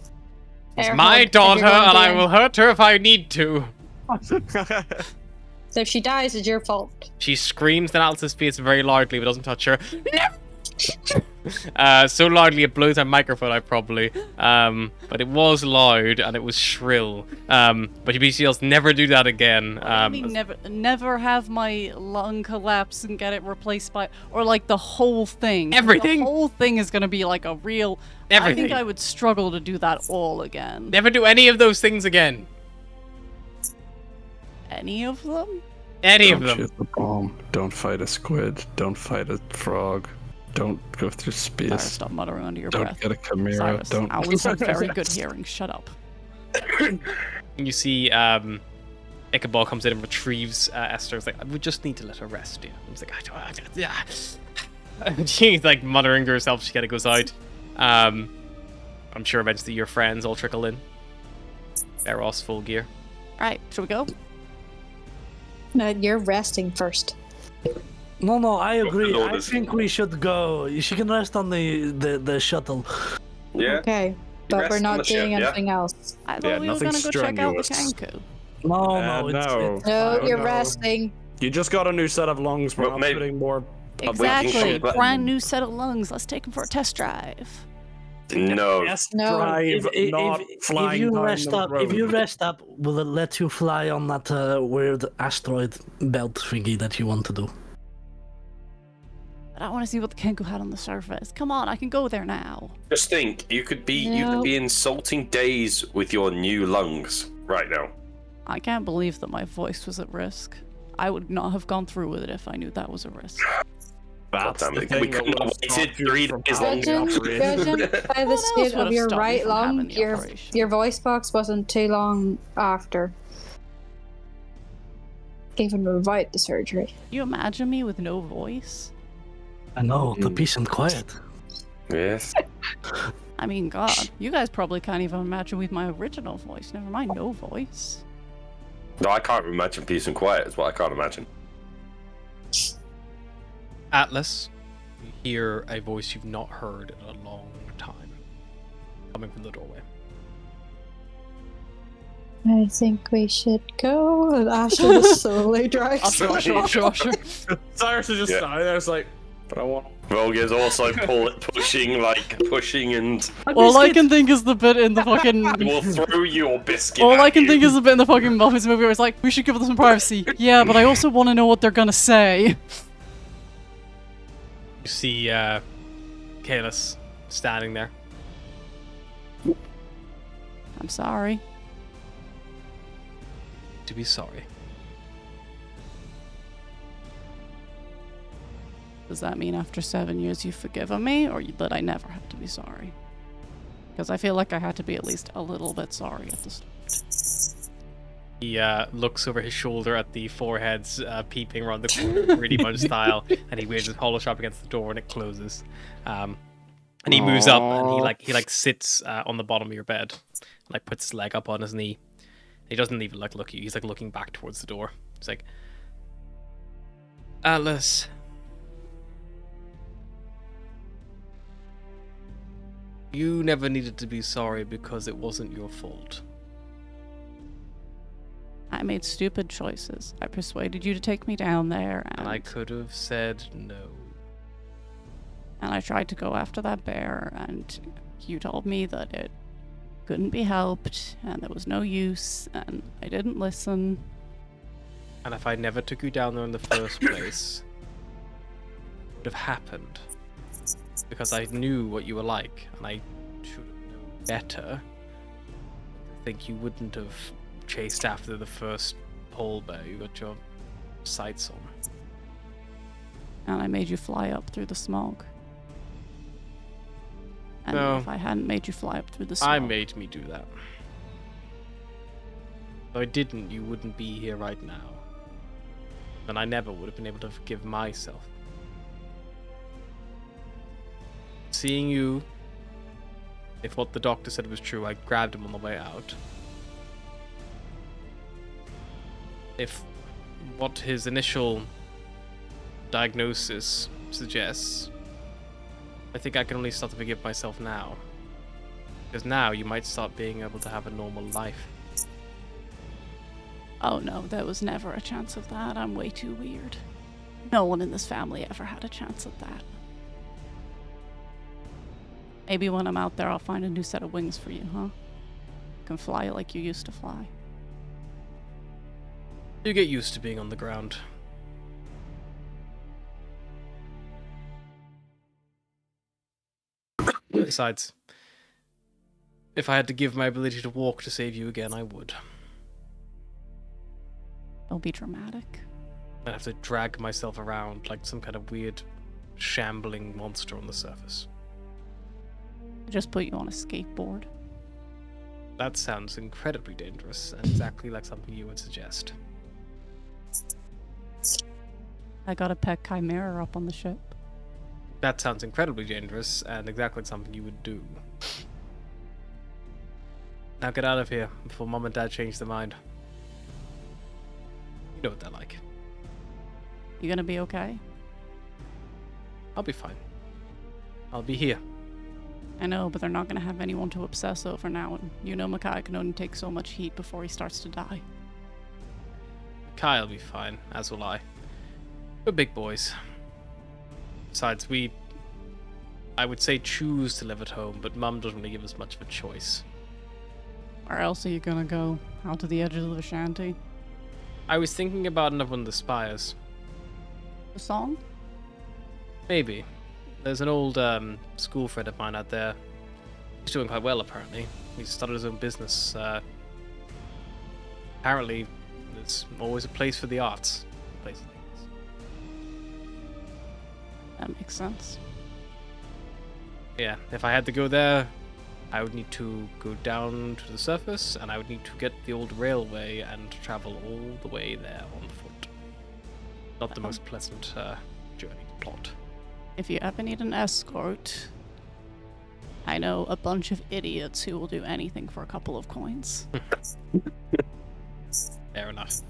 Air my hug, daughter, everyone and I doing. will hurt her if I need to. So if she dies, it's your fault. She screams in Alice's face very loudly, but doesn't touch her. So loudly it blows my microphone out probably. But it was loud and it was shrill. But she else never do that again. I mean, never have my lung collapse and get it replaced by, or like the whole thing. Everything. The whole thing is gonna be like a real. Everything. I think I would struggle to do that all again. Never do any of those things again. Any of them? Any of Don't them. shoot the bomb. Don't fight a squid. Don't fight a frog. Don't go through Cyrus, space. stop muttering under your Don't breath. get a chimera. Cyrus, Don't. Owls have very good hearing. Shut up. You see, Ichabod comes in and retrieves Esther. It's like, we just need to let her rest, dear. He's like, she's like muttering to herself. She kind of goes out. I'm sure eventually your friends all trickle in. Eros, full gear. Alright, shall we go? No, you're resting first. No, I agree. I orders. think we should go. She can rest on the shuttle. Yeah. Okay, but rest we're on not the ship, doing yeah. anything else. I thought Yeah, we were nothing gonna go check out the strenuous. Kanku. No, it's No, Oh, you're no. resting. You just got a new set of lungs. We're Well, not maybe- putting more. Exactly. But- Brand new set of lungs. Let's take them for a test drive. No. Test No. drive, not flying if you down rest the up, road. if you rest up, will it let you fly on that weird asteroid belt thingy that you want to do? But I want to see what the Kanku had on the surface. Come on, I can go there now. Just think, you could be No. insulting days with your new lungs right now. I can't believe that my voice was at risk. I would not have gone through with it if I knew that was a risk. That's God damn the it. thing We that couldn't will have stop waited you 3 from days having longer. the operation. Judging by the What else state would of have your stopped me right from having lung, the your operation? voice box wasn't too long after. Even without the surgery. Can you imagine me with no voice? I know, the peace and quiet. Yes. I mean, God, you guys probably can't even imagine with my original voice. Never mind, no voice. No, I can't imagine peace and quiet. Is what I can't imagine. Atlas, you hear a voice you've not heard in a long time, coming from the doorway. I think we should go. And Ashley slowly drives. Sure. Cyrus is just Yeah. standing there. It's like, but I want. Roger's also pushing, and All I can think is the bit in the fucking. will throw your biscuit. All at I can you. think is the bit in the fucking Muppets movie where it's like, we should give them some privacy. Yeah, but I also want to know what they're gonna say. You see Kalis standing there. I'm sorry. To be sorry. Does that mean after 7 years you've forgiven me, or that I never have to be sorry? Because I feel like I had to be at least a little bit sorry at the start. He looks over his shoulder at the foreheads peeping around the corner, really much style, and he waves his hollow shop against the door and it closes. And he moves up and he sits on the bottom of your bed, like puts his leg up on his knee. He doesn't even look at you. He's like looking back towards the door. He's like, Atlas. You never needed to be sorry because it wasn't your fault. I made stupid choices. I persuaded you to take me down there, And I could have said no. and I tried to go after that bear, and you told me that it couldn't be helped, and there was no use, and I didn't listen. And if I never took you down there in the first place, it would have happened. Because I knew what you were like, and I should have known better. I think you wouldn't have chased after the first pole bear. You got your sights on. And I made you fly up through the smog. And No. if I hadn't made you fly up through the smog... I made me do that. If I didn't, you wouldn't be here right now. And I never would have been able to forgive myself. Seeing you, if what the doctor said was true, I grabbed him on the way out. If what his initial diagnosis suggests, I think I can only start to forgive myself now. Because now you might start being able to have a normal life. Oh no, there was never a chance of that. I'm way too weird. No one in this family ever had a chance at that. Maybe when I'm out there, I'll find a new set of wings for you, huh? Can fly like you used to fly. You get used to being on the ground. Besides, if I had to give my ability to walk to save you again, I would. Don't be dramatic. I'd have to drag myself around like some kind of weird, shambling monster on the surface. Just put you on a skateboard. That sounds incredibly dangerous, and exactly like something you would suggest. I got a pet chimera up on the ship. That sounds incredibly dangerous, and exactly like something you would do. Now get out of here, before Mom and Dad change their mind. You know what they're like. You gonna be okay? I'll be fine. I'll be here. I know, but they're not gonna have anyone to obsess over now, and you know Makai can only take so much heat before he starts to die. Kyle will be fine, as will I. We're big boys. Besides, I would say choose to live at home, but Mum doesn't really give us much of a choice. Where else are you gonna go? Out to the edges of the shanty? I was thinking about another one of the spires. The song? Maybe. There's an old school friend of mine out there. He's doing quite well, apparently. He's started his own business. Apparently, there's always a place for the arts. Places like this. That makes sense. Yeah, if I had to go there, I would need to go down to the surface, and I would need to get the old railway and travel all the way there on foot. Not the most pleasant journey to plot. If you ever need an escort, I know a bunch of idiots who will do anything for a couple of coins. Fair enough.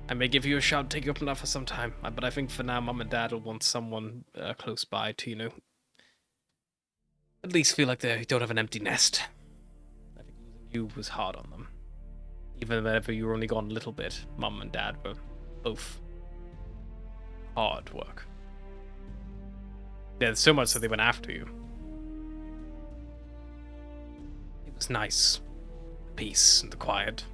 I may give you a shout, take you up on that for some time, but I think for now, Mum and Dad will want someone close by to, you know, at least feel like they don't have an empty nest. I think losing you was hard on them. Even whenever you were only gone a little bit, Mum and Dad were both hard work. Yeah, so much so they went after you. It was nice. The peace and the quiet.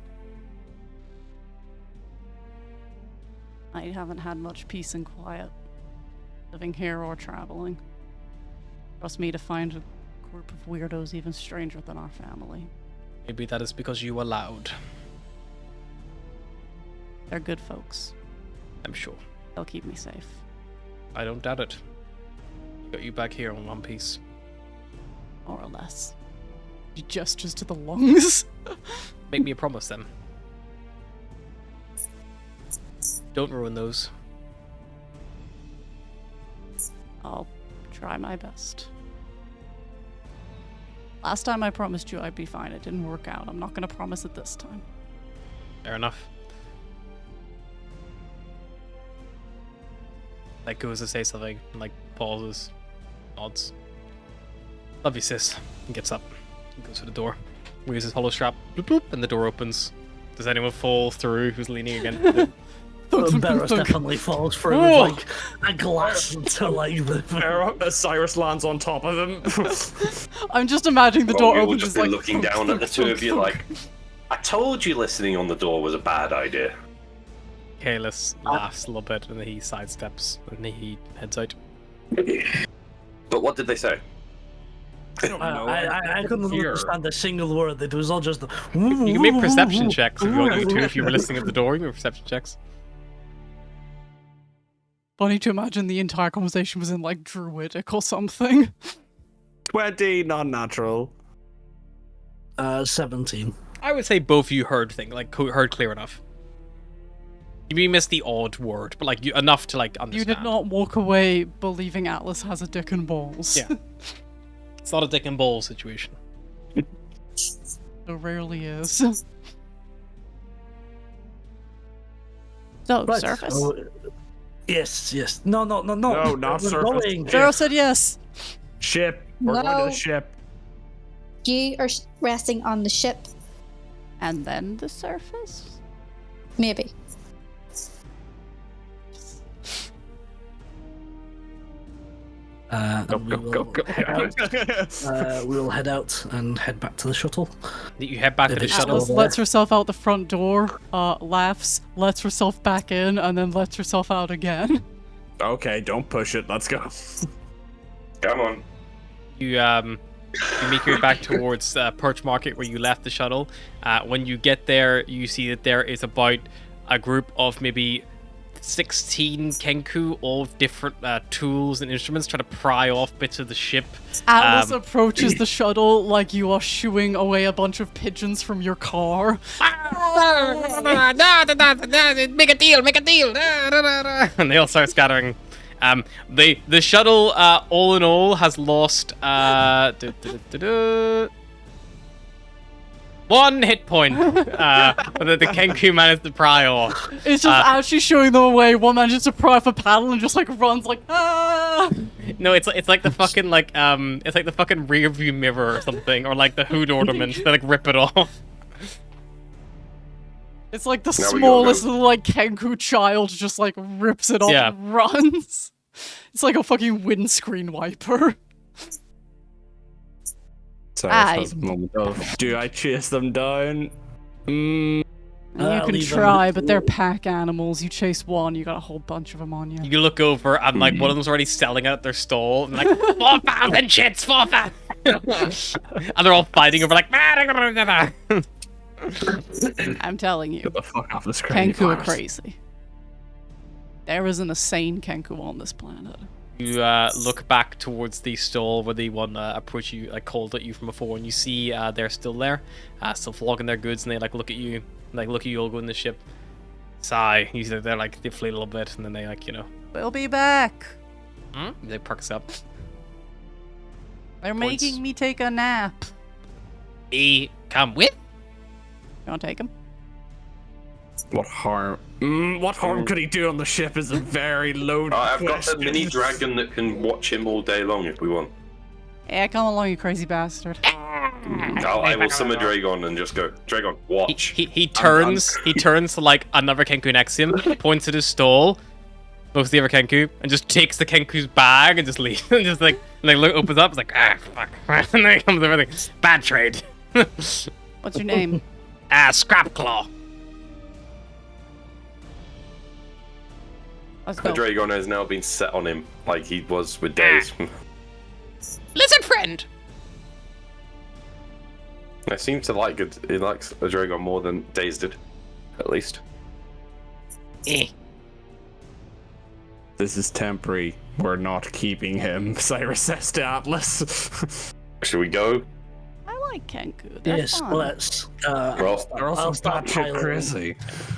I haven't had much peace and quiet, living here or traveling. Trust me to find a group of weirdos even stranger than our family. Maybe that is because you allowed. They're good folks. I'm sure. They'll keep me safe. I don't doubt it. Got you back here in one piece. More or less. He gestures to the lungs. Make me a promise then. Don't ruin those. I'll try my best. Last time I promised you I'd be fine. It didn't work out. I'm not gonna promise it this time. Fair enough. Like goes to say something, and like pauses, nods. Love you, sis. He gets up, he goes to the door, weaves his hollow strap, bloop bloop, and the door opens. Does anyone fall through who's leaning against? Barrows definitely falls through with like a glass into like the. Cyrus lands on top of him. I'm just imagining the door You'll opens just just be like looking down at the two of you like, I told you listening on the door was a bad idea. Kalis laughs a little bit, and then he sidesteps, and he heads out. But what did they say? I don't know. I couldn't understand a single word. It was all just. You can make perception checks if you want to, if you were listening at the door. You can make perception checks. Funny to imagine the entire conversation was in like Druidic or something. 20 non-natural. 17. I would say both of you heard heard clear enough. You missed the odd word, but like enough to like understand. You did not walk away believing Atlas has a dick and balls. Yeah. It's not a dick and balls situation. It rarely is. So, Right. surface? Yes. No, No, not We're surface. going. Zero said yes. Ship. We're going to No. the ship. You are resting on the ship, And then the surface? maybe. And we will we'll head out and head back to the shuttle. You head back to the Atlas shuttle. Atlas lets herself out the front door, laughs, lets herself back in, and then lets herself out again. Okay, don't push it. Let's go. Come on. You make your way back towards Perch Market where you left the shuttle. When you get there, you see that there is about a group of maybe 16 Kenku, all with different tools and instruments, trying to pry off bits of the ship. Atlas approaches the shuttle like you are shooing away a bunch of pigeons from your car. Make a deal, make a deal. And they all start scattering. The shuttle, all in all, has lost 1 hit point. The Kenku managed to pry off. It's just actually showing them away. One manages to pry off a paddle and just like runs like ah. No, it's like the fucking it's like the fucking rear view mirror or something, or like the hood ornament. They like rip it off. It's like the Now we go, smallest go. little like Kenku child just like rips it off Yeah. and runs. It's like a fucking windscreen wiper. Sorry, Ah, has a moment of, do I chase them down? You can leave them try, with but they're pack animals. You chase one, you got a whole bunch of them on you. You look over and like one of them's already selling out their stall and like 4,000 shits, 4,000, and they're all fighting over like. I'm telling you, Get the fuck off the screen. Kenku are crazy. There is an insane Kenku on this planet. You look back towards the stall where the one approached you, like called at you from before, and you see they're still there, still flogging their goods, and they like look at you all go in the ship. Sigh. You see they're like they flee a little bit, and then they like We'll be back. they perks up. They're Points. making me take a nap. Come with. You wanna take him? What harm? What harm could he do on the ship is a very loaded I've got question. the mini dragon that can watch him all day long if we want. Yeah, come along, you crazy bastard. I will summon Dragon and just go, Dragon, watch. He turns to like another Kenku next to him, points at his stall, looks at the other Kenku, and just takes the Kenku's bag and just leaves. And just like opens up, it's like fuck. And then comes everything. Bad trade. What's your name? Scrap Claw. Let's The go. Dragon has now been set on him like he was with Days. Lizard friend. I seem to like it. He likes a Dragon more than Days did, at least. This is temporary. We're not keeping him. Cyrus says to Atlas. Should we go? I like Kenku. They're Yes, fun. let's. They're also I'll start batshit piloting. crazy.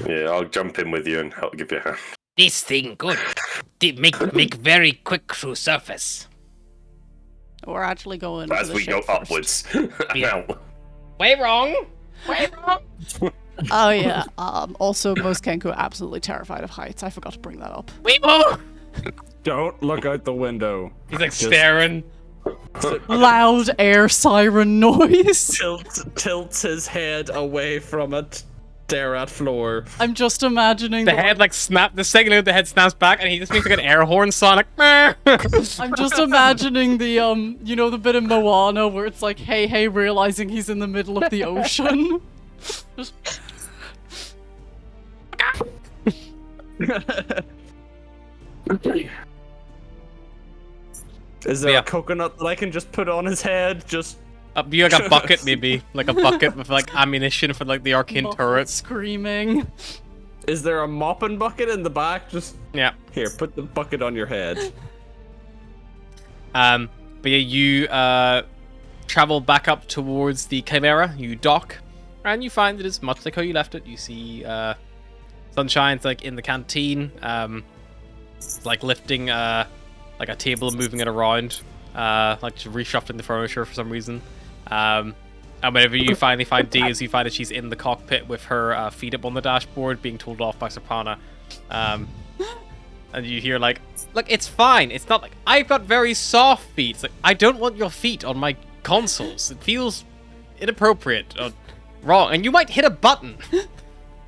Yeah, I'll jump in with you and help give you a hand. This thing good. Make very quick through surface. We're actually going As to the we go ship first. upwards. Yeah. Ow. Way wrong. Oh yeah. Also, most Kenku are absolutely terrified of heights. I forgot to bring that up. We move. Don't look out the window. He's like staring. Loud air siren noise. Tilts his head away from it. Stare at floor. I'm just imagining The head like snap. The second the head snaps back, and he just makes like an air horn sound like. Meh. I'm just imagining the you know the bit in Moana where it's like hey hey realizing he's in the middle of the ocean. Just Is there Yeah. a coconut that I can just put on his head? Just Be like a bucket maybe, like a bucket with like ammunition for like the arcane muffled turret. screaming. Is there a mopping bucket in the back? Just Yeah. here, put the bucket on your head. But yeah, you travel back up towards the Chimera. You dock, and you find that it's much like how you left it. You see Sunshine's like in the canteen, like lifting like a table and moving it around, like just reshuffling the furniture for some reason. And whenever you finally find Diaz, you find that she's in the cockpit with her feet up on the dashboard, being told off by Soprana. And you hear like, look, it's fine. It's not like, I've got very soft feet. It's like, I don't want your feet on my consoles. It feels inappropriate or wrong. And you might hit a button.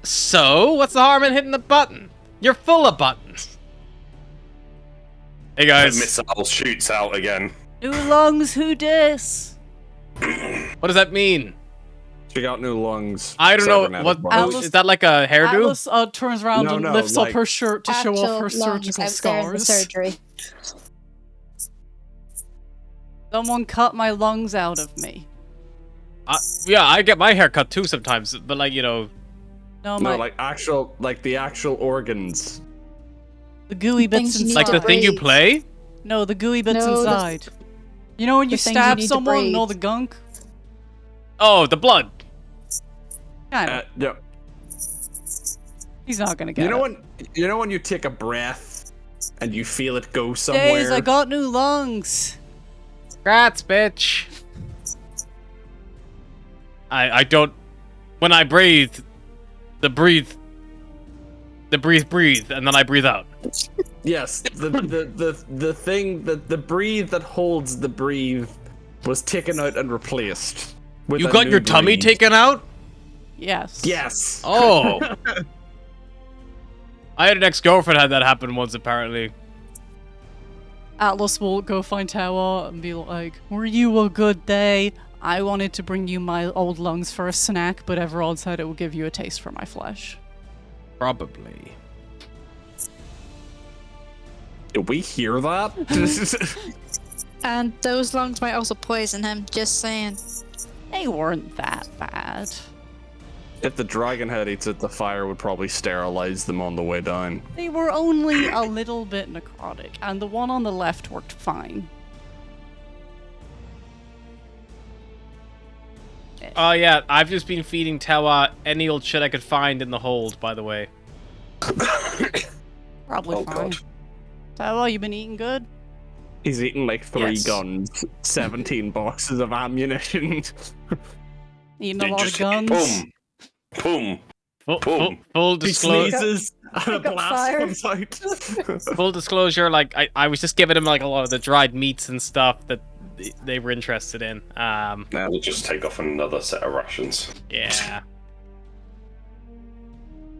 So, what's the harm in hitting the button? You're full of buttons. Hey guys. The missile shoots out again. New lungs, who dis? What does that mean? She got new lungs. I don't know. What is that, like a hairdo? Atlas turns around and lifts up her shirt to show off her surgical scars. Surgery. Someone cut my lungs out of me. Yeah, I get my hair cut too sometimes, but like, you know. No, like the actual organs. The gooey bits inside. Like the thing you play? No, the gooey bits inside. You know when you stab someone and all the gunk? Oh, the blood. Yeah. No. He's not gonna get it. You know when you take a breath and you feel it go somewhere? Days, I got new lungs. Congrats, bitch. I don't. When I breathe, the breathe, and then I breathe out. Yes, the thing that the breathe that holds the breathe was taken out and replaced. With You got your tummy taken out? Yes. Yes. Oh. I had an ex-girlfriend had that happen once, apparently. Atlas will go find Tawa and be like, were you a good day? I wanted to bring you my old lungs for a snack, but everyone said it will give you a taste for my flesh. Probably. Did we hear that? And those lungs might also poison him, just saying. They weren't that bad. If the dragon head eats it, the fire would probably sterilize them on the way down. They were only a little bit necrotic, and the one on the left worked fine. Oh yeah, I've just been feeding Tawa any old shit I could find in the hold, by the way. Probably fine. God. Tawa, you been eating good? He's eaten like 3 Yes. guns, 17 boxes of ammunition. Eating a lot of guns? Boom. Boom. Full He disclosure. sneezes and a blast comes out. Full disclosure, like I was just giving him like a lot of the dried meats and stuff that they were interested in. Now we'll just take off another set of rations. Yeah.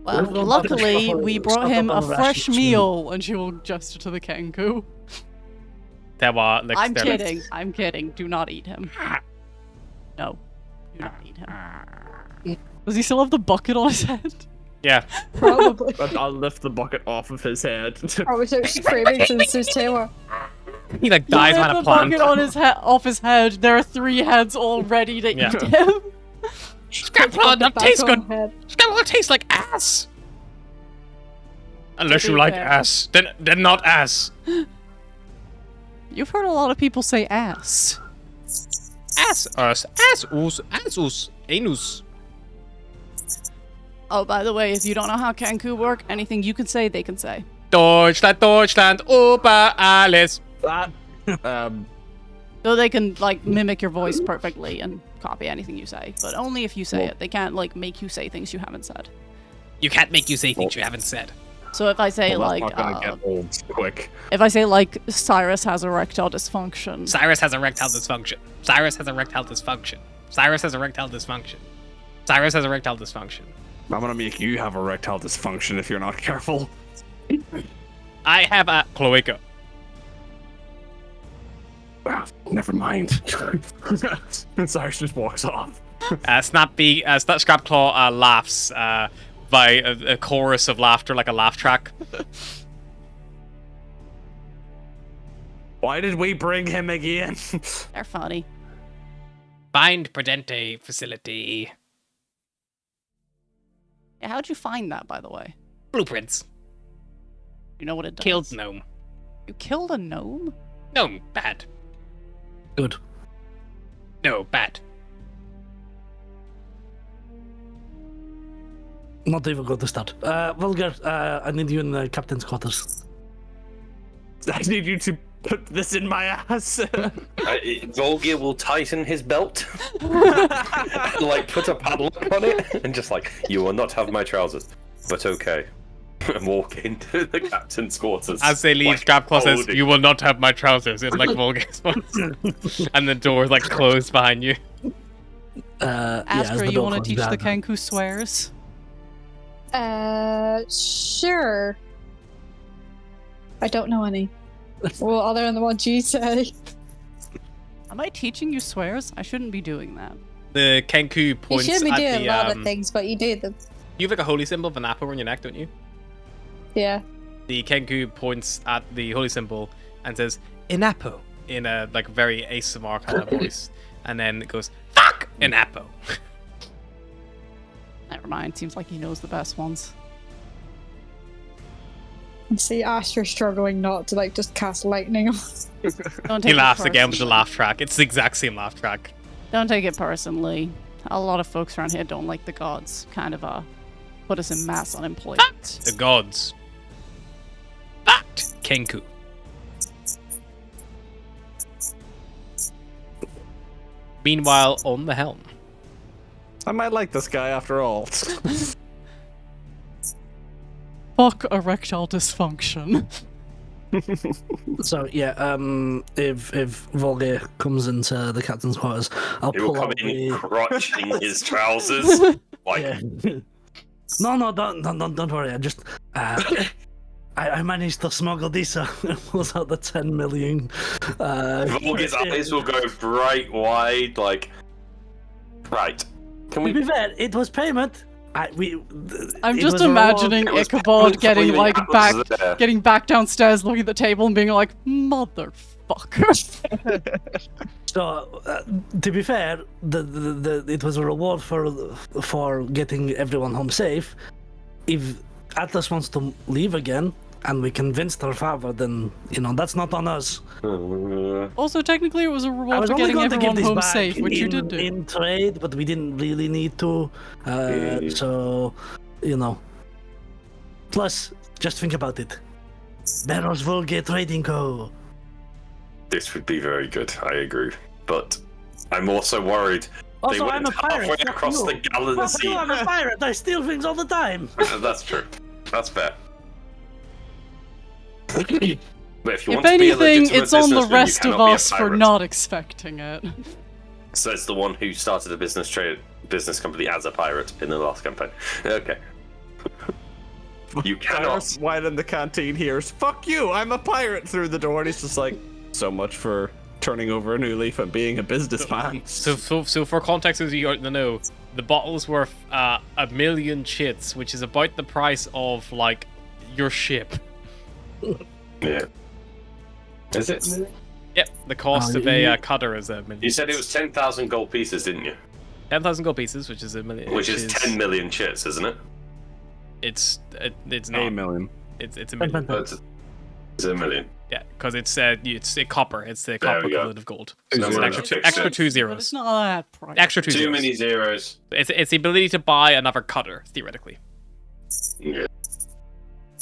Well, luckily, we brought him a fresh meal, and she will gesture to the Kenku. Tawa licks I'm their kidding. lips. I'm kidding. Do not eat him. No. Do not eat him. Does he still have the bucket on his head? Yeah. Probably. But I'll lift the bucket off of his head. Probably starts screaming since there's Taylor. He like dies on a plant. bucket on his off his head. There are 3 heads all ready to eat him. Scrapclaw don't taste good. Scrapclaw tastes like ass. Unless To be you like fair. ass, then not ass. You've heard a lot of people say ass. Ass us, ass us, anus. Oh, by the way, if you don't know how Kenku work, anything you can say, they can say. Deutschland, Deutschland, über alles. That, So they can, like, mimic your voice perfectly and copy anything you say. But only if you say it. They can't, like, make you say things you haven't said. You can't make you say things you haven't said. So if I say, well, like, that's not gonna get old quick. if I say, like, Cyrus has erectile dysfunction. Cyrus has erectile dysfunction. Cyrus has erectile dysfunction. Cyrus has erectile dysfunction. Cyrus has erectile dysfunction. I'm gonna make you have erectile dysfunction if you're not careful. I have a cloaca. Ah, never mind. Cyrus just walks off. Scrapclaw laughs by a chorus of laughter, like a laugh track. Why did we bring him again? They're funny. Find Prudente facility. Yeah, how'd you find that, by the way? Blueprints. You know what it does? Killed gnome. You killed a gnome? Gnome, bad. Good. No, bad. Not even good to start. Vulgar, I need you in the captain's quarters. I need you to put this in my ass. Volgir will tighten his belt, like put a padlock on it, and just like, you will not have my trousers, but okay. And walk into the captain's quarters. As they leave, like, Grabclaw says, holding- "You will not have my trousers." In like Volga's voice, and the door like closed behind you. Astra, you want to teach the Kenku swears? Sure. I don't know any. Well, other than the one you say. Am I teaching you swears? I shouldn't be doing that. The Kenku You points should be at doing the. a lot of things, but you do them. You have like a holy symbol of an apple on your neck, don't you? Yeah. The Kenku points at the holy symbol and says "Inapo" in a like very ASMR kind of voice, and then it goes "Fuck Inapo." Never mind. Seems like he knows the best ones. You see Astra struggling not to like just cast lightning. Don't He take laughs it again with the personally. laugh track. It's the exact same laugh track. Don't take it personally. A lot of folks around here don't like the gods. Kind of put us in mass unemployment. The gods. Fact. Kenku. Meanwhile, on the helm. I might like this guy after all. Fuck erectile dysfunction. So yeah, if Volgir comes into the captain's quarters, I'll He will pull come out in the... crotching his trousers. Like, Yeah. No, don't worry. I just I managed to smuggle this. Pulls out the 10 million. Volgir's eyes will go bright wide. Like, right? Can To be we? fair, it was payment. I'm it just was a reward. imagining It was Ichabod probably getting the like apples there. getting back downstairs, looking at the table, and being like, "Motherfucker." So, to be fair, it was a reward for getting everyone home safe. If Atlas wants to leave again, and we convinced her father, then that's not on us. Also, technically, it was a I reward was for only getting going to give everyone this home back safe, which you did do. in trade, but we didn't really need to. So, Plus, just think about it. Barrows Volgir Trading Co. This would be very good. I agree, but I'm also worried. Also, they I'm a went pirate. halfway fuck across you. the gallon Fuck sea. you, I'm a pirate. I steal things all the time. That's true. That's fair. But if you If want to be a anything, legitimate it's on the businessman, you rest of cannot be a us for pirate. not expecting it. Says the one who started a business company as a pirate in the last campaign. Okay. You cannot. Cyrus wine in the canteen hears, "Fuck you, I'm a pirate," through the door, and he's just like, "So much for turning over a new leaf and being a businessman." So for context, as you don't know, the bottle's worth 1,000,000 chits, which is about the price of like your ship. Yeah. Is it? Yep, the cost of a cutter is 1,000,000. You said it was 10,000 gold pieces, didn't you? 10,000 gold pieces, which is 1,000,000. Which is 10 million chits, isn't it? It's not. A million. It's 1,000,000. Oh, it's a million. Yeah, because it's a copper. It's the There copper we go. equivalent of gold. So So it's we're an not extra fixed it. 2 But it's zeros. not that price. Extra 2 Too zeros. many zeros. It's the ability to buy another cutter theoretically, Yeah.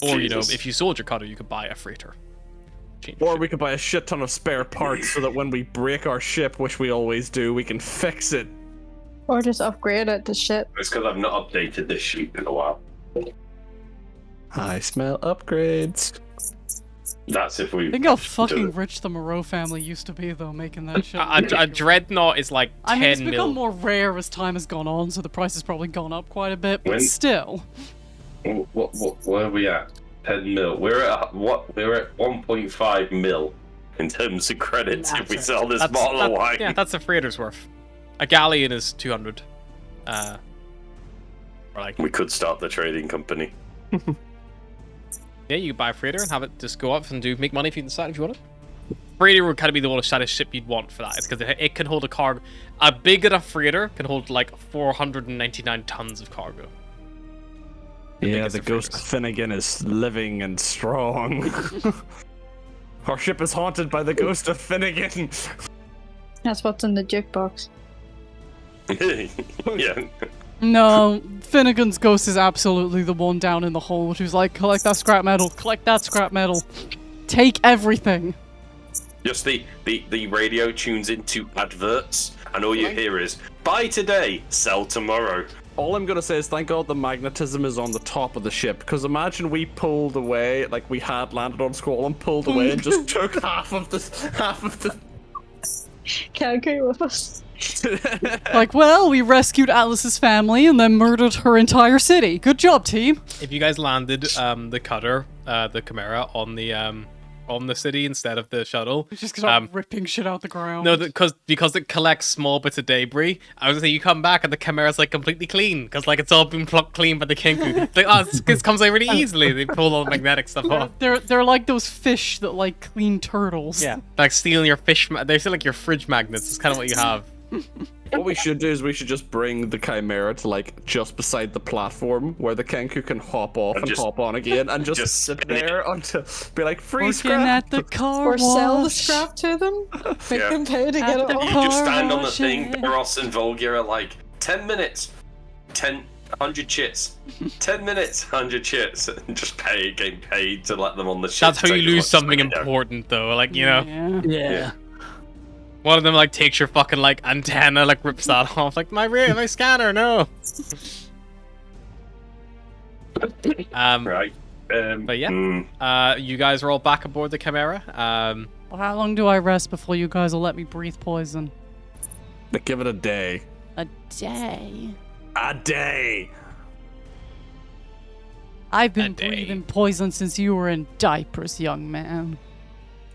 or Jesus. if you sold your cutter, you could buy a freighter. Change Or ship. we could buy a shit ton of spare parts so that when we break our ship, which we always do, we can fix it. Or just upgrade it to shit. It's because I've not updated this sheet in a while. I smell upgrades. That's if we. Think how fucking rich the Moreau family used to be, though, making that shit. A dreadnought is like 10 I mean, it's become mil. more rare as time has gone on, so the price has probably gone up quite a bit, but When- still. Where are we at? 10 mil. We're at what? We're at 1.5 mil in terms of credits if we sell this bottle of wine. Yeah, that's a freighter's worth. A galleon is 200. Or like, We could start the trading company. yeah, you could buy a freighter and have it just go up and make money if you decide if you want it. Freighter would kind of be the one of ship you'd want for that. It's because it can hold a cargo. A big enough freighter can hold like 499 tons of cargo. Yeah, the ghost of Finnegan is living and strong. Our ship is haunted by the ghost of Finnegan. That's what's in the jukebox. Yeah. No, Finnegan's ghost is absolutely the one down in the hole who's like, collect that scrap metal, collect that scrap metal, take everything. Just the radio tunes into adverts, and all you hear is, buy today, sell tomorrow. All I'm gonna say is thank God the magnetism is on the top of the ship, because imagine we pulled away, like we had landed on Squall and pulled away and just took half of the... Can't agree with us. Like, well, we rescued Atlas's family and then murdered her entire city. Good job, team. If you guys landed the cutter, the Chimera, on the city instead of the shuttle, Just start ripping shit out the ground. no, because it collects small bits of debris. I was gonna say you come back and the Chimera's like completely clean because like it's all been plucked clean by the Kenku. It's like, oh, this comes out really easily. They pull all the magnetic stuff off. They're like those fish that like clean turtles. Yeah, like stealing your fish. They're still like your fridge magnets. It's kind of what you have. What we should do is we should just bring the Chimera to like just beside the platform where the Kenku can hop off and hop on again and just sit there until be like free Working scrap. at the car Or sell the wash. scrap to them. Make Yeah. them pay to get it the off. You just stand on the wash thing, it. Ross and Volgia are like, 10 minutes, 100 chits. 10 minutes, 100 chits. And just getting paid to let them on the ship. That's how you lose something important, though. Like, you know, Yeah. one of them like takes your fucking like antenna, like rips that off. Like my scanner, no. Right. But yeah, you guys are all back aboard the Chimera. Well, how long do I rest before you guys will let me breathe poison? Give it a day. A day? A day. I've been breathing poison since you were in diapers, young man.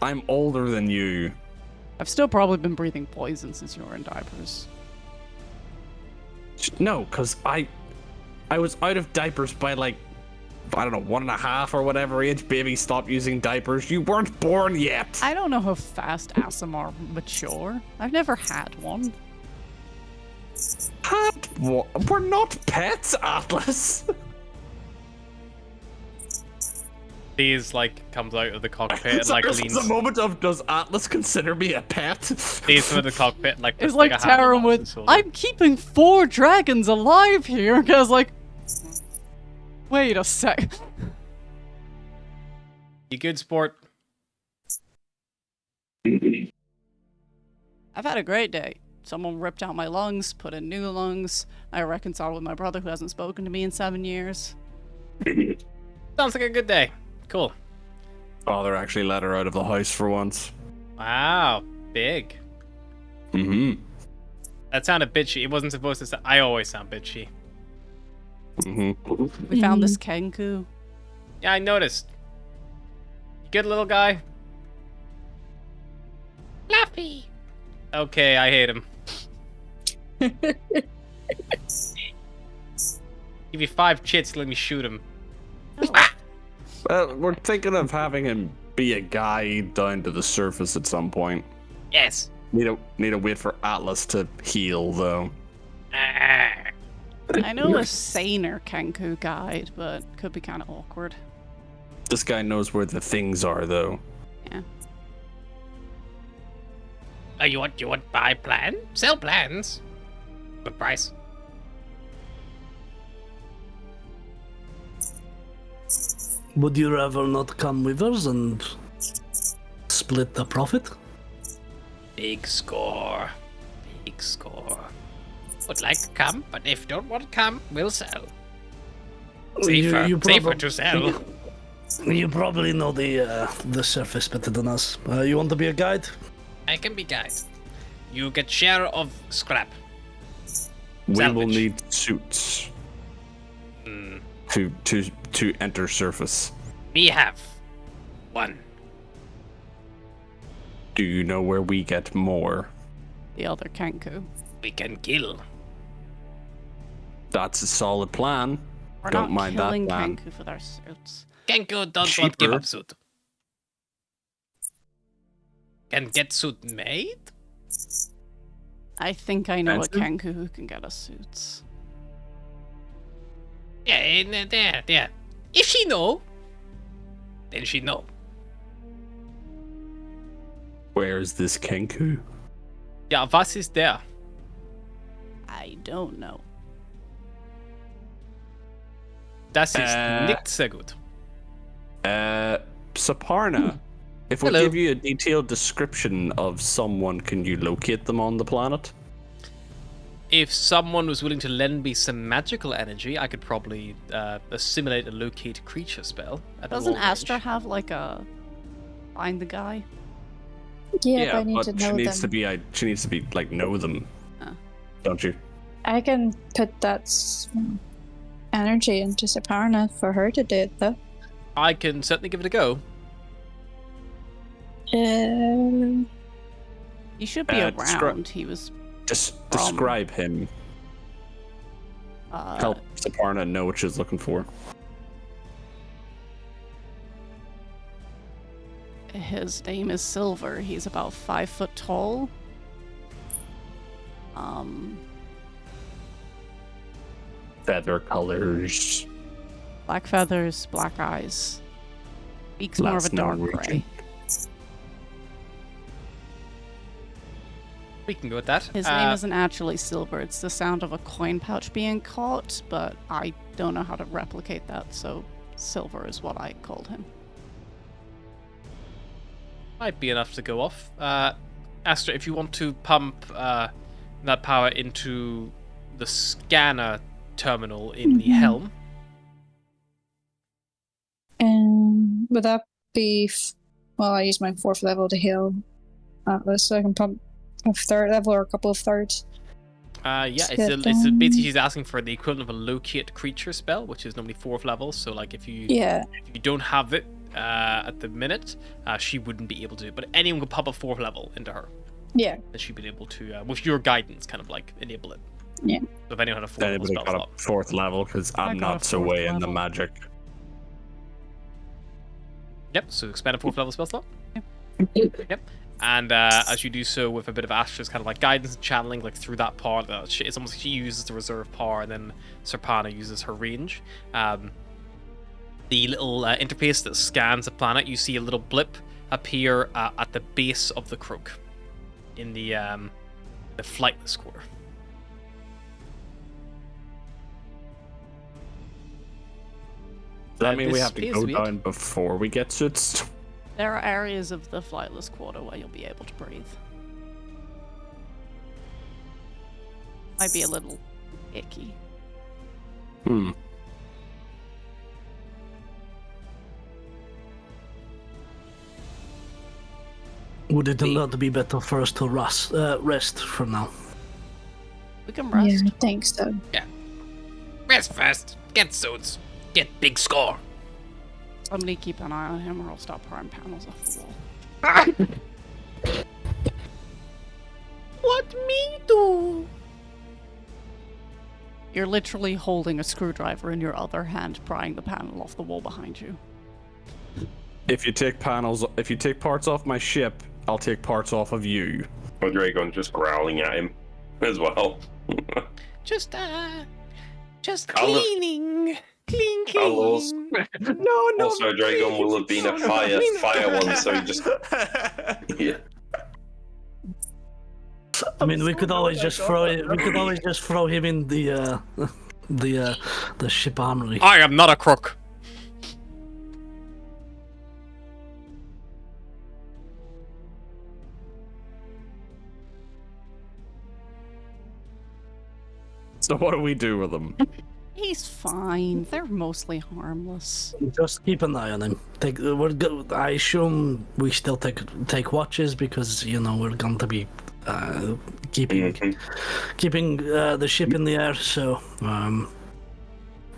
I'm older than you. I've still probably been breathing poison since you were in diapers. No, because I was out of diapers by like, I don't know, 1.5 or whatever age baby stopped using diapers. You weren't born yet. I don't know how fast ASMR mature. I've never had one. We're not pets, Atlas. These like comes out of the cockpit and Sorry, like this leans. is a moment of, does Atlas consider me a pet? These from the cockpit like. It's puts, like a hand Taran on with, his shoulder. I'm keeping 4 dragons alive here. And I was like, wait a sec. You good sport. I've had a great day. Someone ripped out my lungs, put in new lungs. I reconciled with my brother who hasn't spoken to me in 7 years. Sounds like a good day. Cool. Father actually let her out of the house for once. Wow, big. Mm-hmm. That sounded bitchy. It wasn't supposed to sound. I always sound bitchy. Mm-hmm. We found this Kenku. Yeah, I noticed. You good little guy? Fluffy. Okay, I hate him. Give you 5 chits, let me shoot him. We're thinking of having him be a guy down to the surface at some point. Yes. Need to wait for Atlas to heal though. I know a saner Kenku guide, but could be kind of awkward. This guy knows where the things are though. Yeah. You want buy plan? Sell plans. Good price. Would you rather not come with us and split the profit? Big score. Big score. Would like to come, but if don't want to come, we'll sell. Safer, safer to sell. You probably know the surface better than us. You want to be a guide? I can be guide. You get share of scrap. We will Salvage. need suits to enter surface. We have 1. Do you know where we get more? The other Kenku. We can kill. That's a solid plan. We're Don't not mind that killing plan. Kenku for their suits. Kenku don't want give Cheaper. up suit. Can get suit made? I think I know a Expensive? Kenku who can get us suits. Yeah, there. If she know, then she know. Where's this Kenku? Ja, was ist der? I don't know. Das ist nicht sehr gut. Saparna, if we Hello. give you a detailed description of someone, can you locate them on the planet? If someone was willing to lend me some magical energy, I could probably assimilate a locate creature spell. At Doesn't long Astra range. have like a find the guy? Yeah, but I need to she know needs them. she needs to be like know them, don't you? I can put that energy into Saparna for her to do it, though. I can certainly give it a go. He should be around. He was. Describe him. Help Saparna know what she's looking for. His name is Silver. He's about 5 foot tall. Feather colors. Black feathers, black eyes. Beak's more of a dark gray. We can go with that. His name isn't actually Silver. It's the sound of a coin pouch being caught, but I don't know how to replicate that, so Silver is what I called him. Might be enough to go off. Astra, if you want to pump that power into the scanner terminal in the helm. Would that be... Well, I use my 4th level to heal Atlas, so I can pump a 3rd level or a couple of thirds. Yeah, it's basically she's asking for the equivalent of a locate creature spell, which is normally 4th level. So, like, if you don't have it at the minute, she wouldn't be able to. But anyone could pop a 4th level into her. Yeah. And she'd be able to, with your guidance, kind of like enable it. Yeah. So if anyone had a 4th level spell slot. 4th level, because I'm not so way in the magic. Yep. So expand a 4th level spell slot. Yep. And as you do so with a bit of Astra's kind of like guidance and channeling like through that part, it's almost like she uses the reserve power and then Saparna uses her range. The little interface that scans the planet, you see a little blip appear at the base of the croak in the flightless quarter. Does that mean we have to go down before we get suits? There are areas of the flightless quarter where you'll be able to breathe. Might be a little icky. Would it not be better for us to rest for now? We can rest. Yeah, I think so. Yeah. Rest first. Get suits. Get big score. Somebody keep an eye on him or I'll stop prying panels off the wall. What me do? You're literally holding a screwdriver in your other hand, prying the panel off the wall behind you. If you take parts off my ship, I'll take parts off of you. Or Dragon just growling at him as well. Just cleaning. Clean. No. Also, Dragon will have been a fire one, so he just... Yeah. I mean, we could always just throw him in the ship armory. I am not a crook. So what do we do with them? He's fine. They're mostly harmless. Just keep an eye on him. I assume we still take watches because we're going to be keeping the ship in the air. So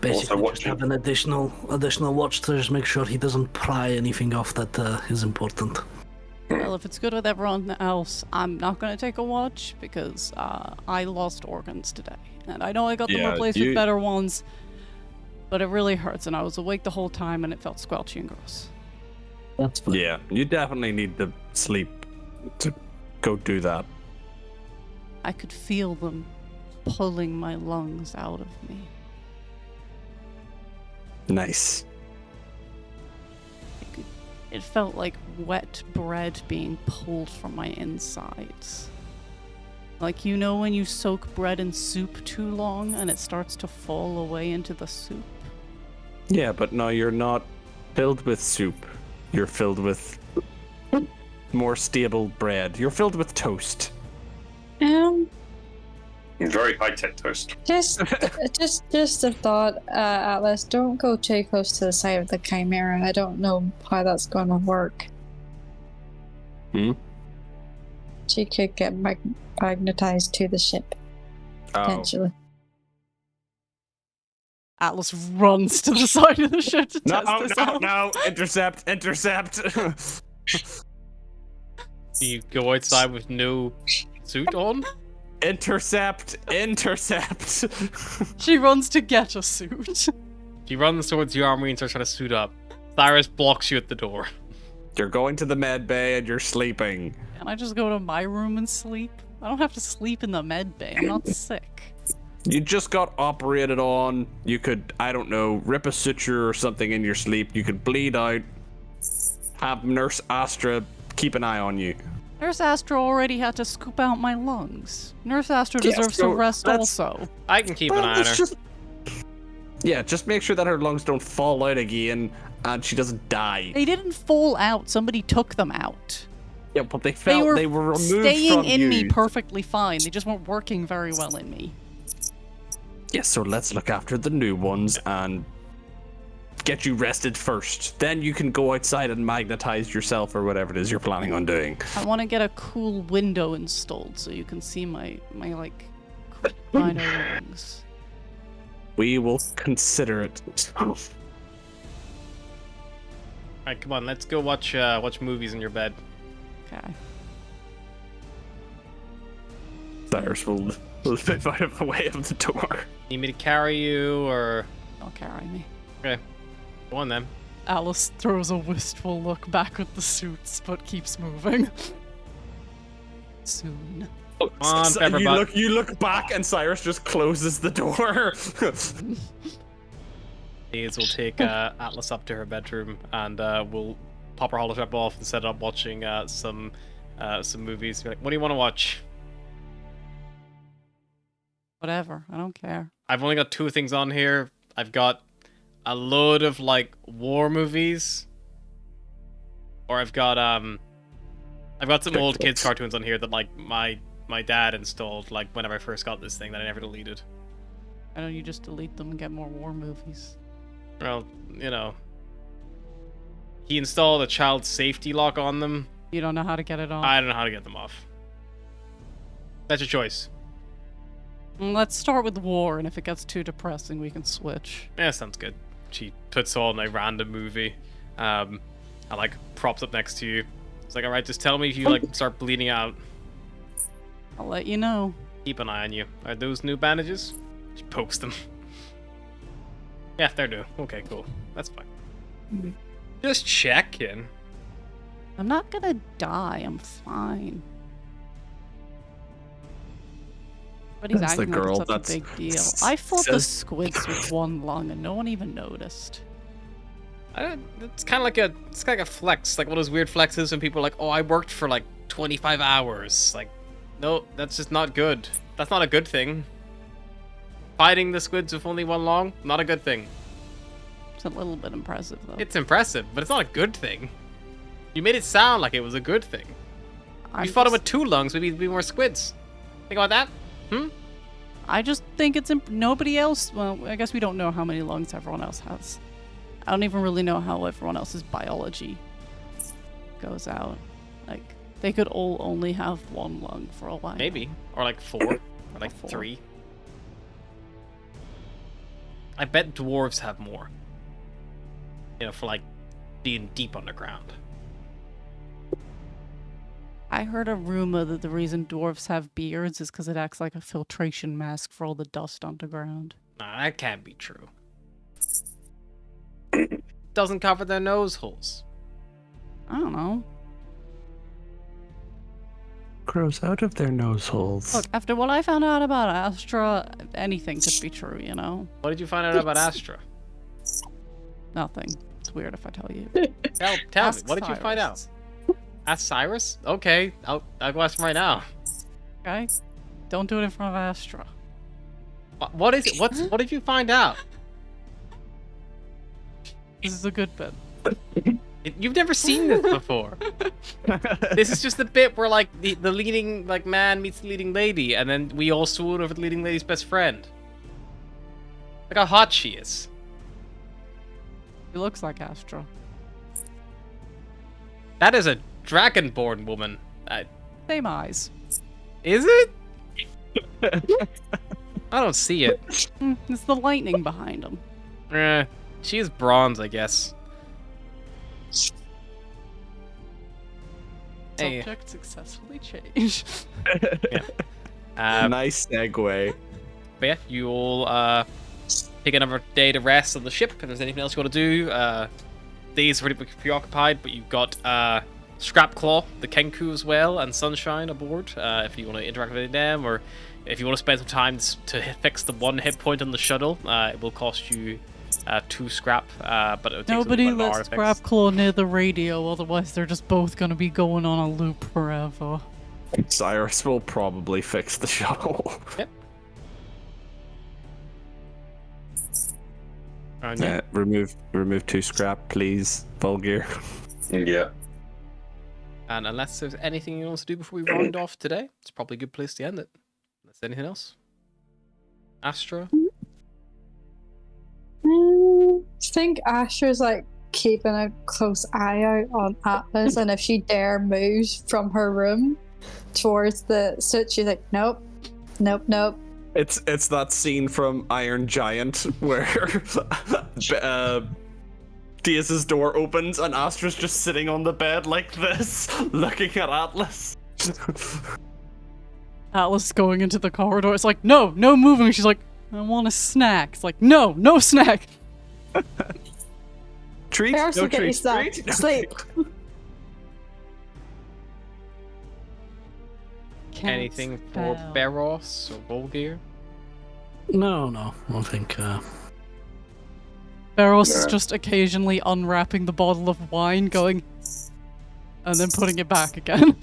basically, just have an additional watch to just make sure he doesn't pry anything off that is important. Well, if it's good with everyone else, I'm not going to take a watch because I lost organs today. And I know I got them replaced with better ones, but it really hurts, and I was awake the whole time, and it felt squelchy and gross. That's fine. Yeah, you definitely need to sleep to go do that. I could feel them pulling my lungs out of me. Nice. It felt like wet bread being pulled from my insides. Like, you know when you soak bread in soup too long and it starts to fall away into the soup? Yeah, but no, you're not filled with soup. You're filled with more stable bread. You're filled with toast. Very high-tech toast. Just a thought, Atlas. Don't go too close to the side of the Chimera. I don't know how that's gonna work. She could get magnetized to the ship, potentially. Atlas runs to the side of the ship to test this out. No! Intercept! You go outside with no suit on? Intercept! She runs to get a suit. She runs towards the armory and starts trying to suit up. Cyrus blocks you at the door. You're going to the med bay and you're sleeping. Can I just go to my room and sleep? I don't have to sleep in the med bay. I'm not sick. You just got operated on. You could, I don't know, rip a suture or something in your sleep. You could bleed out. Have Nurse Astra keep an eye on you. Nurse Astra already had to scoop out my lungs. Nurse Astra deserves to rest also. I can keep an eye on her. Just make sure that her lungs don't fall out again and she doesn't die. They didn't fall out. Somebody took them out. Yeah, but they were removed staying from in you. me perfectly fine. They just weren't working very well in me. Yes, so let's look after the new ones and get you rested first. Then you can go outside and magnetize yourself or whatever it is you're planning on doing. I want to get a cool window installed so you can see my like rhino wings. We will consider it. Alright, come on, let's go watch movies in your bed. Okay. Cyrus will move out of the way of the door. Need me to carry you, or...? Don't carry me. Okay. Go on, then. Alice throws a wistful look back at the suits, but keeps moving. Soon. Come on, Pepperbutt. You look back, and Cyrus just closes the door. Daze will take Atlas up to her bedroom, and we'll pop her holotrap off and set up watching some movies. Be like, what do you want to watch? Whatever, I don't care. I've only got 2 things on here. I've got a load of like war movies, or I've got some old kids cartoons on here that like my dad installed like whenever I first got this thing that I never deleted. Why don't you just delete them and get more war movies? Well, you know, he installed a child safety lock on them. You don't know how to get it off? I don't know how to get them off. That's your choice. Let's start with war, and if it gets too depressing, we can switch. Yeah, sounds good. She puts on a random movie. I like props up next to you. It's like, alright, just tell me if you like start bleeding out. I'll let you know. Keep an eye on you. Are those new bandages? She pokes them. Yeah, they're new. Okay, cool. That's fine. Just checking. I'm not gonna die. I'm fine. But he's acting like it's such a big deal. I fought the squids with 1 lung and no one even noticed. It's kind of like a flex, like one of those weird flexes when people are like, oh, I worked for like 25 hours. Like, no, that's just not good. That's not a good thing. Fighting the squids with only 1 lung, not a good thing. It's a little bit impressive, though. It's impressive, but it's not a good thing. You made it sound like it was a good thing. If you fought it with 2 lungs, maybe it'd be more squids. Think about that? I just think it's nobody else. Well, I guess we don't know how many lungs everyone else has. I don't even really know how everyone else's biology goes out. Like, they could all only have 1 lung for a while. Maybe. Or like 4. Or like 4. 3. I bet dwarves have more. You know, for like being deep underground. I heard a rumor that the reason dwarves have beards is because it acts like a filtration mask for all the dust underground. Nah, that can't be true. Doesn't cover their nose holes. I don't know. Grows out of their nose holes. Look, after what I found out about Astra, anything could be true, you know? What did you find out about Astra? Nothing. It's weird if I tell you. Tell me, what did you find out? Ask Cyrus? Okay, I'll go ask him right now. Okay? Don't do it in front of Astra. What is it? What did you find out? This is a good bit. You've never seen this before. This is just the bit where like the leading like man meets the leading lady, and then we all swoon over the leading lady's best friend. Look how hot she is. She looks like Astra. That is a dragonborn woman. Same eyes. Is it? I don't see it. It's the lightning behind them. She is bronze, I guess. Hey. Subject successfully changed. Yeah. Nice segue. But yeah, you all take another day to rest on the ship. If there's anything else you want to do, days are pretty preoccupied, but you've got Scrapclaw, the Kenku as well, and Sunshine aboard. If you want to interact with them, or if you want to spend some time to fix the 1 hit point on the shuttle, it will cost you 2 scrap. But it will take Nobody lets Scrapclaw near the radio, otherwise they're just both gonna be going on a loop forever. Cyrus will probably fix the shuttle. Yep. Remove 2 scrap, please, Vulgar. Yeah. And unless there's anything you want to do before we round off today, it's probably a good place to end it. Unless there's anything else. Astra? I think Astra's like keeping a close eye out on Atlas, and if she dare moves from her room towards the switch, she's like, nope. It's that scene from Iron Giant where Diaz's door opens and Astra's just sitting on the bed like this, looking at Atlas. Atlas going into the corridor. It's like, no moving. She's like, I want a snack. It's like, no snack. Treat? I also No get you treat. snack. Treat? No Sleep. treat. Anything for Beros or Volgear? No, I think. Beros is just occasionally unwrapping the bottle of wine, going, and then putting it back again.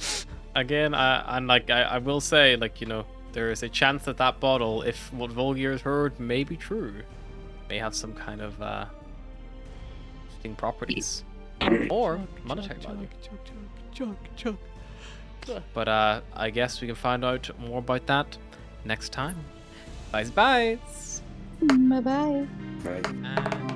Again, I will say, like, you know, there is a chance that that bottle, if what Volgear has heard may be true, may have some kind of interesting properties or monetary value. Chug. But I guess we can find out more about that next time. Bye. Bye-bye. Right. And